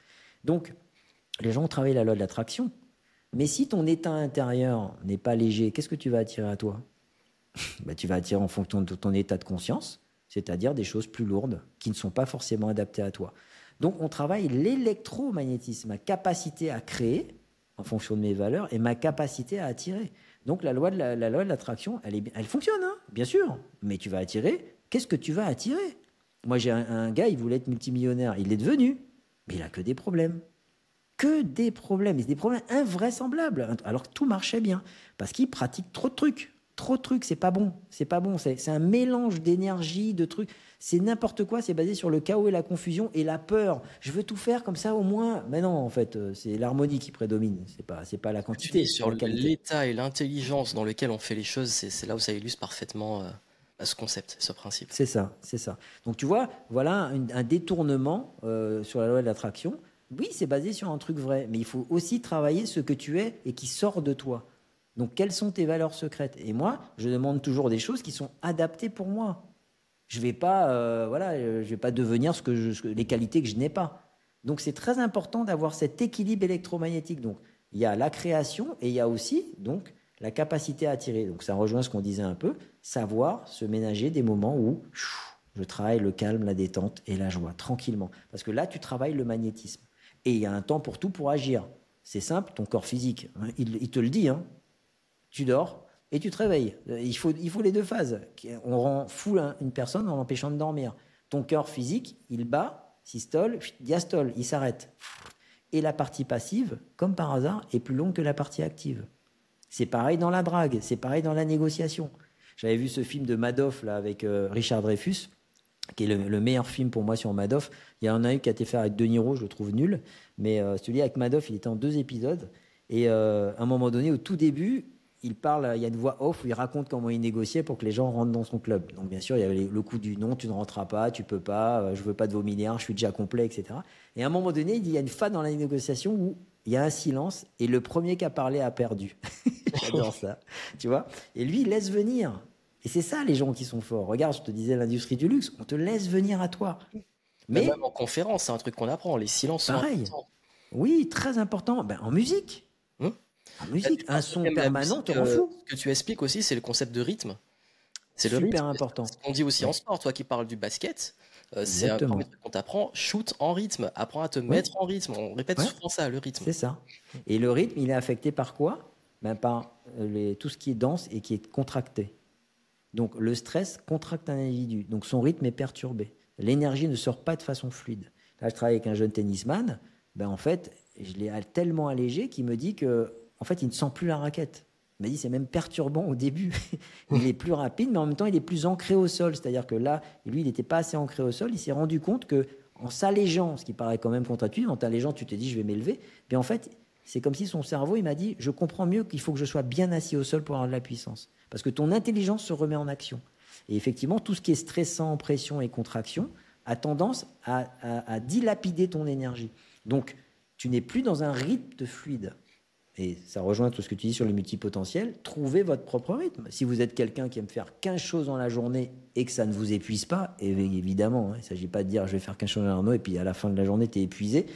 Donc, les gens travaillent la loi de l'attraction. Mais si ton état intérieur n'est pas léger, qu'est-ce que tu vas attirer à toi? Tu vas attirer en fonction de ton état de conscience, c'est-à-dire des choses plus lourdes qui ne sont pas forcément adaptées à toi. Donc, on travaille l'électromagnétisme, ma capacité à créer en fonction de mes valeurs et ma capacité à attirer. Donc, la loi de l'attraction, elle fonctionne, hein, bien sûr. Mais tu vas attirer. Qu'est-ce que tu vas attirer? Moi, j'ai un gars, il voulait être multimillionnaire. Il l'est devenu. Mais il a que des problèmes. Que des problèmes. Et c'est des problèmes invraisemblables. Alors que tout marchait bien. Parce qu'il pratique trop de trucs. Trop de trucs, c'est pas bon. C'est pas bon. C'est un mélange d'énergie, de trucs. C'est n'importe quoi. C'est basé sur le chaos et la confusion et la peur. Je veux tout faire comme ça au moins. Mais non, en fait, c'est l'harmonie qui prédomine. C'est pas la quantité. Sur l'état et l'intelligence dans lequel on fait les choses, c'est là où ça illustre parfaitement ce concept, ce principe. C'est ça, c'est ça. Donc tu vois, voilà un détournement sur la loi de l'attraction. Oui, c'est basé sur un truc vrai, mais il faut aussi travailler ce que tu es et qui sort de toi. Donc, quelles sont tes valeurs secrètes? Et moi, je demande toujours des choses qui sont adaptées pour moi. Je vais pas, je vais pas devenir les qualités que je n'ai pas. Donc, c'est très important d'avoir cet équilibre électromagnétique. Donc, il y a la création et il y a aussi donc la capacité à attirer. Donc, ça rejoint ce qu'on disait un peu, savoir se ménager des moments où je travaille le calme, la détente et la joie, tranquillement. Parce que là, tu travailles le magnétisme. Et il y a un temps pour tout pour agir. C'est simple, ton corps physique, il te le dit, hein. Tu dors et tu te réveilles. Il faut les deux phases. On rend fou une personne en l'empêchant de dormir. Ton cœur physique, il bat, systole, diastole, il s'arrête. Et la partie passive, comme par hasard, est plus longue que la partie active. C'est pareil dans la drague, c'est pareil dans la négociation. J'avais vu ce film de Madoff là, avec Richard Dreyfuss, qui est le meilleur film pour moi sur Madoff. Il y en a un qui a été fait avec De Niro, je le trouve nul. Mais celui avec Madoff, il était en 2 épisodes. Et à un moment donné, au tout début, il parle, il y a une voix off où il raconte comment il négociait pour que les gens rentrent dans son club. Donc bien sûr, il y avait le coup du non, tu ne rentreras pas, tu peux pas, je veux pas de vos milliards, je suis déjà complet, etc. Et à un moment donné, il dit, il y a une phase dans la négociation où il y a un silence et le premier qui a parlé a perdu. J'adore ça, tu vois. Et lui, il laisse venir. Et c'est ça les gens qui sont forts. Regarde, je te disais l'industrie du luxe, on te laisse venir à toi. Mais même en conférence, c'est un truc qu'on apprend, les silences sont importants. Oui, très important. En musique. En musique, un son permanent te rend fou. Ce que tu expliques aussi, c'est le concept de rythme. C'est le super rythme. important. Ce qu'on dit aussi en sport, toi qui parles du basket, c'est un premier truc qu'on t'apprend, shoot en rythme, apprends à te mettre en rythme. On répète souvent ça, le rythme. C'est ça. Et le rythme, il est affecté par quoi? Par tout ce qui est dense et qui est contracté. Donc le stress contracte un individu. Donc son rythme est perturbé. L'énergie ne sort pas de façon fluide. Là, je travaille avec un jeune tennisman. En fait, je l'ai tellement allégé qu'il me dit que en fait, il ne sent plus la raquette. Il m'a dit c'est même perturbant au début. Il est plus rapide, mais en même temps, il est plus ancré au sol. C'est-à-dire que là, lui, il n'était pas assez ancré au sol. Il s'est rendu compte que en s'allégeant, ce qui paraît quand même contre-intuitif, en t'allégeant, tu te dis je vais m'élever. Mais en fait, c'est comme si son cerveau, il m'a dit je comprends mieux qu'il faut que je sois bien assis au sol pour avoir de la puissance. Parce que ton intelligence se remet en action. Et effectivement, tout ce qui est stressant, pression et contraction a tendance à dilapider ton énergie. Donc, tu n'es plus dans un rythme fluide. Et ça rejoint tout ce que tu dis sur les multipotentiels. Trouvez votre propre rythme. Si vous êtes quelqu'un qui aime faire 15 choses dans la journée et que ça ne vous épuise pas, et évidemment, il ne s'agit pas de dire je vais faire 15 choses dans la journée et puis à la fin de la journée, tu es épuisé.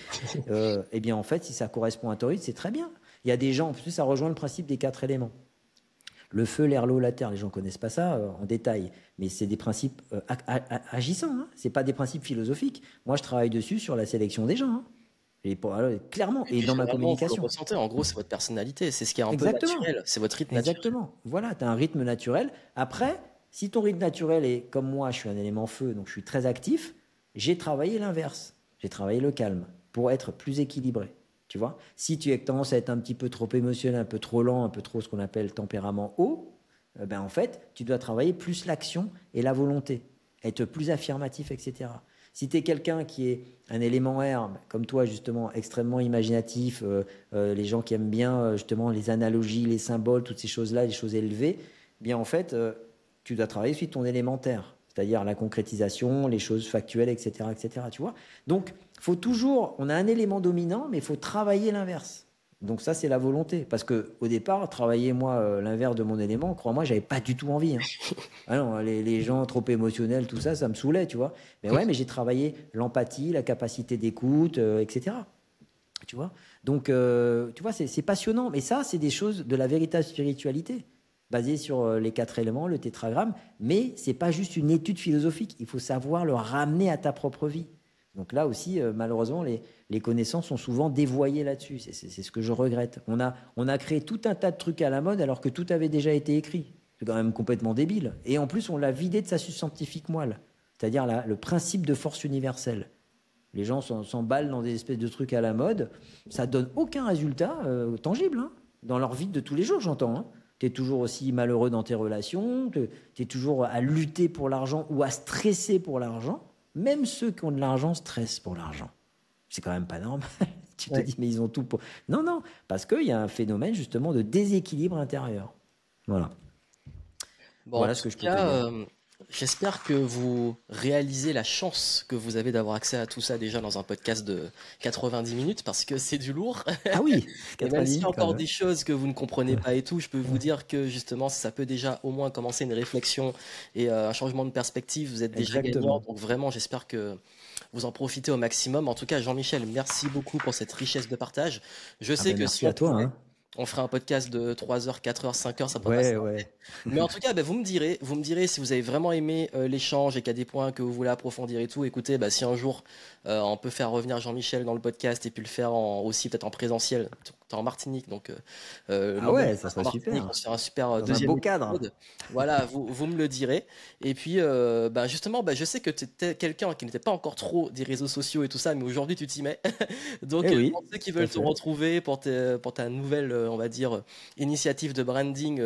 Eh bien, en fait, si ça correspond à ton rythme, c'est très bien. Il y a des gens, en plus, ça rejoint le principe des 4 éléments. Le feu, l'air, l'eau, la terre, les gens ne connaissent pas ça en détail, mais c'est des principes agissants, hein. Ce n'est pas des principes philosophiques. Moi, je travaille dessus sur la sélection des gens. Et clairement, et dans ma communication. Vous le ressentez, en gros, c'est votre personnalité, c'est ce qui est un peu naturel, c'est votre rythme naturel. Exactement, voilà, tu as un rythme naturel. Après, si ton rythme naturel est comme moi, je suis un élément feu, donc je suis très actif, j'ai travaillé l'inverse, j'ai travaillé le calme pour être plus équilibré. Tu vois, si tu as tendance à être un petit peu trop émotionnel, un peu trop lent, un peu trop ce qu'on appelle tempérament haut, en fait, tu dois travailler plus l'action et la volonté, être plus affirmatif, etc. Si tu es quelqu'un qui est un élément R, comme toi justement, extrêmement imaginatif, les gens qui aiment bien justement les analogies, les symboles, toutes ces choses-là, les choses élevées, bien en fait, tu dois travailler sur ton élémentaire. c'est-à-dire la concrétisation, les choses factuelles, etc., etc. Tu vois. Donc, faut toujours, on a un élément dominant, mais il faut travailler l'inverse. Donc ça, c'est la volonté. Parce que au départ, travailler moi l'inverse de mon élément, crois-moi, j'avais pas du tout envie. Hein. Ah non, les gens trop émotionnels, tout ça, ça me saoulait, tu vois. Mais ouais, mais j'ai travaillé l'empathie, la capacité d'écoute, etc. Tu vois. Donc, tu vois, c'est passionnant. Mais ça, c'est des choses de la véritable spiritualité, basée sur les 4 éléments, le tétragramme. Mais c'est pas juste une étude philosophique. Il faut savoir le ramener à ta propre vie. Donc là aussi, malheureusement, les connaissances sont souvent dévoyées là-dessus. C'est ce que je regrette. On a créé tout un tas de trucs à la mode alors que tout avait déjà été écrit. C'est quand même complètement débile. Et en plus, on l'a vidé de sa substantifique moelle, c'est-à-dire le principe de force universelle. Les gens s'emballent dans des espèces de trucs à la mode. Ça donne aucun résultat tangible hein, dans leur vie de tous les jours, j'entends. Hein. Tu es toujours aussi malheureux dans tes relations, tu es toujours à lutter pour l'argent ou à stresser pour l'argent. Même ceux qui ont de l'argent stressent pour l'argent. C'est quand même pas normal. Tu te dis, mais ils ont tout pour... Non, non, parce qu'il y a un phénomène justement de déséquilibre intérieur. Voilà. Bon, voilà ce que je peux te dire. J'espère que vous réalisez la chance que vous avez d'avoir accès à tout ça déjà dans un podcast de 90 minutes parce que c'est du lourd. Ah oui, 90 et même s'il y a encore des choses que vous ne comprenez pas et tout, je peux vous dire que justement ça peut déjà au moins commencer une réflexion et un changement de perspective. Vous êtes déjà gagnant, donc vraiment j'espère que vous en profitez au maximum. En tout cas, Jean-Michel, merci beaucoup pour cette richesse de partage. Je sais que merci à toi. Hein. On fera un podcast de 3 heures, 4 heures, 5 heures, ça peut pas. Ouais. Mais en tout cas, vous me direz si vous avez vraiment aimé l'échange et qu'il y a des points que vous voulez approfondir et tout. Écoutez, si un jour on peut faire revenir Jean-Michel dans le podcast et puis le faire aussi peut-être en présentiel, t'es en Martinique, donc ah ouais, ça serait super. On se fera un super deuxième un beau cadre. Épisode. Voilà, vous me le direz. Et puis justement, je sais que tu étais quelqu'un qui n'était pas encore trop des réseaux sociaux et tout ça, mais aujourd'hui tu t'y mets. Donc oui, pour ceux qui veulent te retrouver pour ta nouvelle, on va dire, initiative de branding.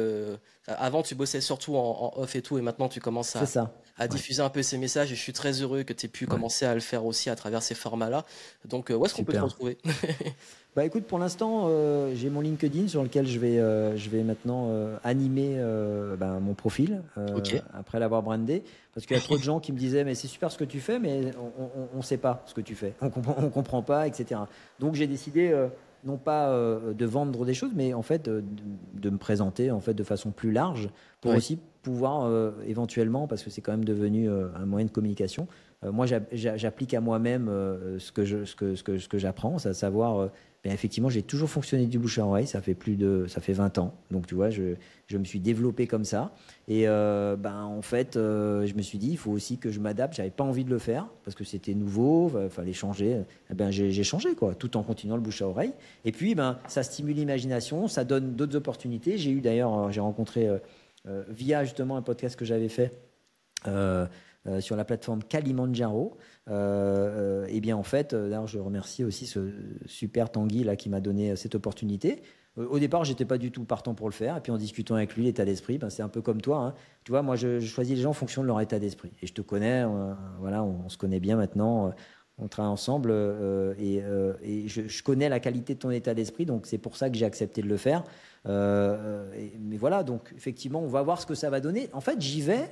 Avant, tu bossais surtout en off et tout, et maintenant tu commences à diffuser un peu ces messages. Et je suis très heureux que tu aies pu commencer à le faire aussi à travers ces formats-là. Donc, où est-ce qu'on peut te retrouver? Écoute, pour l'instant, j'ai mon LinkedIn sur lequel je vais maintenant animer mon profil après l'avoir brandé. Parce qu'il y a trop de gens qui me disaient mais c'est super ce que tu fais, mais on ne sait pas ce que tu fais. On comprend pas, etc. Donc j'ai décidé non pas de vendre des choses, mais en fait de me présenter en fait de façon plus large pour aussi pouvoir éventuellement, parce que c'est quand même devenu un moyen de communication. Moi, j'applique à moi-même ce que j'apprends, c'est à savoir. Effectivement, j'ai toujours fonctionné du bouche à oreille. Ça fait 20 ans. Donc, tu vois, je me suis développé comme ça. Et en fait, je me suis dit, il faut aussi que je m'adapte. J'avais pas envie de le faire parce que c'était nouveau, fallait changer. J'ai changé, quoi, tout en continuant le bouche à oreille. Et puis, ça stimule l'imagination, ça donne d'autres opportunités. J'ai rencontré via justement un podcast que j'avais fait. Sur la plateforme Kalimandjaro. En fait, d'ailleurs, je remercie aussi ce super Tanguy là qui m'a donné cette opportunité. Au départ, j'étais pas du tout partant pour le faire, et puis en discutant avec lui, l'état d'esprit, c'est un peu comme toi. Hein. Tu vois, moi, je choisis les gens en fonction de leur état d'esprit. Et je te connais, voilà, on se connaît bien maintenant. On travaille ensemble et je connais la qualité de ton état d'esprit, donc c'est pour ça que j'ai accepté de le faire. Mais voilà, donc effectivement, on va voir ce que ça va donner. En fait, j'y vais.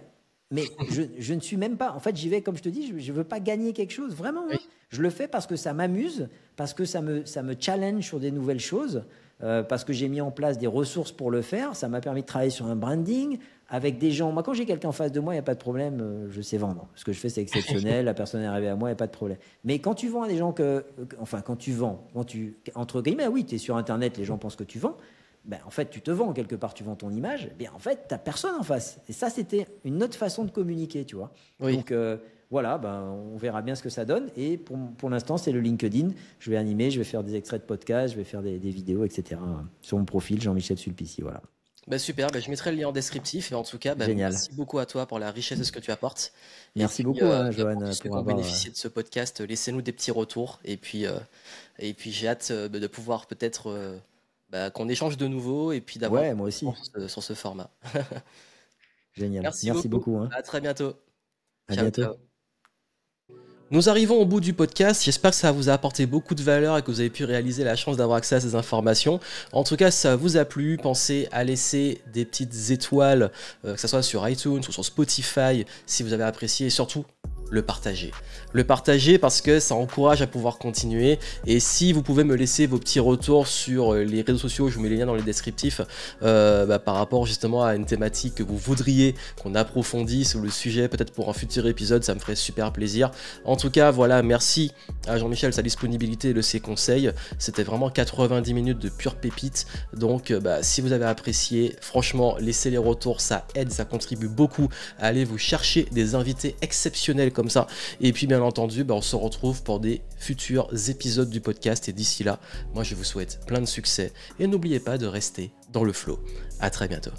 Mais je ne suis même pas... En fait, j'y vais, comme je te dis, je ne veux pas gagner quelque chose, vraiment. Hein. Je le fais parce que ça m'amuse, parce que ça me challenge sur des nouvelles choses, parce que j'ai mis en place des ressources pour le faire. Ça m'a permis de travailler sur un branding avec des gens. Moi, quand j'ai quelqu'un en face de moi, il n'y a pas de problème, je sais vendre. Ce que je fais, c'est exceptionnel, la personne est arrivée à moi, il n'y a pas de problème. Mais quand tu vends à des gens entre guillemets, oui, tu es sur Internet, les gens pensent que tu vends. En fait, tu te vends quelque part, tu vends ton image. En fait, tu n'as personne en face. Et ça, c'était une autre façon de communiquer, tu vois. Oui. Donc, voilà, on verra bien ce que ça donne. Et pour l'instant, c'est le LinkedIn. Je vais animer, je vais faire des extraits de podcasts, je vais faire des vidéos, etc. Sur mon profil, Jean-Michel Sulpicy, voilà. Super, je mettrai le lien en descriptif. Et en tout cas, merci beaucoup à toi pour la richesse de ce que tu apportes. Merci beaucoup, Johan. Pour bénéficier de ce podcast, laissez-nous des petits retours. Et puis j'ai hâte de pouvoir peut-être... qu'on échange de nouveau et puis d'avoir moi aussi sur ce format. Génial. Merci beaucoup. Hein. À très bientôt. À bientôt. Ciao. Nous arrivons au bout du podcast, j'espère que ça vous a apporté beaucoup de valeur et que vous avez pu réaliser la chance d'avoir accès à ces informations. En tout cas, si ça vous a plu, pensez à laisser des petites étoiles, que ce soit sur iTunes ou sur Spotify, si vous avez apprécié, et surtout, le partager. Le partager parce que ça encourage à pouvoir continuer, et si vous pouvez me laisser vos petits retours sur les réseaux sociaux, je vous mets les liens dans les descriptifs, par rapport justement à une thématique que vous voudriez qu'on approfondisse ou le sujet peut-être pour un futur épisode, ça me ferait super plaisir. En tout cas, voilà, merci à Jean-Michel, sa disponibilité et de ses conseils. C'était vraiment 90 minutes de pure pépite. Donc, si vous avez apprécié, franchement, laissez les retours, ça aide, ça contribue beaucoup à aller vous chercher des invités exceptionnels comme ça. Et puis, bien entendu, on se retrouve pour des futurs épisodes du podcast. Et d'ici là, moi, je vous souhaite plein de succès. Et n'oubliez pas de rester dans le flow. À très bientôt.